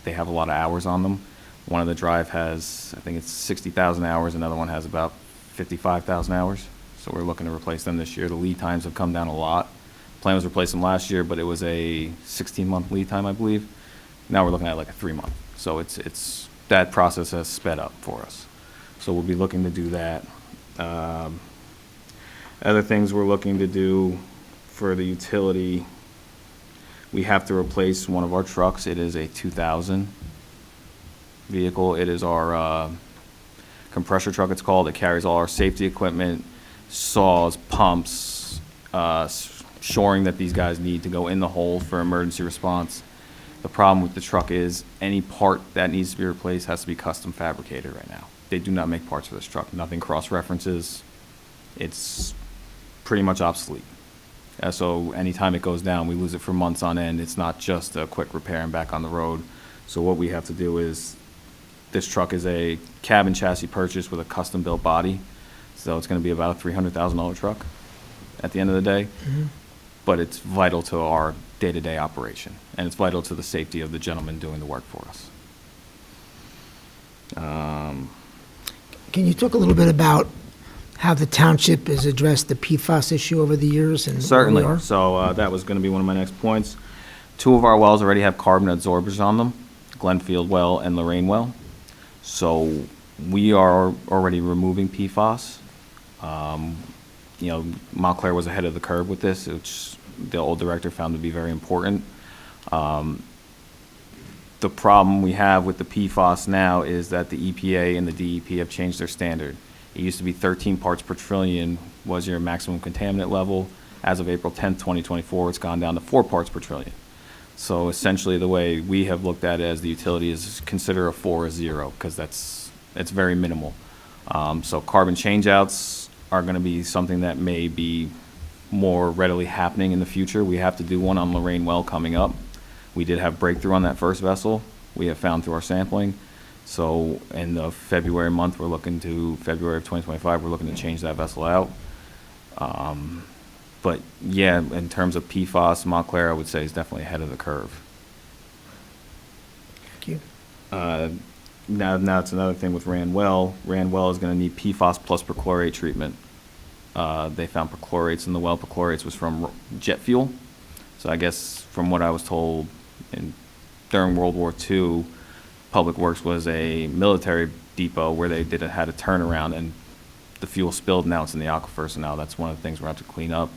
They have a lot of hours on them. One of the drive has, I think it's 60,000 hours. Another one has about 55,000 hours. So we're looking to replace them this year. The lead times have come down a lot. Plan was to replace them last year, but it was a 16-month lead time, I believe. Now we're looking at like a 3-month. So it's that process has sped up for us. So we'll be looking to do that. Other things we're looking to do for the utility, we have to replace one of our trucks. It is a 2000 vehicle. It is our compressor truck, it's called. It carries all our safety equipment, saws, pumps, shoring that these guys need to go in the hole for emergency response. The problem with the truck is any part that needs to be replaced has to be custom fabricated right now. They do not make parts for this truck. Nothing cross-references. It's pretty much obsolete. So anytime it goes down, we lose it for months on end. It's not just a quick repair and back on the road. So what we have to do is, this truck is a cabin chassis purchase with a custom-built body. So it's going to be about a $300,000 truck at the end of the day. But it's vital to our day-to-day operation, and it's vital to the safety of the gentleman doing the work for us. Can you talk a little bit about how the township has addressed the PFAS issue over the years and where we Certainly. are? So that was going to be one of my next points. 2 of our wells already have carbon absorbers on them, Glenfield well and Lorraine well. So we are already removing PFAS. You know, Montclair was ahead of the curve with this, which the old director found to be very important. The problem we have with the PFAS now is that the EPA and the DEP have changed their standard. It used to be 13 parts per trillion was your maximum contaminant level. As of April 10th, 2024, it's gone down to 4 parts per trillion. So essentially the way we have looked at it as the utility is consider a 4 a 0 because it's very minimal. So carbon changeouts are going to be something that may be more readily happening in the future. We have to do one on Lorraine well coming up. We did have breakthrough on that first vessel. We have found through our sampling. So in the February month, February of 2025, we're looking to change that vessel out. But yeah, in terms of PFAS, Montclair, I would say, is definitely ahead of the curve. Thank you. Now it's another thing with Randwell. Randwell is going to need PFAS plus perchlorate treatment. They found perchlorates in the well. Perchlorates was from jet fuel. So I guess from what I was told, during World War II, Public Works was a military depot where they had a turnaround and the fuel spilled. Now it's in the aquifer. So now that's one of the things we're going to have to clean up.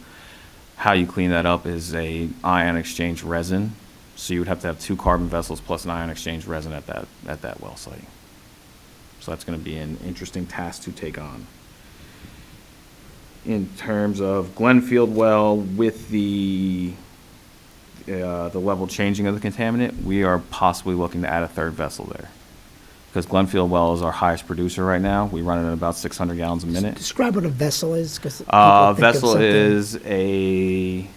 How you clean that up is a ion exchange resin. So you would have to have 2 carbon vessels plus an ion exchange resin at that well site. So that's going to be an interesting task to take on. In terms of Glenfield well, with the level changing of the contaminant, we are possibly looking to add a 3rd vessel there. Because Glenfield well is our highest producer right now. We run it at about 600 gallons a minute. Describe what a vessel is, because Vessel is a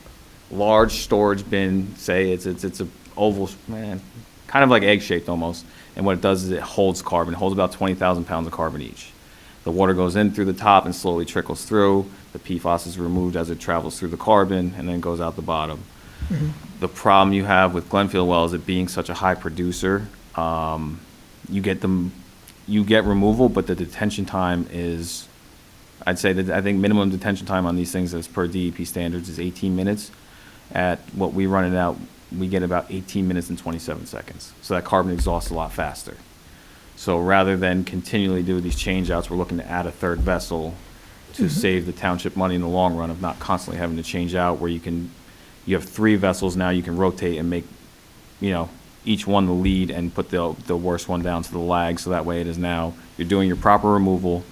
large storage bin. Say it's a oval, kind of like egg-shaped almost. And what it does is it holds carbon. It holds about 20,000 pounds of carbon each. The water goes in through the top and slowly trickles through. The PFAS is removed as it travels through the carbon and then goes out the bottom. Mm-hmm. The problem you have with Glenfield well is it being such a high producer. You get removal, but the detention time is I'd say that, I think minimum detention time on these things as per DEP standards is 18 minutes. At what we run it out, we get about 18 minutes and 27 seconds. So that carbon exhausts a lot faster. So rather than continually do these change-outs, we're looking to add a third vessel to save the township money in the long run of not constantly having to change out, where you have 3 vessels now, you can rotate and make, each one the lead and put the worst one down to the lag, so that way it is now, you're doing your proper removal,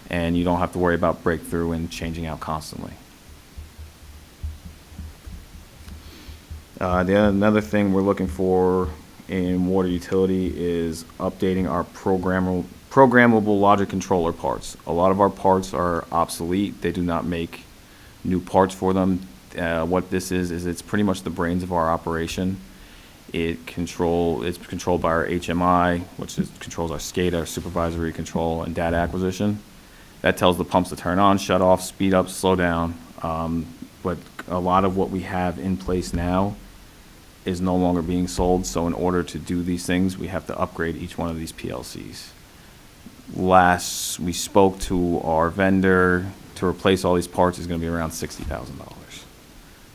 and you don't have to worry about breakthrough and changing out constantly. Another thing we're looking for in water utility is updating our programmable logic controller parts. A lot of our parts are obsolete. They do not make new parts for them. What this is it's pretty much the brains of our operation. It's controlled by our HMI, which controls our SCADA, our supervisory control, and data acquisition. That tells the pumps to turn on, shut off, speed up, slow down. But a lot of what we have in place now is no longer being sold, so in order to do these things, we have to upgrade each one of these PLCs. Last we spoke to our vendor, to replace all these parts is going to be around $60,000.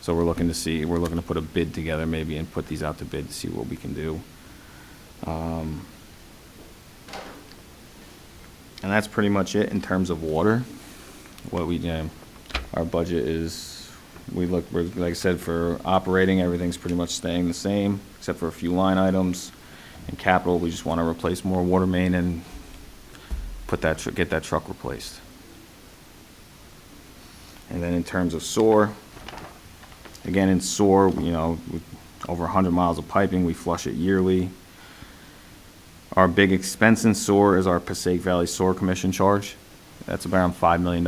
So we're looking to put a bid together maybe and put these out to bid to see what we can do. And that's pretty much it in terms of water. Our budget is, like I said, for operating, everything's pretty much staying the same, except for a few line items. In capital, we just want to replace more water main and get that truck replaced. And then in terms of SOAR, again, in SOAR, with over 100 miles of piping, we flush it yearly. Our big expense in SOAR is our Passaic Valley SOAR Commission charge. That's around $5 million.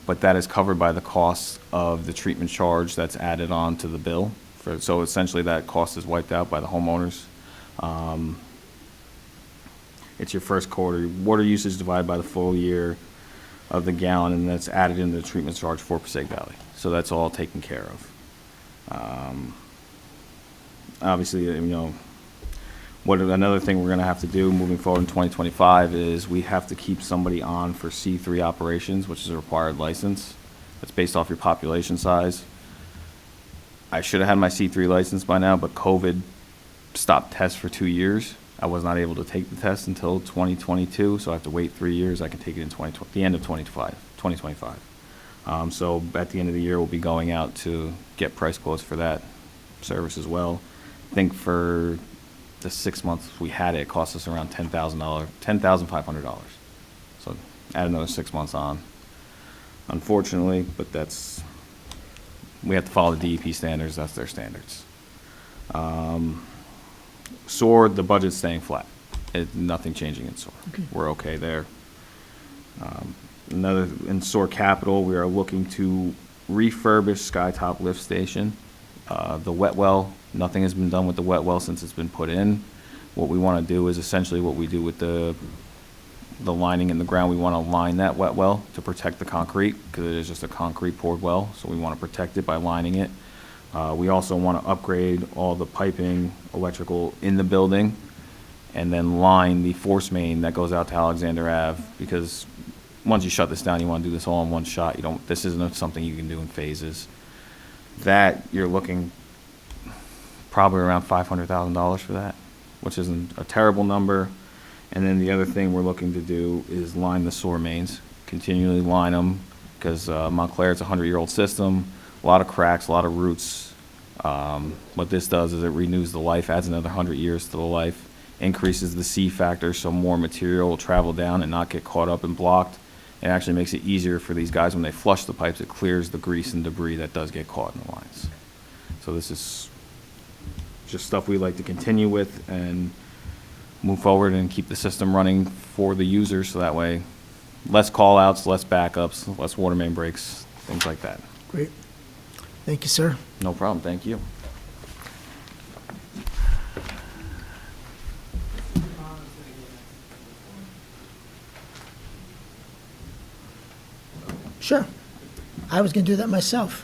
But that is covered by the cost of the treatment charge that's added on to the bill. So essentially that cost is wiped out by the homeowners. It's your first quarter water usage divided by the full year of the gallon, and that's added into the treatment charge for Passaic Valley. So that's all taken care of. Obviously, another thing we're going to have to do moving forward in 2025 is we have to keep somebody on for C3 operations, which is a required license. That's based off your population size. I should have had my C3 license by now, but COVID stopped tests for 2 years. I was not able to take the test until 2022, so I have to wait 3 years. I can take it in the end of 2025. So at the end of the year, we'll be going out to get price quotes for that service as well. I think for the 6 months we had it, it cost us around $10,500. So add another 6 months on, unfortunately, but we have to follow the DEP standards. That's their standards. SOAR, the budget's staying flat. Nothing changing in SOAR. Okay. We're okay there. In SOAR Capital, we are looking to refurbish Skytop Lift Station. The wet well, nothing has been done with the wet well since it's been put in. What we want to do is essentially what we do with the lining in the ground. We want to line that wet well to protect the concrete, because it is just a concrete poured well, so we want to protect it by lining it. We also want to upgrade all the piping, electrical in the building, and then line the force main that goes out to Alexander Ave, because once you shut this down, you want to do this all in one shot. This isn't something you can do in phases. That, you're looking probably around $500,000 for that, which isn't a terrible number. And then the other thing we're looking to do is line the SOAR mains, continually line them, because Montclair is a 100-year-old system, a lot of cracks, a lot of roots. What this does is it renews the life, adds another 100 years to the life, increases the C factor, so more material will travel down and not get caught up and blocked. It actually makes it easier for these guys when they flush the pipes. It clears the grease and debris that does get caught in the lines. So this is just stuff we like to continue with and move forward and keep the system running for the users, so that way less call outs, less backups, less water main breaks, things like that. Great. Thank you, sir. No problem, thank you. Sure. I was going to do that myself.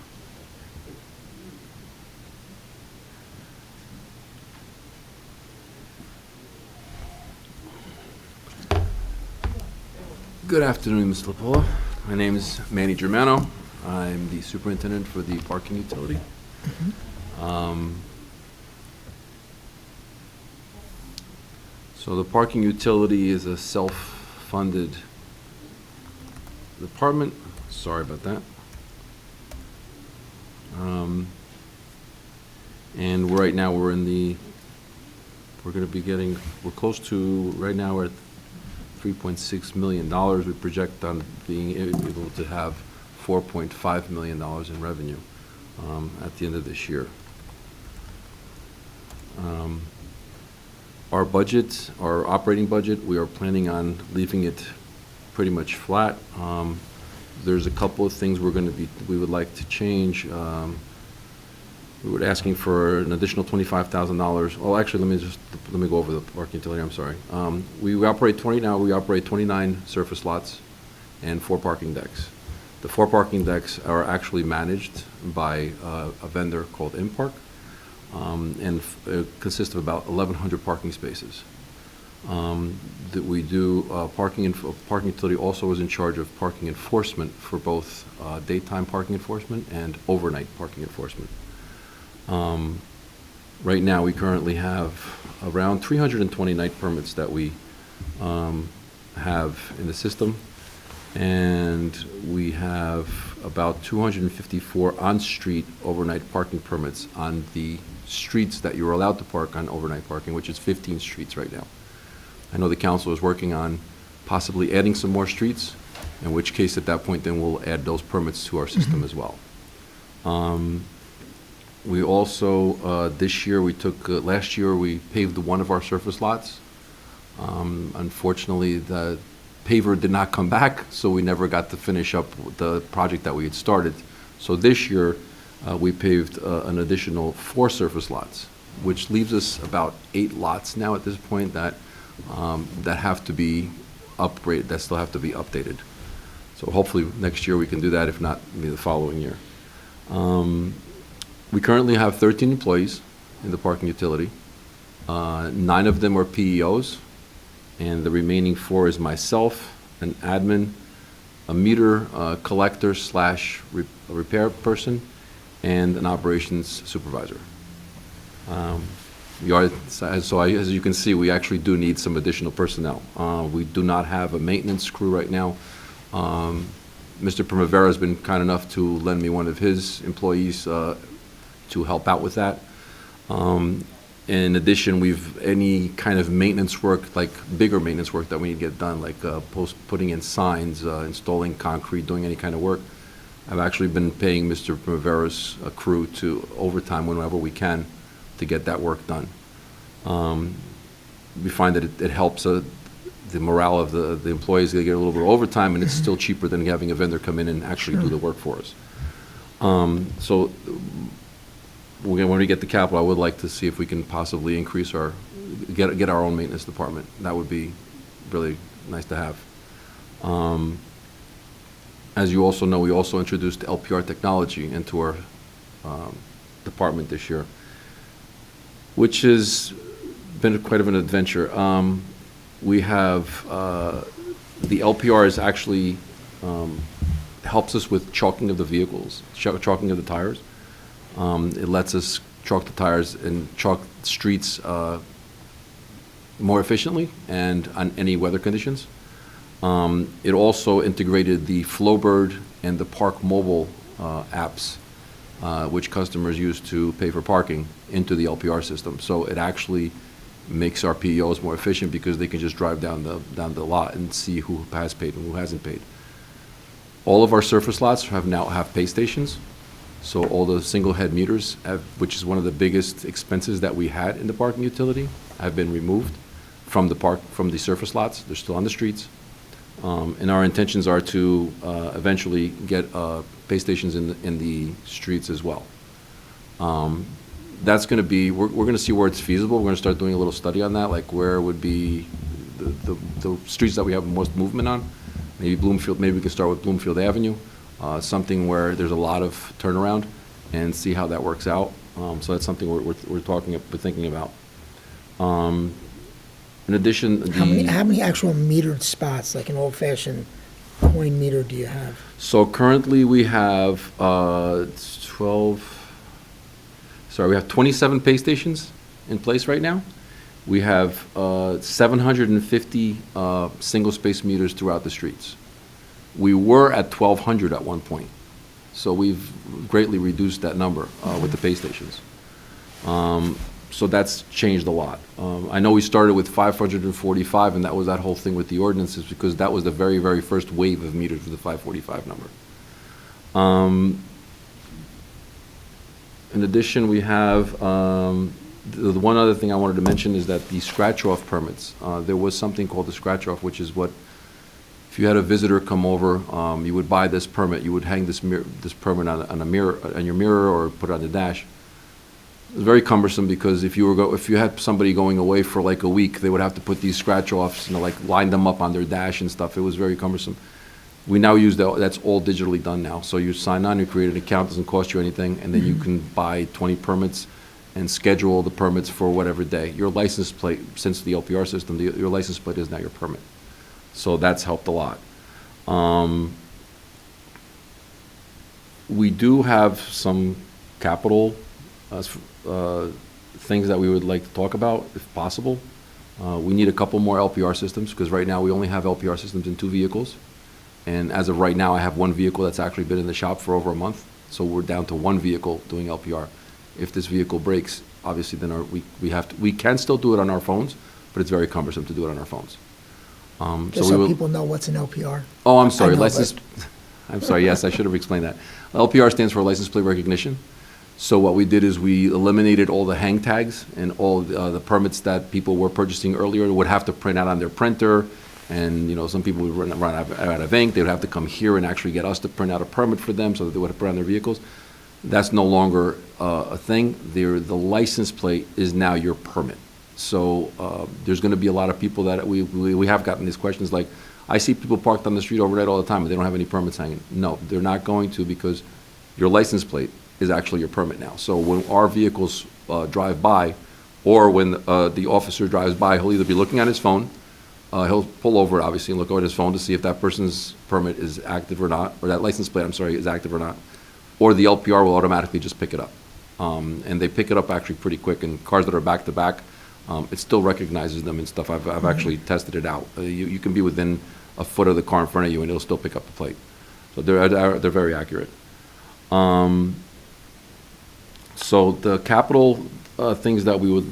Good afternoon, Mr. LaPola. My name is Manny Germano. I'm the superintendent for the parking utility. So the parking utility is a self-funded department. Sorry about that. And right now we're going to be getting, we're close to, right now we're at $3.6 million. We project on being able to have $4.5 million in revenue at the end of this year. Our budget, our operating budget, we are planning on leaving it pretty much flat. There's a couple of things we would like to change. We were asking for an additional $25,000. Well, actually, let me go over the parking utility, I'm sorry. We operate 29 surface lots and 4 parking decks. The 4 parking decks are actually managed by a vendor called Impark, and consist of about 1,100 parking spaces. That we do parking utility also is in charge of parking enforcement for both daytime parking enforcement and overnight parking enforcement. Right now, we currently have around 320 night permits that we have in the system, and we have about 254 on-street overnight parking permits on the streets that you're allowed to park on overnight parking, which is 15 streets right now. I know the council is working on possibly adding some more streets, in which case at that point then we'll add those permits to our system as well. We also, this year, last year we paved one of our surface lots. Unfortunately, the paver did not come back, so we never got to finish up the project that we had started. So this year, we paved an additional 4 surface lots, which leaves us about 8 lots now at this point that have to be upgraded, that still have to be updated. So hopefully next year we can do that, if not, maybe the following year. We currently have 13 employees in the parking utility. 9 of them are PEOs, and the remaining 4 is myself, an admin, a meter collector / repair person, and an operations supervisor. As you can see, we actually do need some additional personnel. We do not have a maintenance crew right now. Mr. Primavera has been kind enough to lend me one of his employees to help out with that. In addition, any kind of maintenance work, like bigger maintenance work that we need to get done, like putting in signs, installing concrete, doing any kind of work. I've actually been paying Mr. Primavera's crew to overtime whenever we can to get that work done. We find that it helps the morale of the employees. They get a little bit of overtime, and it's still cheaper than having a vendor come in and actually do the work for us. So when we get the capital, I would like to see if we can possibly increase get our own maintenance department. That would be really nice to have. As you also know, we also introduced LPR technology into our department this year, which has been quite of an adventure. We have the LPR is actually helps us with chalking of the vehicles, chalking of the tires. It lets us chalk the tires and chalk streets more efficiently and on any weather conditions. It also integrated the Flowbird and the Park Mobile apps, which customers use to pay for parking, into the LPR system. So it actually makes our PEOs more efficient because they can just drive down the lot and see who has paid and who hasn't paid. All of our surface lots now have pay stations. So all the single head meters, which is one of the biggest expenses that we had in the parking utility, have been removed from the surface lots. They're still on the streets. And our intentions are to eventually get pay stations in the streets as well. That's going to be, we're going to see where it's feasible. We're going to start doing a little study on that, like where would be the streets that we have the most movement on. Maybe Bloomfield, maybe we can start with Bloomfield Avenue, something where there's a lot of turnaround, and see how that works out. So that's something we're thinking about. In addition, How many actual metered spots, like an old-fashioned coin meter do you have? So currently, we have 27 pay stations in place right now. We have 750 single-space meters throughout the streets. We were at 1,200 at one point, so we've greatly reduced that number with the pay stations. So that's changed a lot. I know we started with 545, and that was that whole thing with the ordinances, because that was the very, very first wave of meters with the 545 number. In addition, we have, the one other thing I wanted to mention is that the scratch-off permits, there was something called the scratch-off, which is what, if you had a visitor come over, you would buy this permit, you would hang this permit on your mirror, or put it on the dash. It was very cumbersome, because if you had somebody going away for like a week, they would have to put these scratch-offs, like line them up on their dash and stuff. It was very cumbersome. We now use that's all digitally done now. So you sign on, you create an account, doesn't cost you anything, and then you can buy 20 permits and schedule the permits for whatever day. Your license plate, since the LPR system, your license plate is now your permit. So that's helped a lot. We do have some capital things that we would like to talk about, if possible. We need a couple more LPR systems, because right now we only have LPR systems in 2 vehicles. And as of right now, I have 1 vehicle that's actually been in the shop for over a month. So we're down to 1 vehicle doing LPR. If this vehicle breaks, obviously then we can still do it on our phones, but it's very cumbersome to do it on our phones. Just so people know what's an LPR. Oh, I'm sorry, I know, license, I'm sorry, yes, I should have explained that. LPR stands for license plate recognition. So what we did is we eliminated all the hang tags, and all the permits that people were purchasing earlier would have to print out on their printer. And, some people would run out of ink. They would have to come here and actually get us to print out a permit for them so that they would put on their vehicles. That's no longer a thing. The license plate is now your permit. So there's going to be a lot of people that we have gotten these questions like, I see people parked on the street overnight all the time, but they don't have any permits hanging. No, they're not going to, because your license plate is actually your permit now. So when our vehicles drive by, or when the officer drives by, he'll either be looking at his phone, he'll pull over, obviously, and look over his phone to see if that person's permit is active or not, or that license plate, is active or not, or the LPR will automatically just pick it up. And they pick it up actually pretty quick, and cars that are back-to-back, it still recognizes them and stuff. I've actually tested it out. You can be within a foot of the car in front of you, and it'll still pick up the plate. So they're very accurate. So the capital things that we would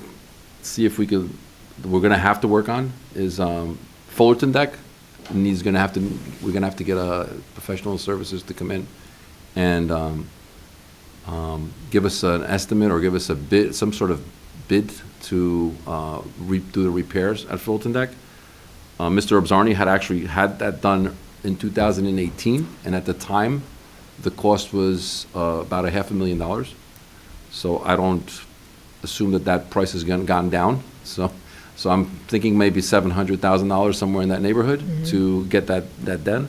see if we're going to have to work on is Fullerton deck. And we're going to have to get professional services to come in and give us an estimate, or give us a bid, some sort of bid to do the repairs at Fullerton deck. Mr. Obzarni had actually had that done in 2018, and at the time, the cost was about $500,000. So I don't assume that price has gone down. So I'm thinking maybe $700,000, somewhere in that neighborhood, to get that done.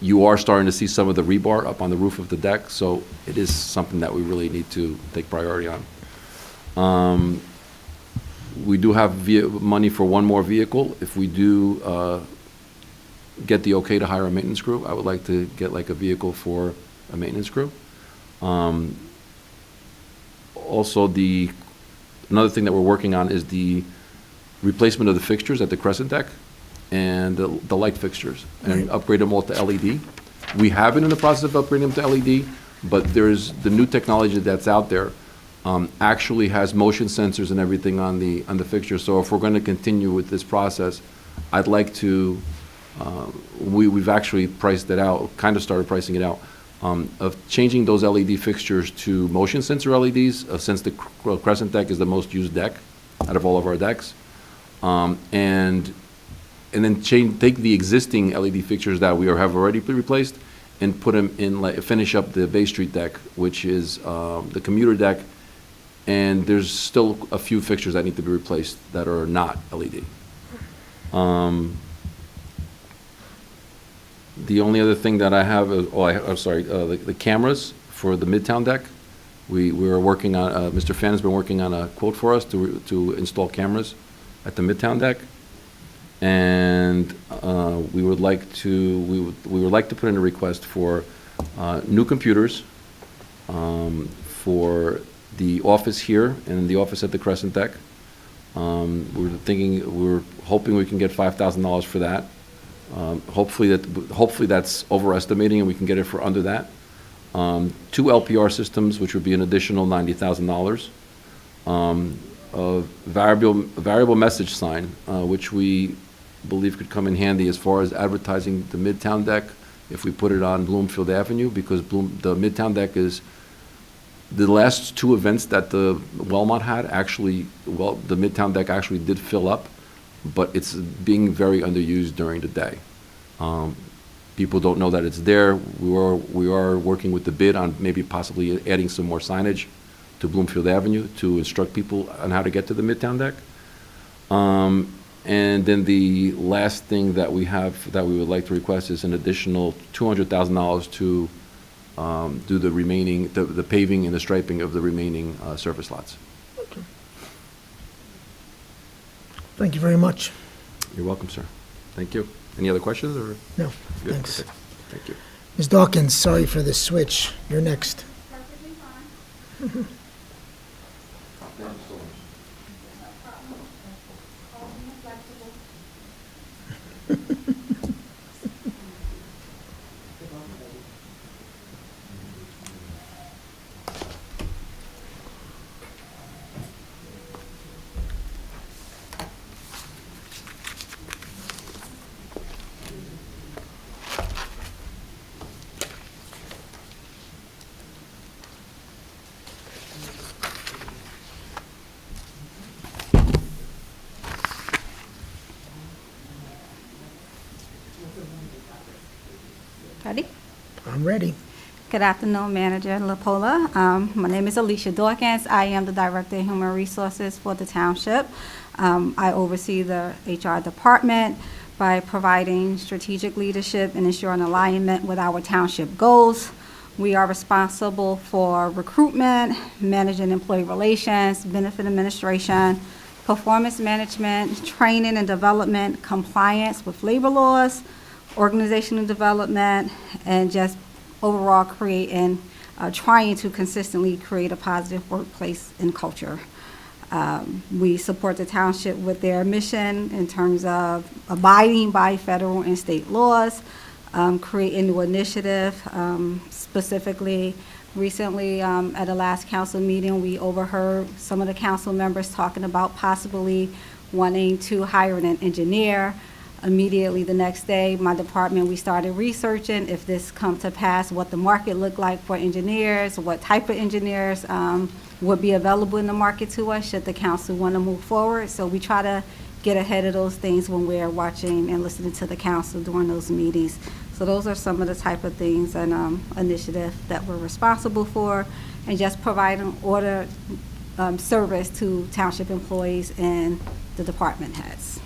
You are starting to see some of the rebar up on the roof of the deck, so it is something that we really need to take priority on. We do have money for 1 more vehicle. If we do get the okay to hire a maintenance crew, I would like to get like a vehicle for a maintenance crew. Also, another thing that we're working on is the replacement of the fixtures at the Crescent deck and the light fixtures, and upgrade them all to LED. We have been in the process of upgrading them to LED, but there's the new technology that's out there actually has motion sensors and everything on the fixture. So if we're going to continue with this process, I'd like to. We've actually priced it out, kind of started pricing it out, of changing those LED fixtures to motion sensor LEDs, since the Crescent deck is the most used deck out of all of our decks. And then take the existing LED fixtures that we have already replaced and put them in, finish up the Bay Street deck, which is the commuter deck. And there's still a few fixtures that need to be replaced that are not LED. The only other thing that I have is, I'm sorry, the cameras for the Midtown deck. We were working on, Mr. Fan has been working on a quote for us to install cameras at the Midtown deck. And we would like to put in a request for new computers for the office here and the office at the Crescent Deck. We're hoping we can get $5,000 for that. Hopefully that's overestimating and we can get it for under that. 2 LPR systems, which would be an additional $90,000. A variable message sign, which we believe could come in handy as far as advertising the Midtown Deck if we put it on Bloomfield Avenue, because the Midtown Deck is, the last 2 events that the Wellmont had, actually, the Midtown Deck actually did fill up, but it's being very underused during the day. People don't know that it's there. We are working with the bid on maybe possibly adding some more signage to Bloomfield Avenue to instruct people on how to get to the Midtown Deck. And then the last thing that we have that we would like to request is an additional $200,000 to do the remaining, the paving and the striping of the remaining surface lots. Thank you very much. You're welcome, sir. Thank you. Any other questions, or? No, Good, thanks. okay. Thank you. Ms. Dawkins, sorry for the switch. You're next. Ready? I'm ready. Good afternoon, Manager LaPola. My name is Alicia Dawkins. I am the Director of Human Resources for the township. I oversee the HR department by providing strategic leadership and ensuring alignment with our township goals. We are responsible for recruitment, managing employee relations, benefit administration, performance management, training and development, compliance with labor laws, organizational development, and just overall trying to consistently create a positive workplace and culture. We support the township with their mission in terms of abiding by federal and state laws, creating new initiative. Specifically, recently at the last council meeting, we overheard some of the council members talking about possibly wanting to hire an engineer. Immediately the next day, my department, we started researching if this come to pass, what the market looked like for engineers, what type of engineers would be available in the market to us should the council want to move forward. So we try to get ahead of those things when we're watching and listening to the council during those meetings. So those are some of the type of things and initiative that we're responsible for, and just providing order service to township employees and the department heads.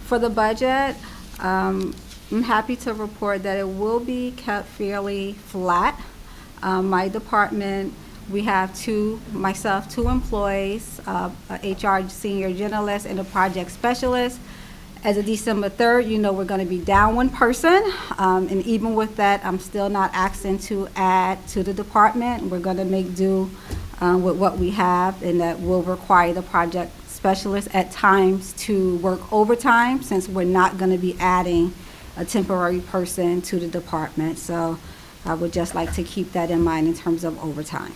For the budget, I'm happy to report that it will be kept fairly flat. My department, we have two employees, a HR senior generalist and a project specialist. As of December 3rd, you know we're going to be down one person. And even with that, I'm still not asking to add to the department. We're going to make do with what we have, and that will require the project specialists at times to work overtime, since we're not going to be adding a temporary person to the department. So I would just like to keep that in mind in terms of overtime.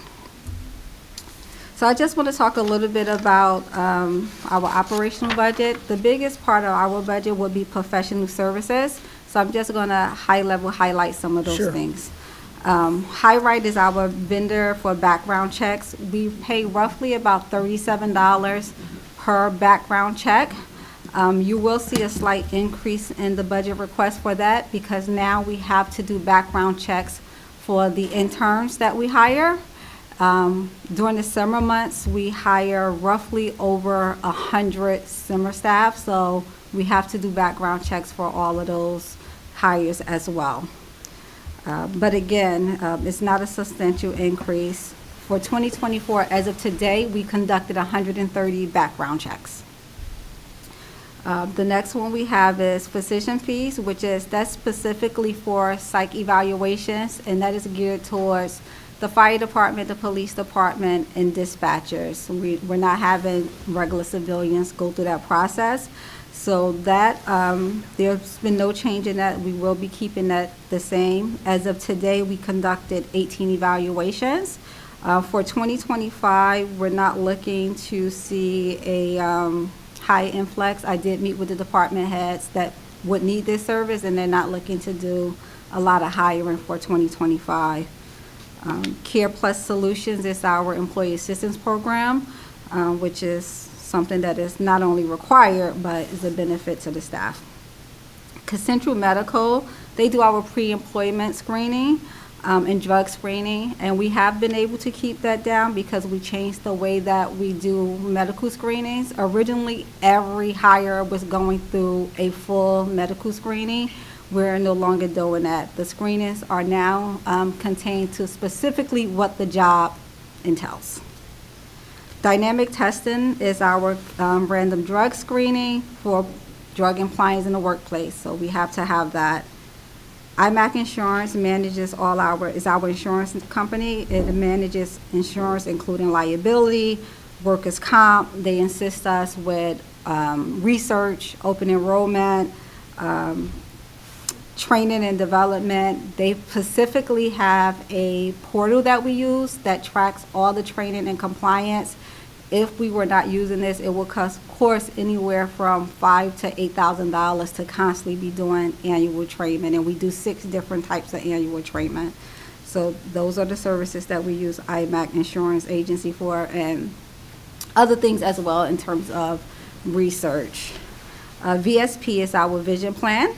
So I just want to talk a little bit about our operational budget. The biggest part of our budget would be professional services. So I'm just going to high-level highlight some of those Sure. things. HighRight is our vendor for background checks. We pay roughly about $37 per background check. You will see a slight increase in the budget request for that, because now we have to do background checks for the interns that we hire. During the summer months, we hire roughly over 100 summer staff, so we have to do background checks for all of those hires as well. But again, it's not a substantial increase. For 2024, as of today, we conducted 130 background checks. The next one we have is physician fees, that's specifically for psych evaluations, and that is geared towards the fire department, the police department, and dispatchers. We're not having regular civilians go through that process. So that, there's been no change in that. We will be keeping that the same. As of today, we conducted 18 evaluations. For 2025, we're not looking to see a high influx. I did meet with the department heads that would need this service, and they're not looking to do a lot of hiring for 2025. Care Plus Solutions is our employee assistance program, which is something that is not only required, but is a benefit to the staff. Central Medical, they do our pre-employment screening and drug screening, and we have been able to keep that down because we changed the way that we do medical screenings. Originally, every hire was going through a full medical screening. We're no longer doing that. The screenings are now contained to specifically what the job entails. Dynamic testing is our random drug screening for drug compliance in the workplace, so we have to have that. IMAC Insurance manages is our insurance company. It manages insurance including liability, workers' comp. They assist us with research, open enrollment, training and development. They specifically have a portal that we use that tracks all the training and compliance. If we were not using this, it would cost anywhere from $5,000 to $8,000 to constantly be doing annual training, and we do 6 different types of annual training. So those are the services that we use IMAC Insurance Agency for, and other things as well in terms of research. VSP is our vision plan.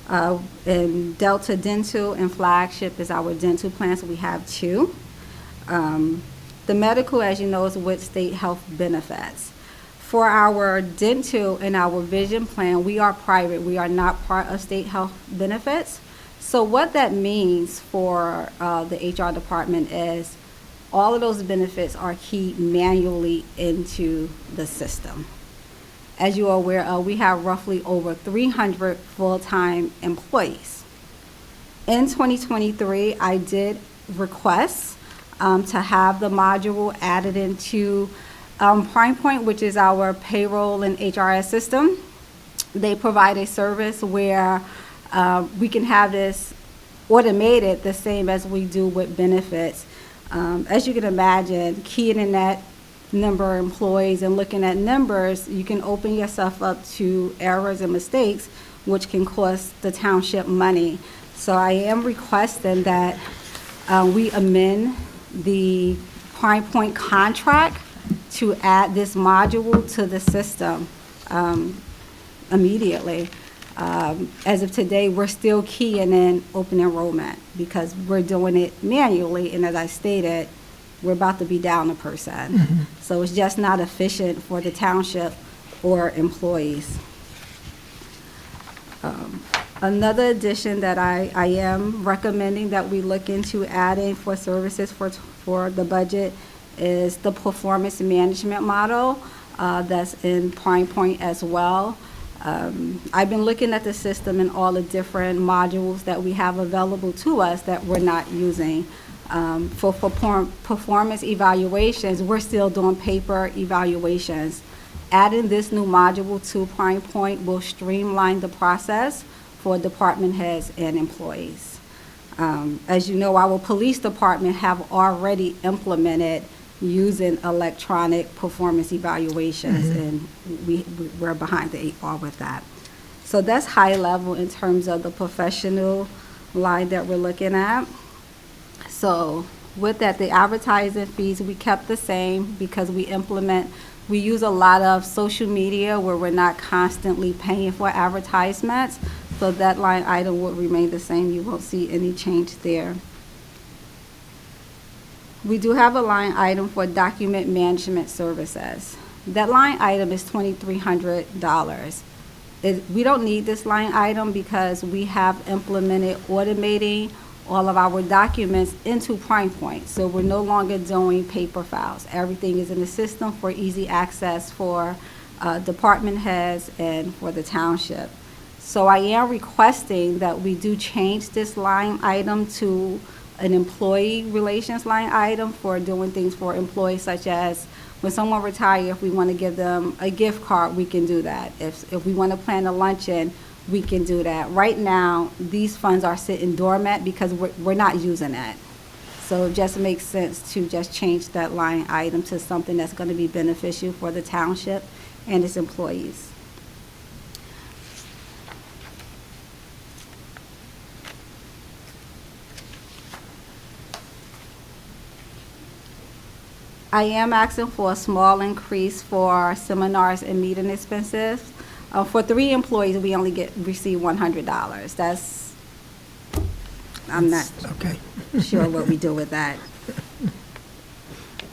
And Delta Dental and Flagship is our dental plan, so we have 2. The medical, as you know, is with state health benefits. For our dental and our vision plan, we are private. We are not part of state health benefits. So what that means for the HR department is all of those benefits are keyed manually into the system. As you are aware of, we have roughly over 300 full-time employees. In 2023, I did request to have the module added into PrimePoint, which is our payroll and HRS system. They provide a service where we can have this automated the same as we do with benefits. As you can imagine, keying in that number of employees and looking at numbers, you can open yourself up to errors and mistakes, which can cost the township money. So I am requesting that we amend the PrimePoint contract to add this module to the system immediately. As of today, we're still keying in open enrollment because we're doing it manually, and as I stated, we're about to be down a person. Mm-hmm. So it's just not efficient for the township or employees. Another addition that I am recommending that we look into adding for services for the budget is the performance management model that's in PrimePoint as well. I've been looking at the system and all the different modules that we have available to us that we're not using. For performance evaluations, we're still doing paper evaluations. Adding this new module to PrimePoint will streamline the process for department heads and employees. As you know, our police department have already implemented using electronic performance evaluations, and we're behind the 8 ball with that. So that's high level in terms of the professional line that we're looking at. So with that, the advertising fees, we kept the same because we use a lot of social media where we're not constantly paying for advertisements. So that line item will remain the same. You won't see any change there. We do have a line item for document management services. That line item is $2,300. We don't need this line item because we have implemented automating all of our documents into PrimePoint. So we're no longer doing paper files. Everything is in the system for easy access for department heads and for the township. So I am requesting that we do change this line item to an employee relations line item for doing things for employees, such as when someone retires, if we want to give them a gift card, we can do that. If we want to plan a luncheon, we can do that. Right now, these funds are sitting dormant because we're not using that. So it just makes sense to just change that line item to something that's going to be beneficial for the township and its employees. I am asking for a small increase for seminars and meeting expenses. For 3 employees, we only receive $100. That's, I'm not Okay. sure what we do with that.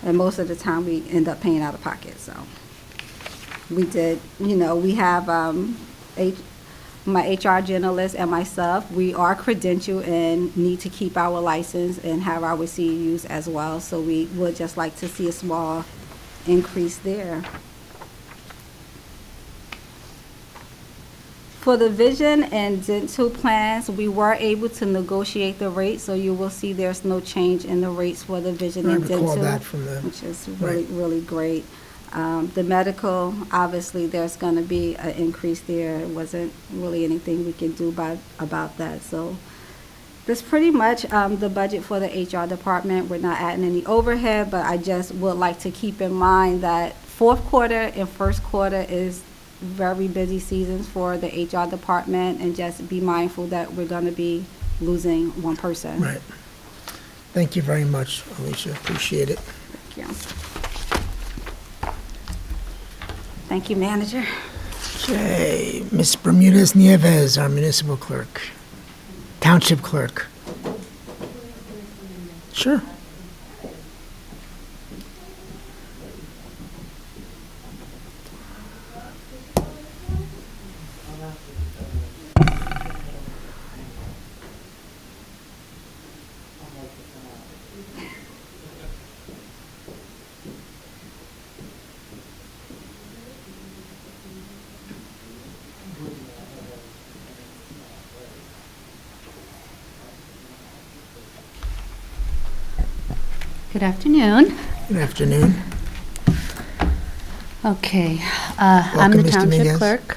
And most of the time, we end up paying out of pocket, so. We did, we have my HR generalist and myself, we are credentialed and need to keep our license and have our CEUs as well, so we would just like to see a small increase there. For the vision and dental plans, we were able to negotiate the rates, so you will see there's no change in the rates for the vision I and dental. recall that from the. Which is Right. really great. The medical, obviously, there's going to be an increase there. It wasn't really anything we can do about that. So that's pretty much the budget for the HR department. We're not adding any overhead, but I just would like to keep in mind that fourth quarter and first quarter is very busy seasons for the HR department, and just be mindful that we're going to be losing one person. Right. Thank you very much, Alicia. Appreciate it. Thank you. Thank you, Manager. Okay, Ms. Bermudez Nieves, our municipal clerk. Township clerk. Sure. Good afternoon. Good afternoon. Okay, I'm Welcome, the Ms. Township Dominguez. Clerk,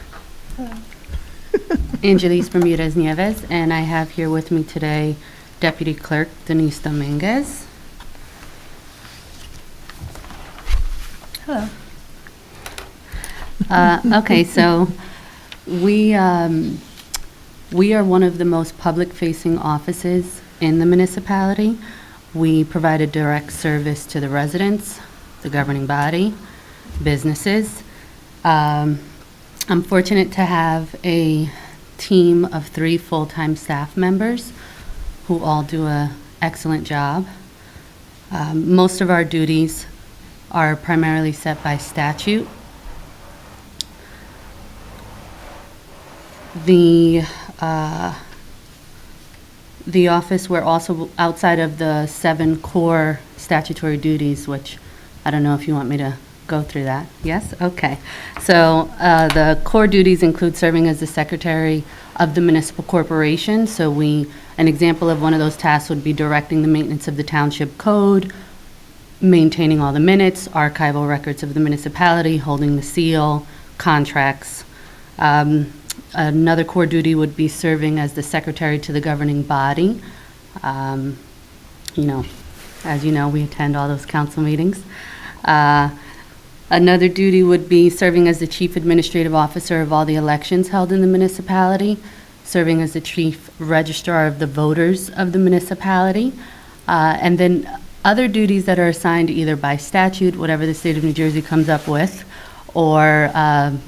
Angelise Bermudez Nieves, and I have here with me today Deputy Clerk Denise Dominguez. Hello. Okay, so we are one of the most public-facing offices in the municipality. We provide a direct service to the residents, the governing body, businesses. I'm fortunate to have a team of 3 full-time staff members who all do an excellent job. Most of our duties are primarily set by statute. The office, we're also outside of the 7 core statutory duties, which I don't know if you want me to go through that. Yes? Okay. So the core duties include serving as the secretary of the municipal corporation. So an example of one of those tasks would be directing the maintenance of the township code, maintaining all the minutes, archival records of the municipality, holding the seal, contracts. Another core duty would be serving as the secretary to the governing body. As you know, we attend all those council meetings. Another duty would be serving as the chief administrative officer of all the elections held in the municipality, serving as the chief registrar of the voters of the municipality, and then other duties that are assigned either by statute, whatever the state of New Jersey comes up with, or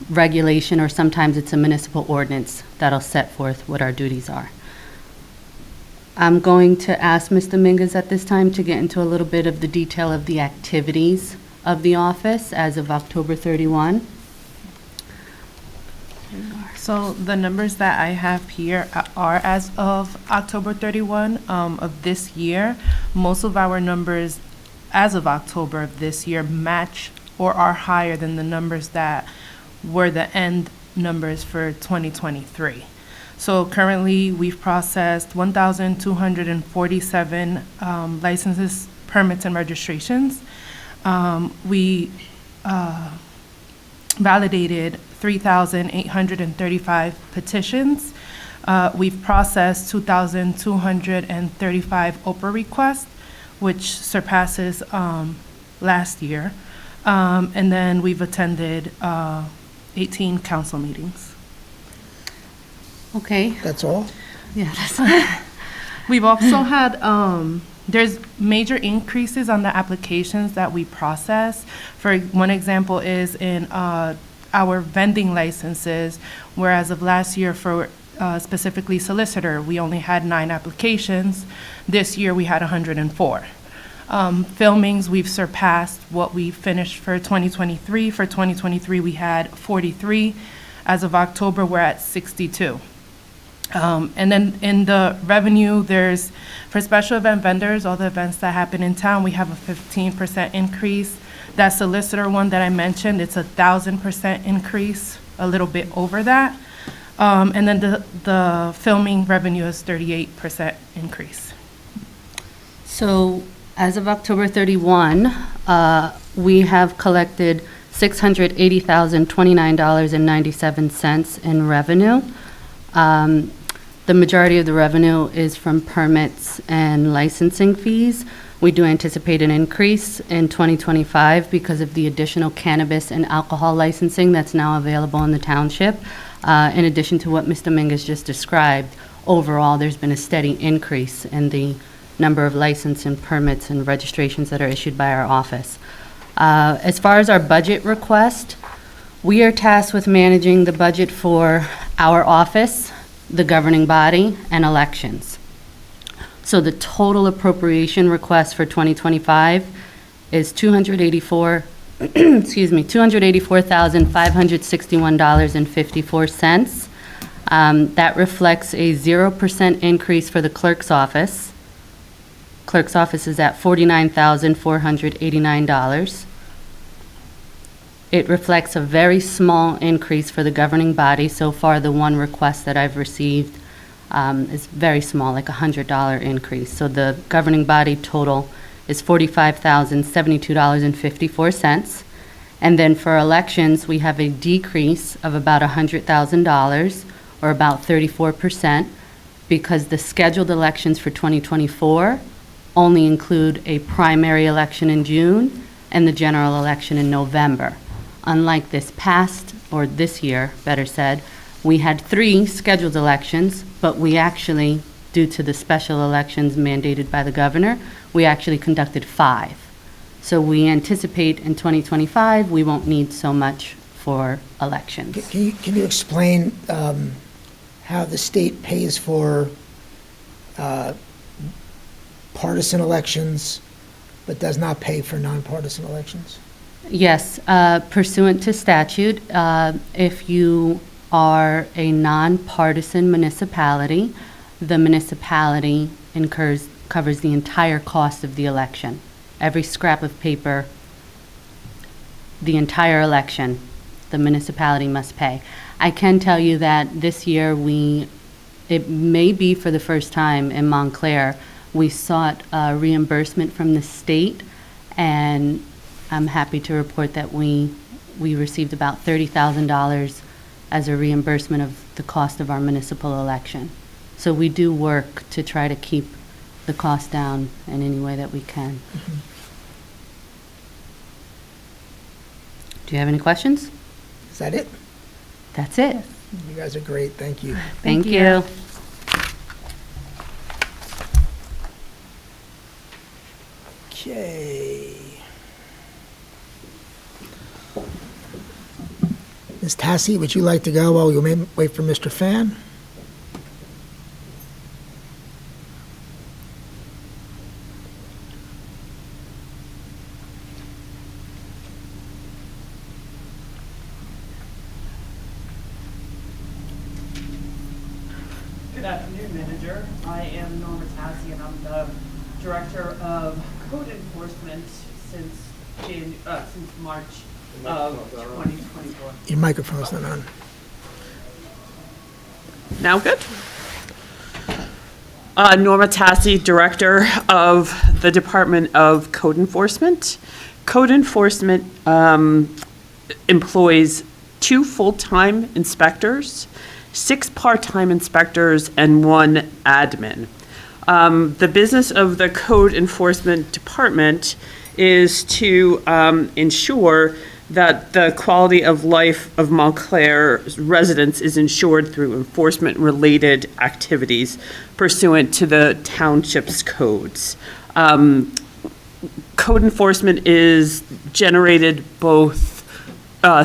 regulation, or sometimes it's a municipal ordinance that'll set forth what our duties are. I'm going to ask Ms. Dominguez at this time to get into a little bit of the detail of the activities of the office as of October 31. So the numbers that I have here are as of October 31 of this year. Most of our numbers as of October of this year match or are higher than the numbers that were the end numbers for 2023. So currently, we've processed 1,247 licenses, permits, and registrations. We validated 3,835 petitions. We've processed 2,235 OPRA requests, which surpasses last year. And then we've attended 18 council meetings. Okay. That's all? Yeah, we've also had, there's major increases on the applications that we process. For one example is in our vending licenses, whereas of last year for specifically solicitor, we only had 9 applications. This year we had 104. Filmings, we've surpassed what we finished for 2023. For 2023, we had 43. As of October, we're at 62. And then in the revenue, there's, for special event vendors, all the events that happen in town, we have a 15% increase. That solicitor one that I mentioned, it's 1,000% increase, a little bit over that. And then the filming revenue is 38% increase. So as of October 31, we have collected $680,029.97 in revenue. The majority of the revenue is from permits and licensing fees. We do anticipate an increase in 2025 because of the additional cannabis and alcohol licensing that's now available in the township. In addition to what Ms. Dominguez just described, overall, there's been a steady increase in the number of license and permits and registrations that are issued by our office. As far as our budget request, we are tasked with managing the budget for our office, the governing body, and elections. So the total appropriation request for 2025 is $284,561.54. That reflects a 0% increase for the clerk's office. Clerk's office is at $49,489. It reflects a very small increase for the governing body. So far, the one request that I've received is very small, like a $100 increase. So the governing body total is $45,072.54. And then for elections, we have a decrease of about $100,000, or about 34%, because the scheduled elections for 2024 only include a primary election in June and the general election in November. Unlike this past, or this year, better said, we had 3 scheduled elections, but we actually, due to the special elections mandated by the governor, we actually conducted 5. So we anticipate in 2025, we won't need so much for elections. Can you explain how the state pays for partisan elections, but does not pay for nonpartisan elections? Yes, pursuant to statute, if you are a nonpartisan municipality, the municipality covers the entire cost of the election. Every scrap of paper, the entire election, the municipality must pay. I can tell you that this year it may be for the first time in Montclair, we sought reimbursement from the state, and I'm happy to report that we received about $30,000 as a reimbursement of the cost of our municipal election. So we do work to try to keep the cost down in any way that we can. Mm-hmm. Do you have any questions? Is that it? That's it. You guys are great. Thank you. Thank you. Okay. Ms. Tassi, would you like to go while we wait for Mr. Fan? Good afternoon, Manager. I am Norma Tassi, and I'm the Director of Code Enforcement since March Your microphone's not on. Now good? Norma Tassi, Director of the Department of Code Enforcement. Code Enforcement employs 2 full-time inspectors, 6 part-time inspectors, and 1 admin. The business of the Code Enforcement Department is to ensure that the quality of life of Montclair residents is ensured through enforcement-related activities pursuant to the township's codes. Code enforcement is generated both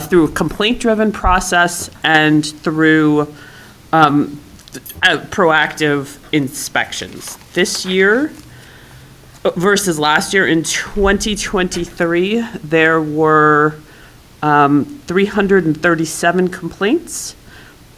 through a complaint-driven process and through proactive inspections. This year versus last year, in 2023, there were 337 complaints,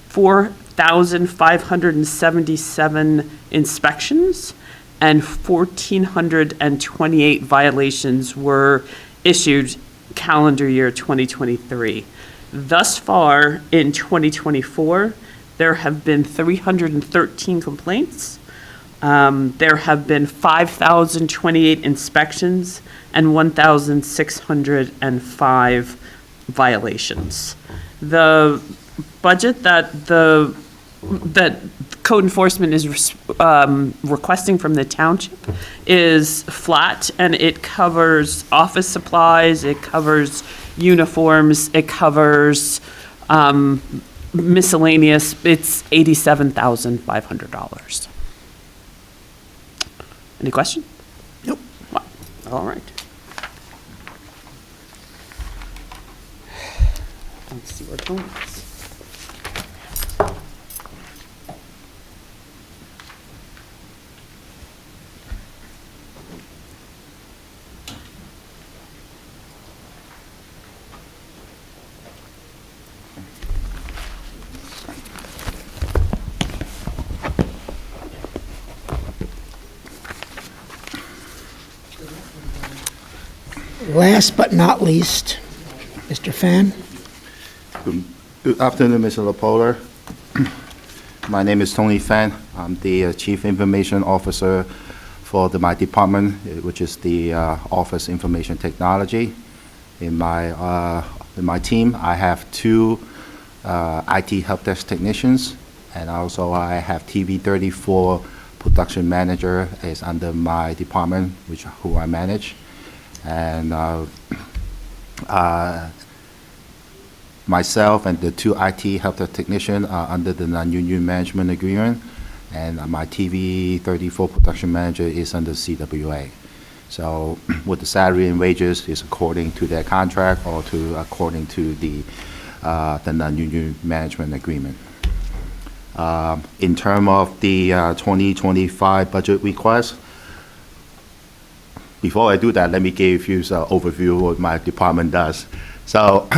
4,577 inspections, and 1,428 violations were issued calendar year 2023. Thus far, in 2024, there have been 313 complaints. There have been 5,028 inspections and 1,605 violations. The budget that code enforcement is requesting from the township is flat, and it covers office supplies, it covers uniforms, it covers miscellaneous. It's $87,500. Any question? Nope. All right. Let's see where it goes. Last but not least, Mr. Fan. Good afternoon, Mr. LaPola. My name is Tony Fan. I'm the Chief Information Officer for my department, which is the Office Information Technology. In my team, I have 2 IT help desk technicians, and also I have TV34 production manager is under my department, who I manage. And myself and the 2 IT help desk technicians are under the non-union management agreement, and my TV34 production manager is under CWA. So with the salary and wages is according to their contract or according to the non-union management agreement. In terms of the 2025 budget request, before I do that, let me give you an overview of what my department does. So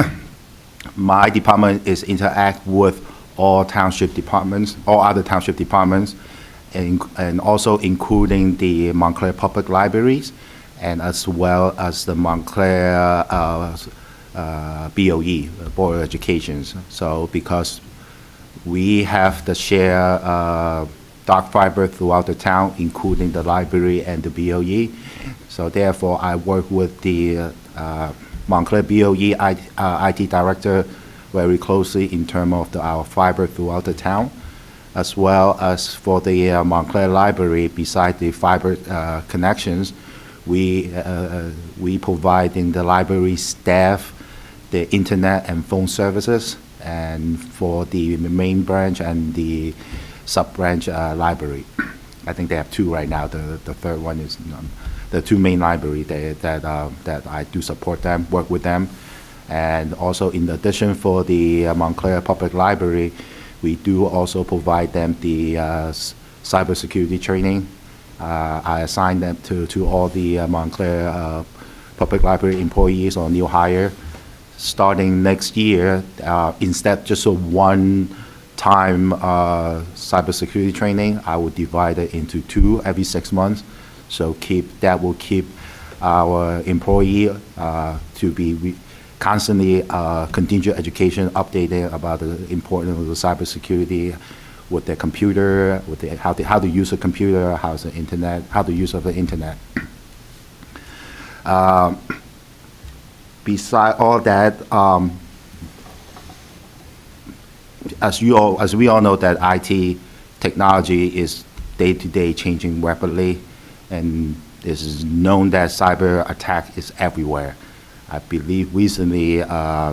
my department is interact with all township departments, all other township departments, and also including the Montclair Public Libraries, and as well as the Montclair BOE, Board of Education. So because we have the share dark fiber throughout the town, including the library and the BOE. So therefore, I work with the Montclair BOE IT director very closely in terms of our fiber throughout the town, as well as for the Montclair Library. Beside the fiber connections, we provide the library staff the internet and phone services, and for the main branch and the sub-branch library. I think they have 2 right now. The third one is the 2 main library that I do support them, work with them. And also in addition for the Montclair Public Library, we do also provide them the cybersecurity training. I assign them to all the Montclair Public Library employees or new hire. Starting next year, instead just a one-time cybersecurity training, I will divide it into 2 every 6 months. So that will keep our employee to be constantly continue education, updating about the importance of the cybersecurity with their computer, with how to use a computer, how's the internet, how the use of the internet. Beside all that, as we all know, that IT technology is day-to-day changing rapidly, and it is known that cyber attack is everywhere. I believe recently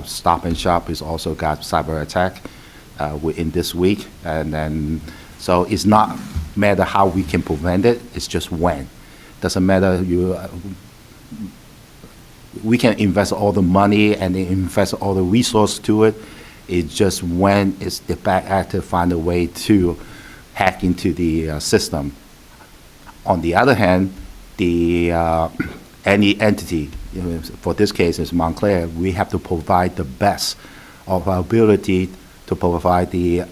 Stop and Shop has also got cyber attack within this week, and then so it's not matter how we can prevent it, it's just when. Doesn't matter we can invest all the money and invest all the resources to it. It's just when it's the bad actor find a way to hack into the system. On the other hand, any entity, for this case is Montclair, we have to provide the best of our ability to provide the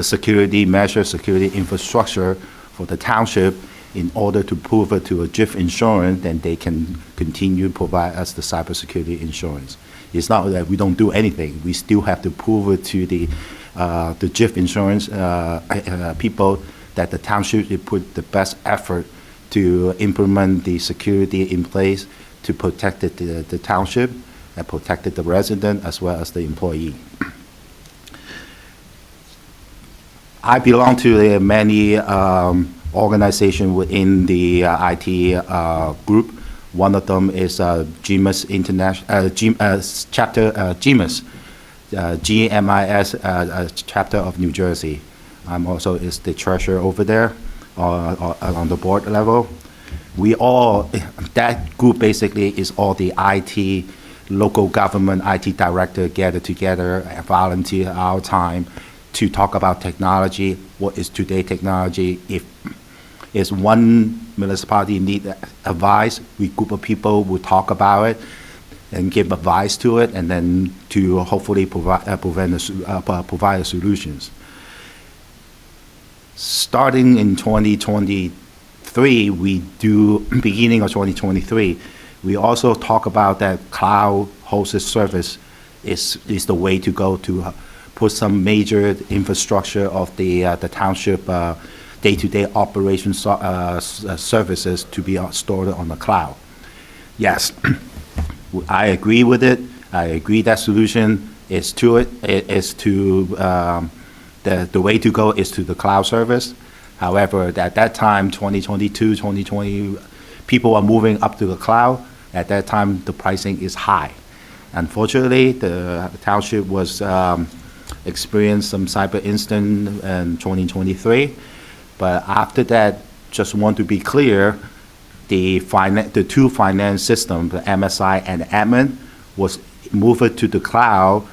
security measure, security infrastructure for the township in order to prove it to a GIF insurance, then they can continue to provide us the cybersecurity insurance. It's not that we don't do anything. We still have to prove it to the GIF insurance people that the township should put the best effort to implement the security in place to protect the township and protect the resident as well as the employee. I belong to the many organizations within the IT group. One of them is GMIS International, chapter GMIS, GMIS chapter of New Jersey. I'm also is the treasurer over there on the board level. We all, that group basically is all the IT, local government IT director gathered together and volunteer our time to talk about technology. What is today technology? If one municipality need advice, we group of people will talk about it and give advice to it, and then to hopefully provide solutions. Starting in 2023, beginning of 2023, we also talk about that cloud hosted service is the way to go to put some major infrastructure of the township day-to-day operation services to be stored on the cloud. Yes, I agree with it. I agree that solution is to it. It is to the way to go is to the cloud service. However, at that time, 2022, 2020, people are moving up to the cloud. At that time, the pricing is high. Unfortunately, the township was experienced some cyber incident in 2023. But after that, just want to be clear, the two finance systems, the MSI and admin, was moved to the cloud.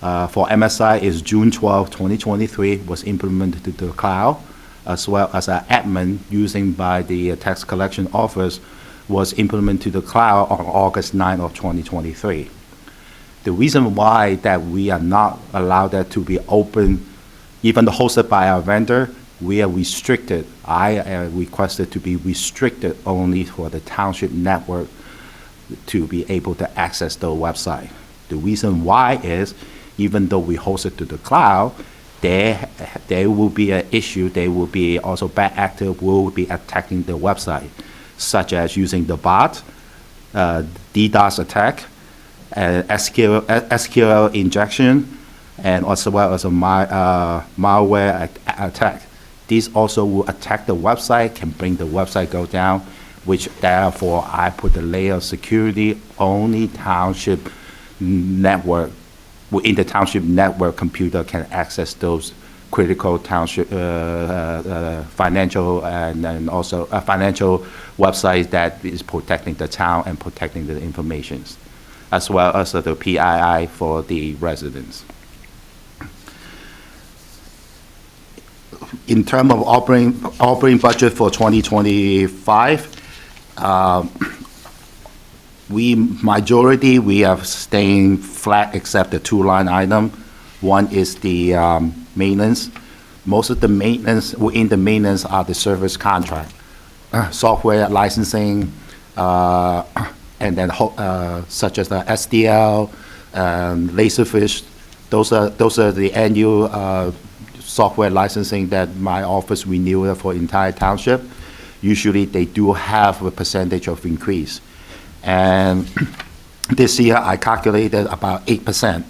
For MSI is June 12, 2023, was implemented to the cloud, as well as an admin using by the tax collection office was implemented to the cloud on August 9 of 2023. The reason why that we are not allowed that to be open, even though hosted by our vendor, we are restricted. I requested to be restricted only for the township network to be able to access the website. The reason why is, even though we host it to the cloud, there will be an issue. There will be also bad actors will be attacking the website, such as using the bot, DDoS attack, SQL injection, and also well as a malware attack. These also will attack the website, can bring the website go down, which therefore I put the layer of security only township network. Within the township network, computer can access those critical township financial and also financial websites that is protecting the town and protecting the informations, as well as the PII for the residents. In terms of operating budget for 2025, we have staying flat except the two line item. One is the maintenance. Most of the maintenance within the maintenance are the service contract, software licensing, and then such as the SDL, Laserfish. Those are the annual software licensing that my office renew for entire township. Usually, they do have a percentage of increase. And this year, I calculated about 8%.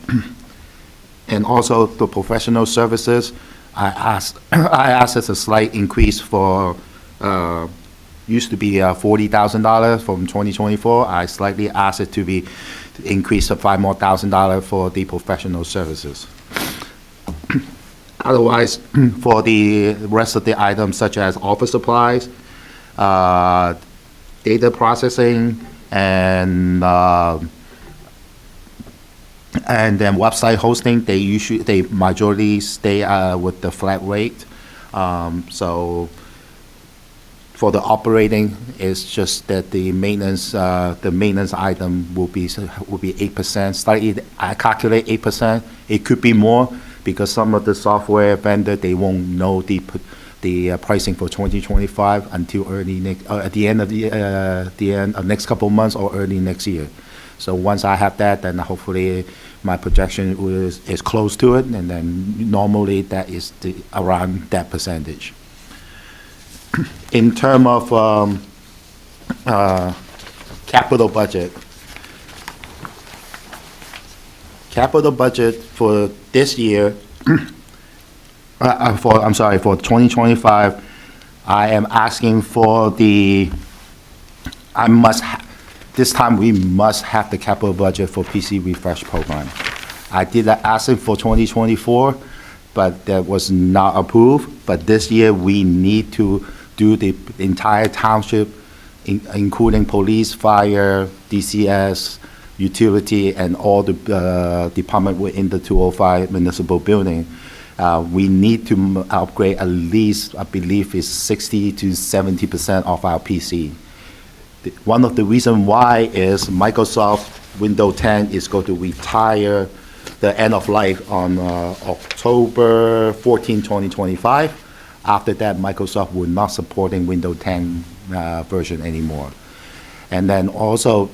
And also, the professional services, I asked as a slight increase for, used to be $40,000 from 2024. I slightly asked it to be increased of $5,000 more for the professional services. Otherwise, for the rest of the items such as office supplies, data processing, and then website hosting, they majority stay with the flat rate. So for the operating, it's just that the maintenance item will be 8%. Slightly, I calculate 8%. It could be more because some of the software vendor, they won't know the pricing for 2025 until at the end of next couple of months or early next year. So once I have that, then hopefully my projection is close to it, and then normally that is around that percentage. In terms of capital budget for this year, for 2025, I am asking for this time we must have the capital budget for PC refresh program. I did ask it for 2024, but that was not approved. But this year we need to do the entire township, including police, fire, DCS, utility, and all the department within the 205 municipal building. We need to upgrade at least, I believe, is 60 to 70% of our PC. One of the reasons why is Microsoft Windows 10 is going to retire the end of life on October 14, 2025. After that, Microsoft will not supporting Windows 10 version anymore. And then also,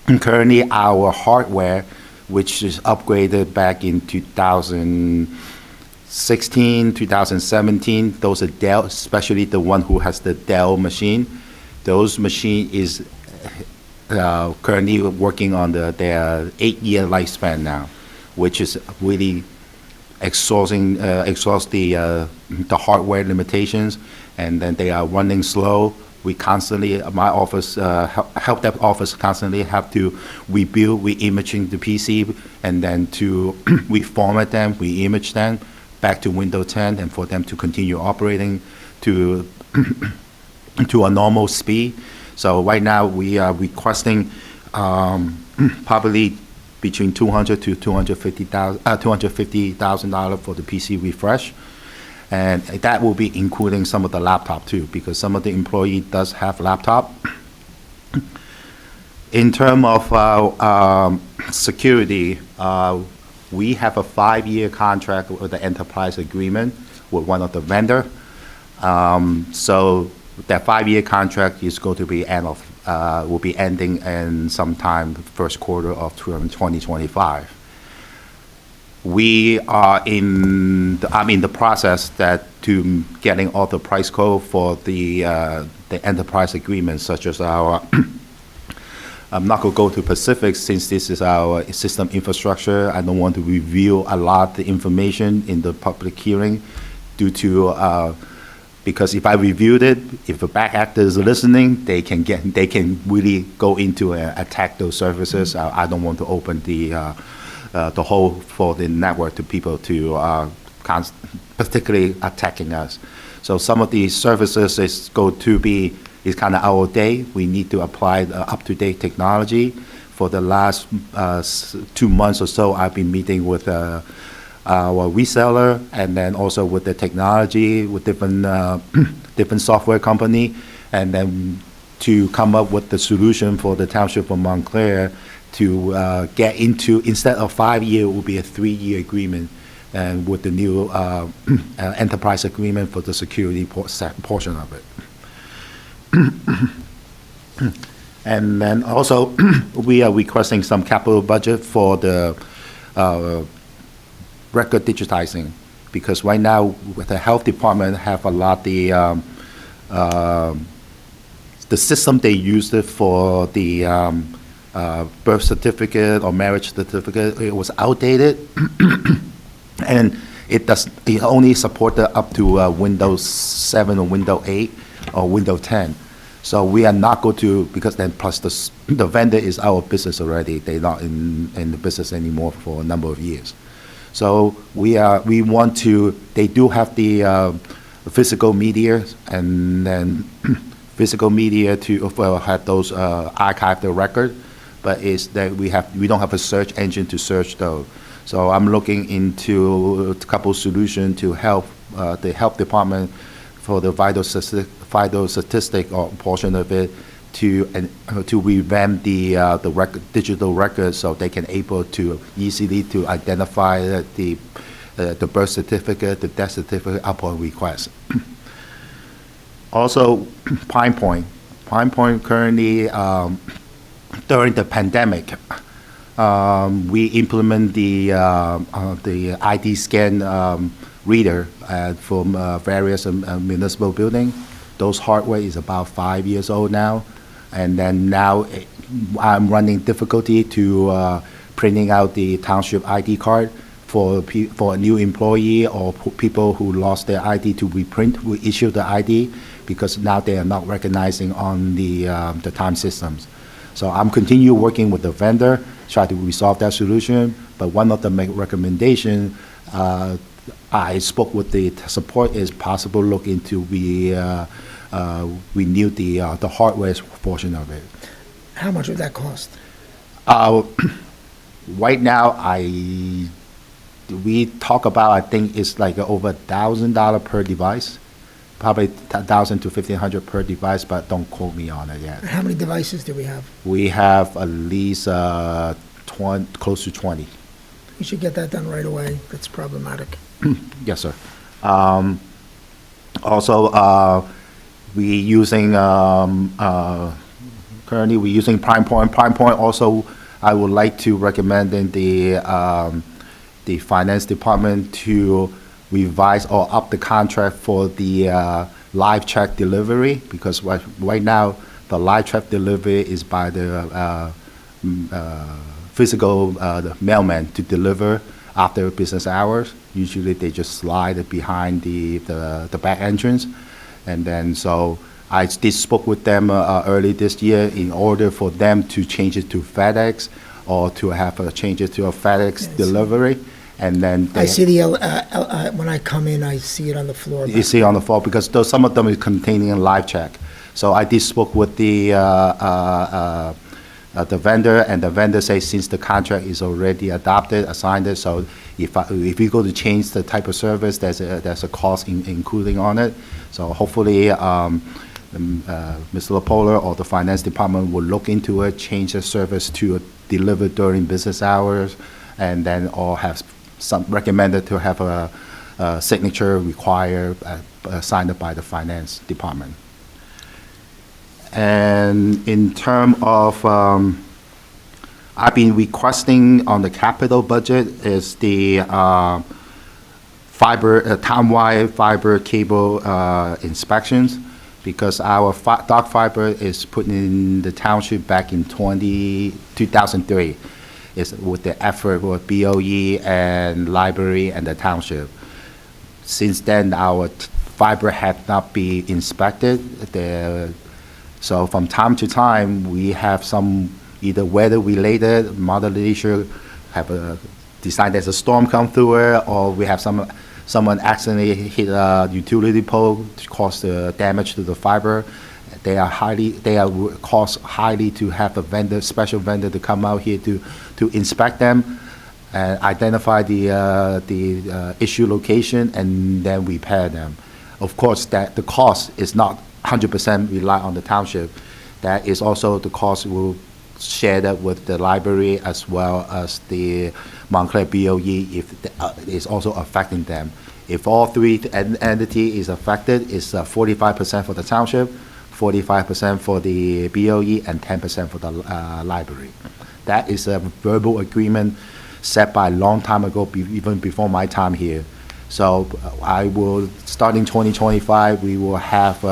currently our hardware, which is upgraded back in 2016, 2017, those are Dell, especially the one who has the Dell machine. Those machine is currently working on their 8-year lifespan now, which is really exhaust the hardware limitations, and then they are running slow. We constantly, my office, help desk office constantly have to rebuild, re-imaging the PC, and then to reformat them, re-image them back to Windows 10, and for them to continue operating to a normal speed. So right now we are requesting probably between $200,000 to $250,000 for the PC refresh, and that will be including some of the laptop too, because some of the employee does have laptop. In terms of security, we have a 5-year contract with the enterprise agreement with one of the vendor. So that 5-year contract is going to be will be ending in sometime first quarter of 2025. We are in the process to getting all the price code for the enterprise agreement, such as our. I'm not going to go to specifics since this is our system infrastructure. I don't want to reveal a lot of the information in the public hearing due to because if I reviewed it, if a bad actor is listening, they can really go into and attack those services. I don't want to open the hole for the network to people to particularly attacking us. So some of these services is kind of out of date. We need to apply the up-to-date technology. For the last 2 months or so, I've been meeting with our reseller, and then also with the technology, with different software company, and then to come up with the solution for the township of Montclair to get into, instead of 5-year, it will be a 3-year agreement, and with the new enterprise agreement for the security portion of it. And then also, we are requesting some capital budget for the record digitizing, because right now, with the health department have a lot, the system they used it for the birth certificate or marriage certificate, it was outdated. And it only supported up to Windows 7 or Windows 8 or Windows 10. So we are not going to, because then plus the vendor is our business already. They're not in the business anymore for a number of years. So we want to, they do have the physical media, and then physical media to have those archive the record, but it's that we don't have a search engine to search those. So I'm looking into a couple solutions to help the health department for the vital statistic or portion of it to revamp the digital record, so they can able to easily to identify the birth certificate, the death certificate upon request. Also, Pine Point currently, during the pandemic, we implement the ID scan reader from various municipal building. Those hardware is about 5 years old now, and then now I'm running difficulty to printing out the township ID card for a new employee or people who lost their ID to we issue the ID, because now they are not recognizing on the time systems. So I'm continue working with the vendor, try to resolve that solution. But one of the recommendation, I spoke with the support, is possible look into renew the hardware portion of it. How much would that cost? Right now, we talk about, I think it's like over $1,000 per device, probably $1,000 to $1,500 per device, but don't quote me on it yet. How many devices do we have? We have at least close to 20. We should get that done right away. That's problematic. Yes, sir. Also, we using currently we're using Prime Point. Prime Point also, I would like to recommend in the finance department to revise or up the contract for the live check delivery, because right now the live check delivery is by the physical the mailman to deliver after business hours. Usually they just slide it behind the back entrance, and then so I did spoke with them early this year in order for them to change it to FedEx, or to have a change it to a FedEx delivery. And then I see when I come in, I see it on the floor. You see on the floor, because some of them is containing a live check. So I did spoke with the vendor, and the vendor says since the contract is already adopted, assigned it, so if you go to change the type of service, there's a cost including on it. So hopefully, Mr. LaPola or the finance department will look into it, change the service to deliver during business hours, and then or have some recommended to have a signature required signed by the finance department. And in terms of, I've been requesting on the capital budget is the townwide fiber cable inspections, because our dark fiber is put in the township back in 2003. It's with the effort with BOE and library and the township. Since then, our fiber had not been inspected. So from time to time, we have some either weather-related, Mother Nature have decided there's a storm come through it, or we have someone accidentally hit a utility pole to cause the damage to the fiber. They are cost highly to have a special vendor to come out here to inspect them and identify the issue location, and then repair them. Of course, that the cost is not 100% rely on the township. That is also the cost will share that with the library as well as the Montclair BOE if it's also affecting them. If all three entity is affected, it's 45% for the township, 45% for the BOE, and 10% for the library. That is a verbal agreement set by a long time ago, even before my time here. So I will, starting 2025, we will have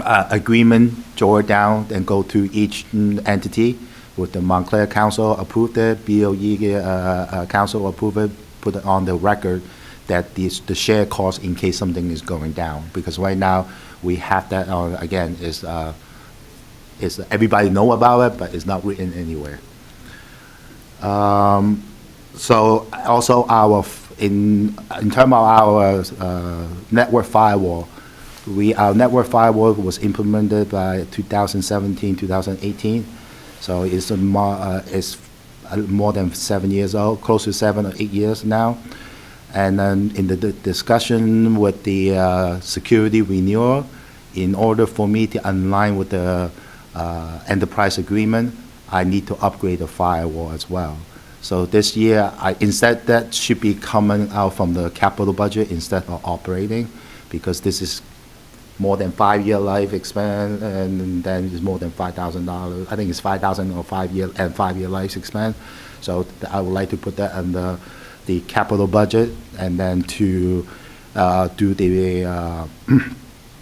agreement draw down and go to each entity with the Montclair Council approve it, BOE Council approve it, put it on the record that the share cost in case something is going down. Because right now, we have that, again, is everybody know about it, but it's not written anywhere. So also in terms of our network firewall, our network firewall was implemented by 2017, 2018. So it's more than 7 years old, close to 7 or 8 years now. And then in the discussion with the security renewal, in order for me to align with the enterprise agreement, I need to upgrade the firewall as well. So this year, instead that should be coming out from the capital budget instead of operating, because this is more than 5-year life expense, and then it's more than $5,000. I think it's $5,000 or 5-year life expense. So I would like to put that under the capital budget, and then to do the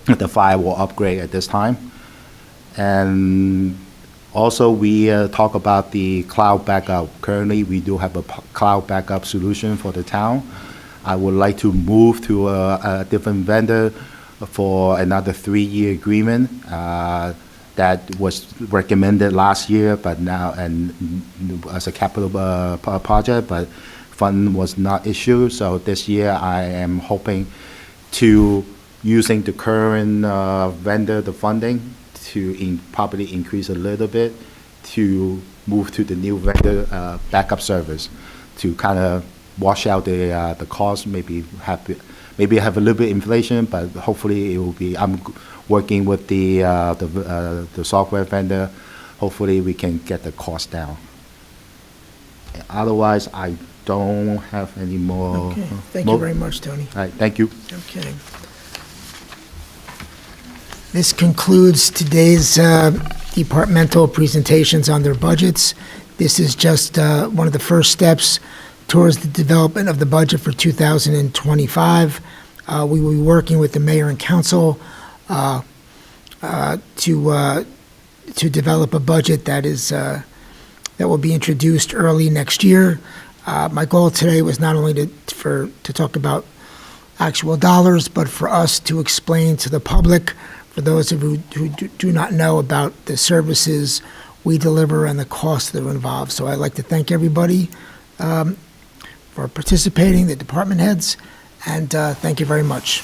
the firewall upgrade at this time. And also we talk about the cloud backup. Currently, we do have a cloud backup solution for the town. I would like to move to a different vendor for another 3-year agreement that was recommended last year, but now, and as a capital project, but fund was not issued. So this year I am hoping to using the current vendor, the funding, to probably increase a little bit to move to the new vendor backup service to kind of wash out the cost, maybe have a little bit inflation, but hopefully it will be. I'm working with the software vendor. Hopefully we can get the cost down. Otherwise, I don't have any more. Okay, thank you very much, Tony. All right, thank you. Okay. This concludes today's departmental presentations on their budgets. This is just one of the first steps towards the development of the budget for 2025. We will be working with the mayor and council to develop a budget that will be introduced early next year. My goal today was not only to talk about actual dollars, but for us to explain to the public, for those of you who do not know, about the services we deliver and the costs that are involved. So I'd like to thank everybody for participating, the department heads, and thank you very much.